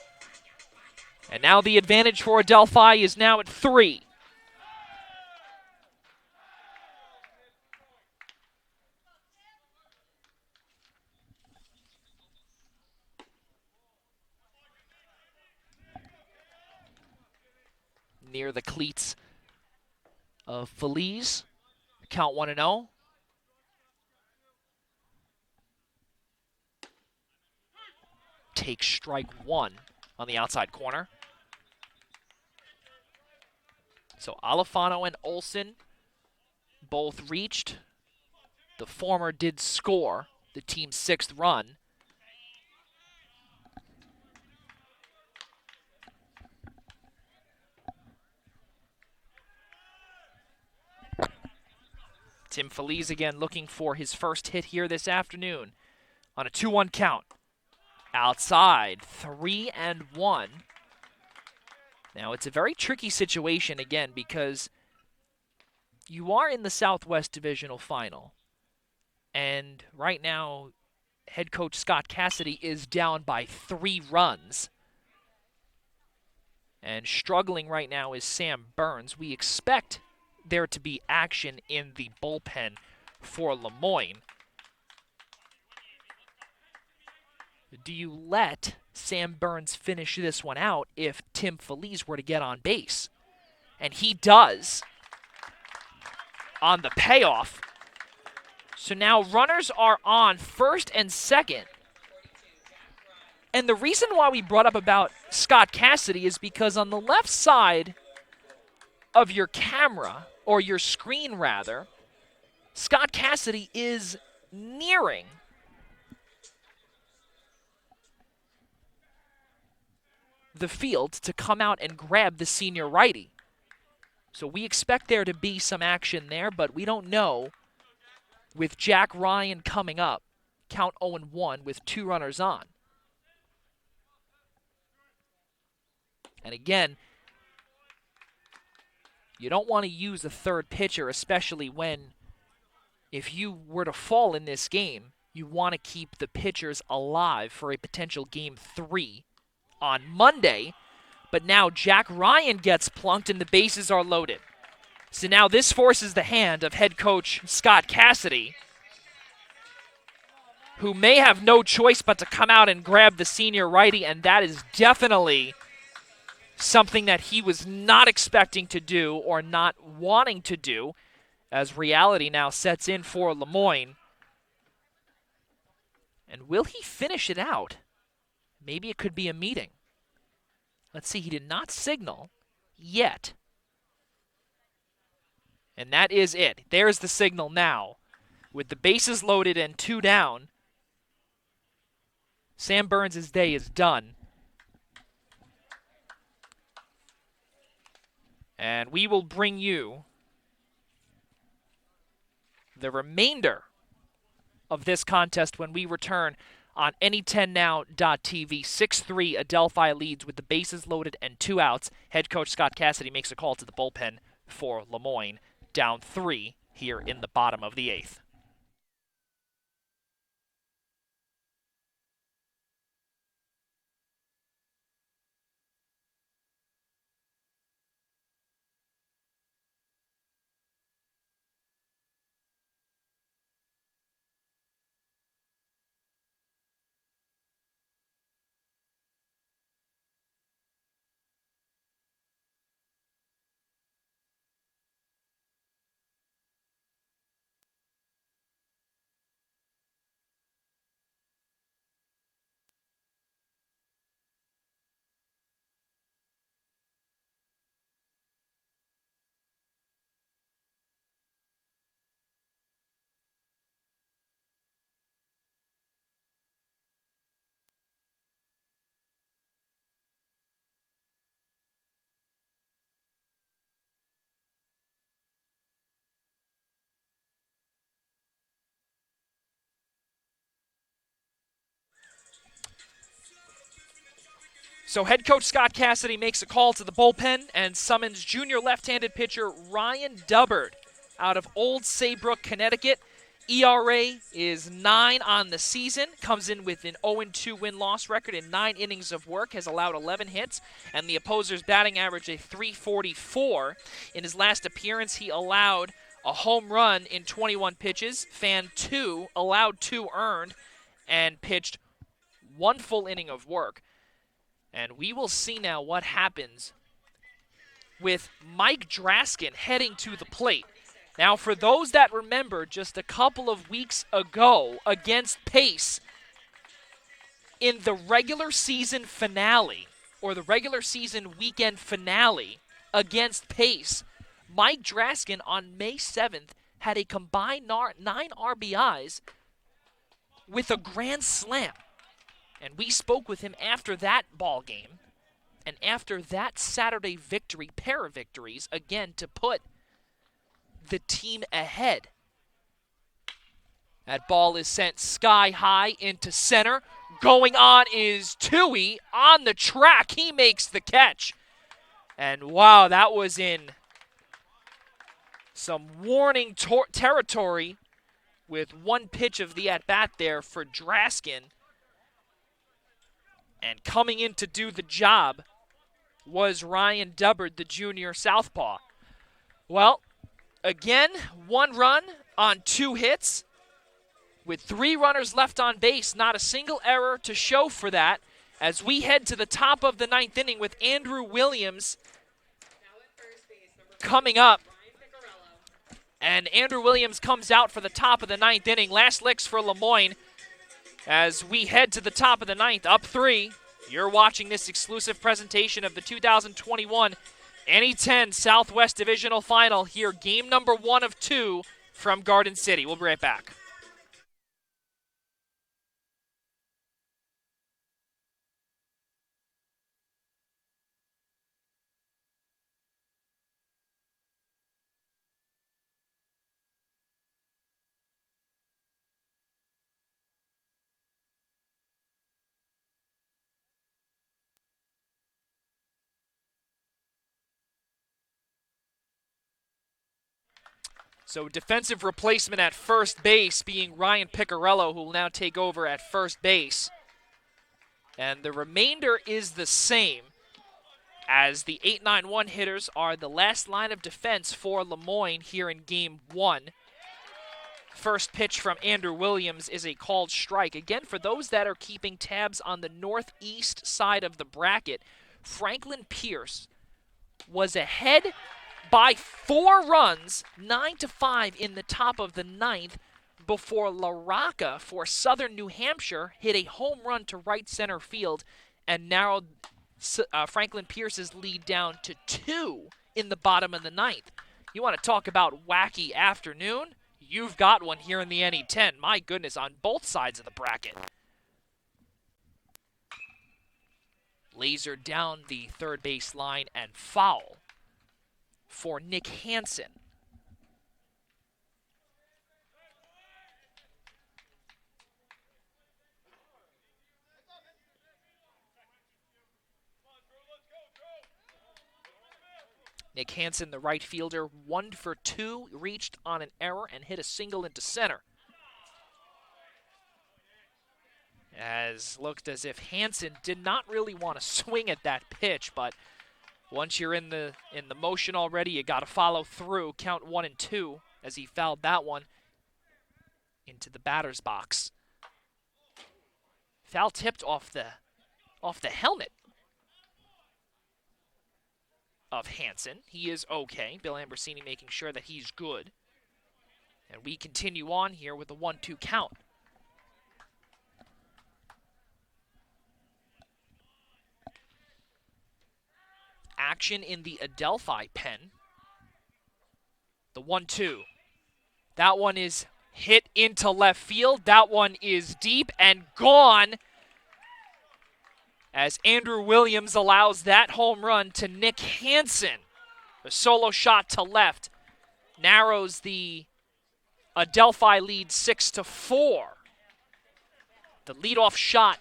And now the advantage for Adelphi is now at 3. Near the cleats of Feliz. Count 1-0. takes strike one on the outside corner. So Alifano and Olsen both reached. The former did score the team's 6th run. Tim Feliz again looking for his first hit here this afternoon on a 2-1 count. Outside, 3-1. Now, it's a very tricky situation again because you are in the Southwest Divisional Final. And right now, head coach Scott Cassidy is down by 3 runs. And struggling right now is Sam Burns. We expect there to be action in the bullpen for Lemoyne. Do you let Sam Burns finish this one out if Tim Feliz were to get on base? And he does on the payoff. So now runners are on first and second. And the reason why we brought up about Scott Cassidy is because on the left side of your camera, or your screen rather, Scott Cassidy is nearing the field to come out and grab the senior righty. So we expect there to be some action there, but we don't know. With Jack Ryan coming up, count 0-1 with 2 runners on. And again, you don't want to use a third pitcher, especially when, if you were to fall in this game, you want to keep the pitchers alive for a potential Game 3 on Monday. But now Jack Ryan gets plunked and the bases are loaded. So now this forces the hand of head coach Scott Cassidy, who may have no choice but to come out and grab the senior righty, and that is definitely something that he was not expecting to do or not wanting to do, as reality now sets in for Lemoyne. And will he finish it out? Maybe it could be a meeting. Let's see, he did not signal yet. And that is it. There's the signal now. With the bases loaded and 2 down, Sam Burns' day is done. And we will bring you the remainder of this contest when we return on Any10Now.tv. 6-3, Adelphi leads with the bases loaded and 2 outs. Head coach Scott Cassidy makes a call to the bullpen for Lemoyne, down 3 here in the bottom of the 8th. So head coach Scott Cassidy makes a call to the bullpen and summons junior left-handed pitcher Ryan Dubbard out of Old Saybrook, Connecticut. ERA is 9 on the season, comes in with an 0-2 win-loss record in 9 innings of work, has allowed 11 hits, and the opposer's batting average a .344. In his last appearance, he allowed a home run in 21 pitches, fanned 2, allowed 2 earned, and pitched 1 full inning of work. And we will see now what happens with Mike Draskin heading to the plate. Now, for those that remember, just a couple of weeks ago against Pace, in the regular season finale, or the regular season weekend finale against Pace, Mike Draskin on May 7th had a combined 9 RBIs with a grand slam. And we spoke with him after that ball game and after that Saturday victory, pair of victories, again to put the team ahead. That ball is sent sky high into center. Going on is Tui on the track. He makes the catch. And wow, that was in some warning territory with one pitch of the at-bat there for Draskin. And coming in to do the job was Ryan Dubbard, the junior southpaw. Well, again, 1 run on 2 hits. With 3 runners left on base, not a single error to show for that. As we head to the top of the 9th inning with Andrew Williams Now at first base, number coming up. Ryan Picarello. And Andrew Williams comes out for the top of the 9th inning. Last licks for Lemoyne as we head to the top of the 9th, up 3. You're watching this exclusive presentation of the 2021 NE10 Southwest Divisional Final here, game number 1 of 2 from Garden City. We'll be right back. So defensive replacement at first base being Ryan Picarello, who will now take over at first base. And the remainder is the same, as the 8-9-1 hitters are the last line of defense for Lemoyne here in Game 1. First pitch from Andrew Williams is a called strike. Again, for those that are keeping tabs on the northeast side of the bracket, Franklin Pierce was ahead by 4 runs, 9-5 in the top of the 9th, before La Rocca for Southern New Hampshire hit a home run to right center field and narrowed Franklin Pierce's lead down to 2 in the bottom of the 9th. You want to talk about wacky afternoon? You've got one here in the NE10. My goodness, on both sides of the bracket. Laser down the third base line and foul for Nick Hansen. Nick Hansen, the right fielder, 1 for 2, reached on an error and hit a single into center. As looked as if Hansen did not really want to swing at that pitch, but once you're in the motion already, you got to follow through. Count 1 and 2 as he fouled that one into the batter's box. Foul tipped off the helmet of Hansen. He is okay. Bill Ambrosini making sure that he's good. And we continue on here with a 1-2 count. Action in the Adelphi pen. The 1-2. That one is hit into left field. That one is deep and gone, as Andrew Williams allows that home run to Nick Hansen. A solo shot to left narrows the Adelphi lead 6-4. The leadoff shot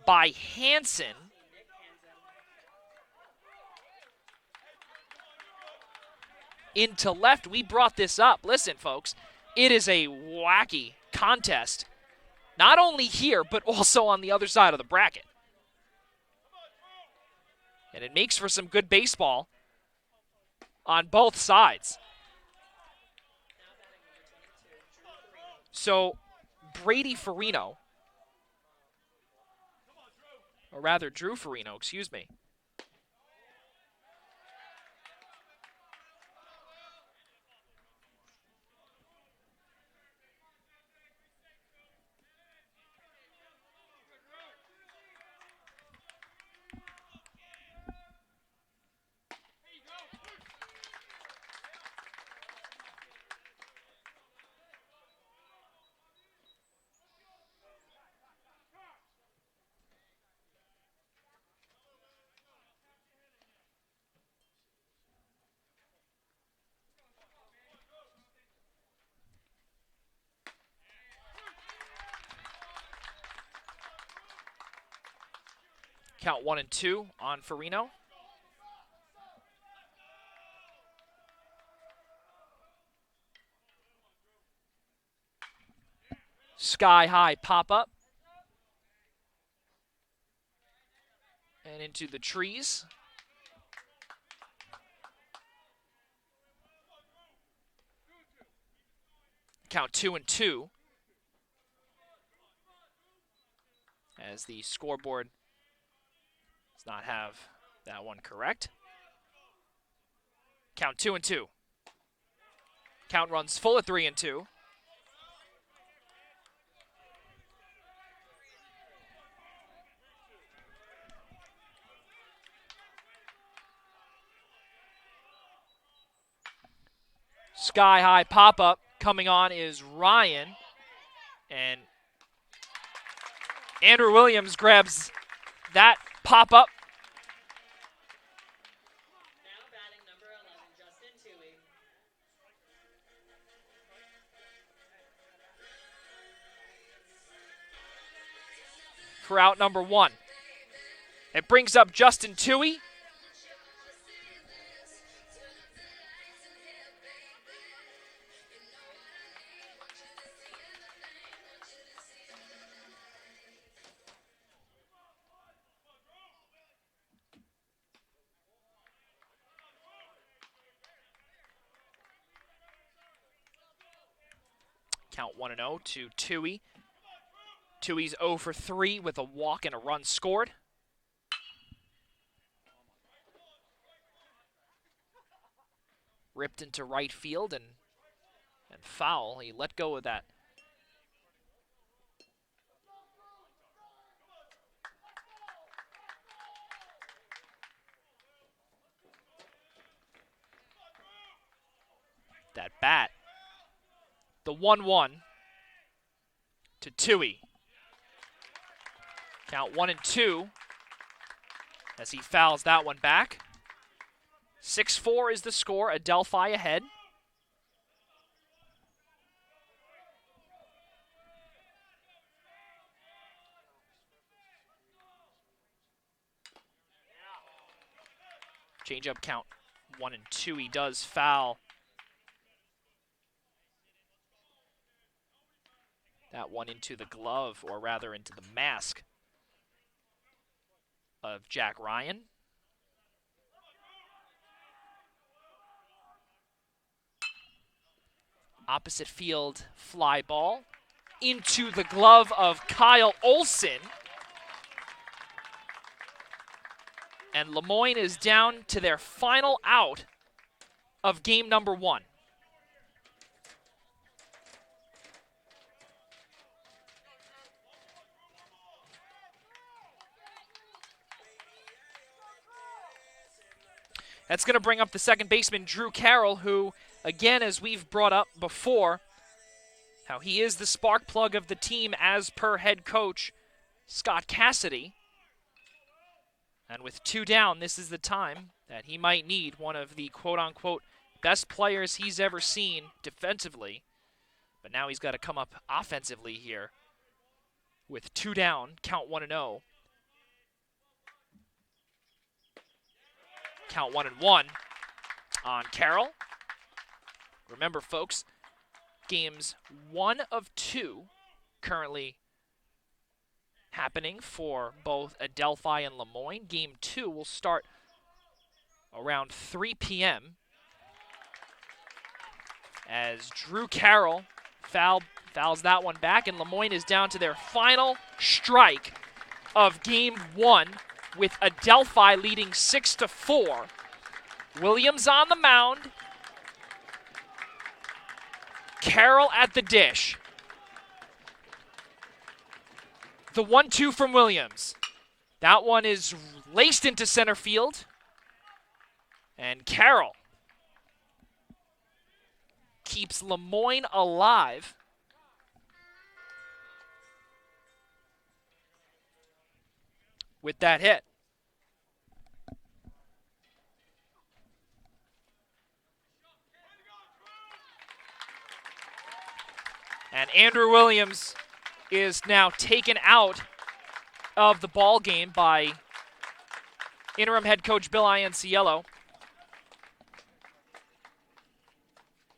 by Hansen into left. We brought this up. Listen, folks, it is a wacky contest, not only here, but also on the other side of the bracket. And it makes for some good baseball on both sides. So, Brady Farino, or rather Drew Farino, excuse me, Count 1 and 2 on Farino. Sky high pop up. And into the trees. Count 2 and 2. As the scoreboard does not have that one correct. Count 2 and 2. Count runs full at 3 and 2. Sky high pop up coming on is Ryan. And Andrew Williams grabs that pop up. Now batting number 11, Justin Toohey. For out number 1. It brings up Justin Toohey. Count 1 and 0 to Toohey. Toohey's 0 for 3 with a walk and a run scored. Ripped into right field and foul. He let go of that. That bat. The 1-1 to Toohey. Count 1 and 2 as he fouls that one back. 6-4 is the score. Adelphi ahead. Change-up count 1 and 2. He does foul that one into the glove, or rather into the mask of Jack Ryan. Opposite field fly ball into the glove of Kyle Olson. And Lemoyne is down to their final out of game number 1. That's going to bring up the second baseman, Drew Carroll, who, again, as we've brought up before, how he is the spark plug of the team as per head coach Scott Cassidy. And with 2 down, this is the time that he might need one of the quote-unquote best players he's ever seen defensively. But now he's got to come up offensively here with 2 down, count 1 and 0. Count 1 and 1 on Carroll. Remember, folks, games 1 of 2 currently happening for both Adelphi and Lemoyne. Game 2 will start around 3 p.m. as Drew Carroll fouls that one back, and Lemoyne is down to their final strike of game 1 with Adelphi leading 6-4. Williams on the mound. Carroll at the dish. The 1-2 from Williams. That one is laced into center field. And Carroll keeps Lemoyne alive. With that hit. And Andrew Williams is now taken out of the ball game by interim head coach Bill Ianciello.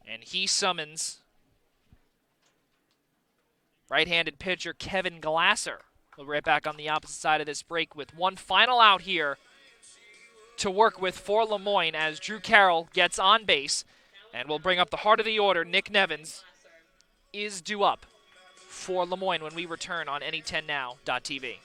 And he summons right-handed pitcher Kevin Glasser. We'll be right back on the opposite side of this break with one final out here to work with for Lemoyne as Drew Carroll gets on base. And we'll bring up the heart of the order. Nick Nevins is due up for Lemoyne when we return on any10now.tv.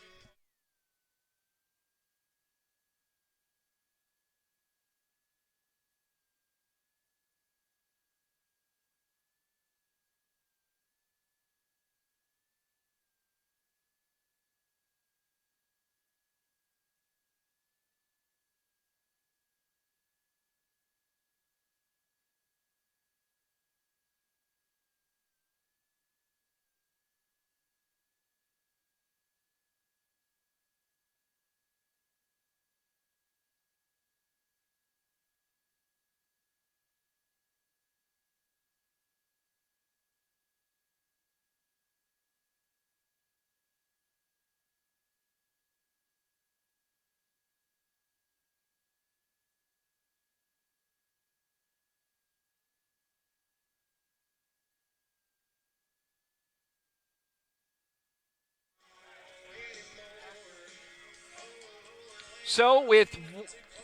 So with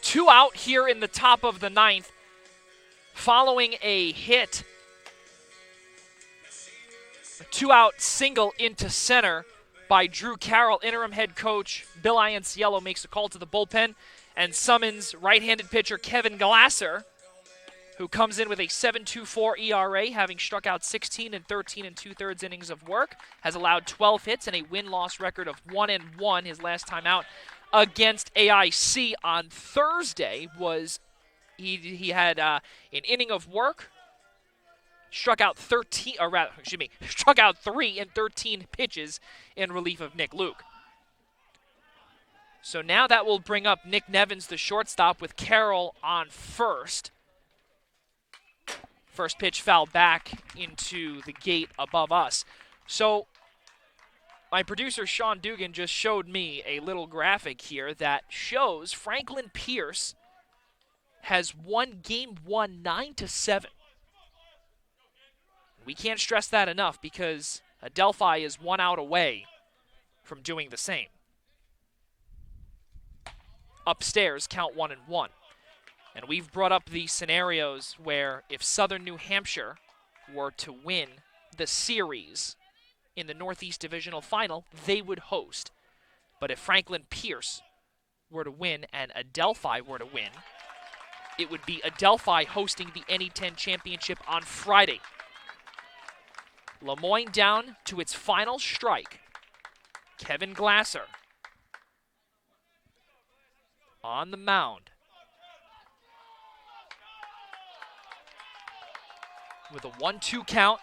two out here in the top of the ninth, following a hit, a two-out single into center by Drew Carroll, interim head coach Bill Ianciello makes a call to the bullpen and summons right-handed pitcher Kevin Glasser, who comes in with a 7.24 ERA, having struck out 16 and 13 and 2/3 innings of work, has allowed 12 hits and a win-loss record of 1-1. His last time out against AIC on Thursday was he had an inning of work, struck out 3 in 13 pitches in relief of Nick Luke. So now that will bring up Nick Nevins, the shortstop, with Carroll on first. First pitch fouled back into the gate above us. So my producer, Sean Dugan, just showed me a little graphic here that shows Franklin Pierce has won Game 1 9-7. We can't stress that enough because Adelphi is 1 out away from doing the same. Upstairs, count 1-1. And we've brought up the scenarios where if Southern New Hampshire were to win the series in the Northeast Divisional Final, they would host. But if Franklin Pierce were to win and Adelphi were to win, it would be Adelphi hosting the NE10 Championship on Friday. Lemoyne down to its final strike. Kevin Glasser on the mound with a 1-2 count.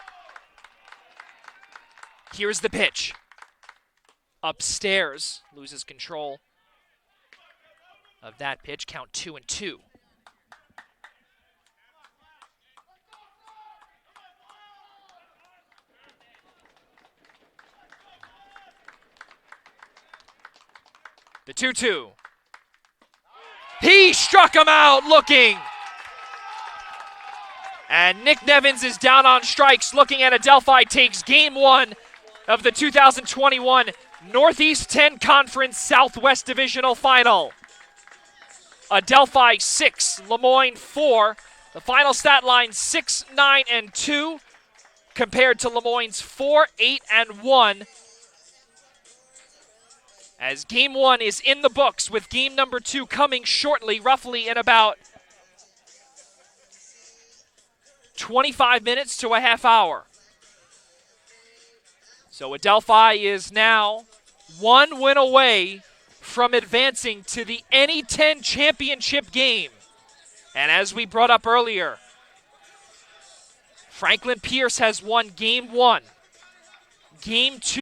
Here's the pitch. Upstairs, loses control of that pitch, count 2-2. The 2-2. He struck him out looking. And Nick Nevins is down on strikes, looking at Adelphi takes Game 1 of the 2021 Northeast 10 Conference Southwest Divisional Final. Adelphi 6, Lemoyne 4. The final stat line 6-9-2 compared to Lemoyne's 4-8-1. As Game 1 is in the books with Game number 2 coming shortly, roughly in about 25 minutes to a half hour. So Adelphi is now 1 win away from advancing to the NE10 championship game. And as we brought up earlier, Franklin Pierce has won Game 1. Game 2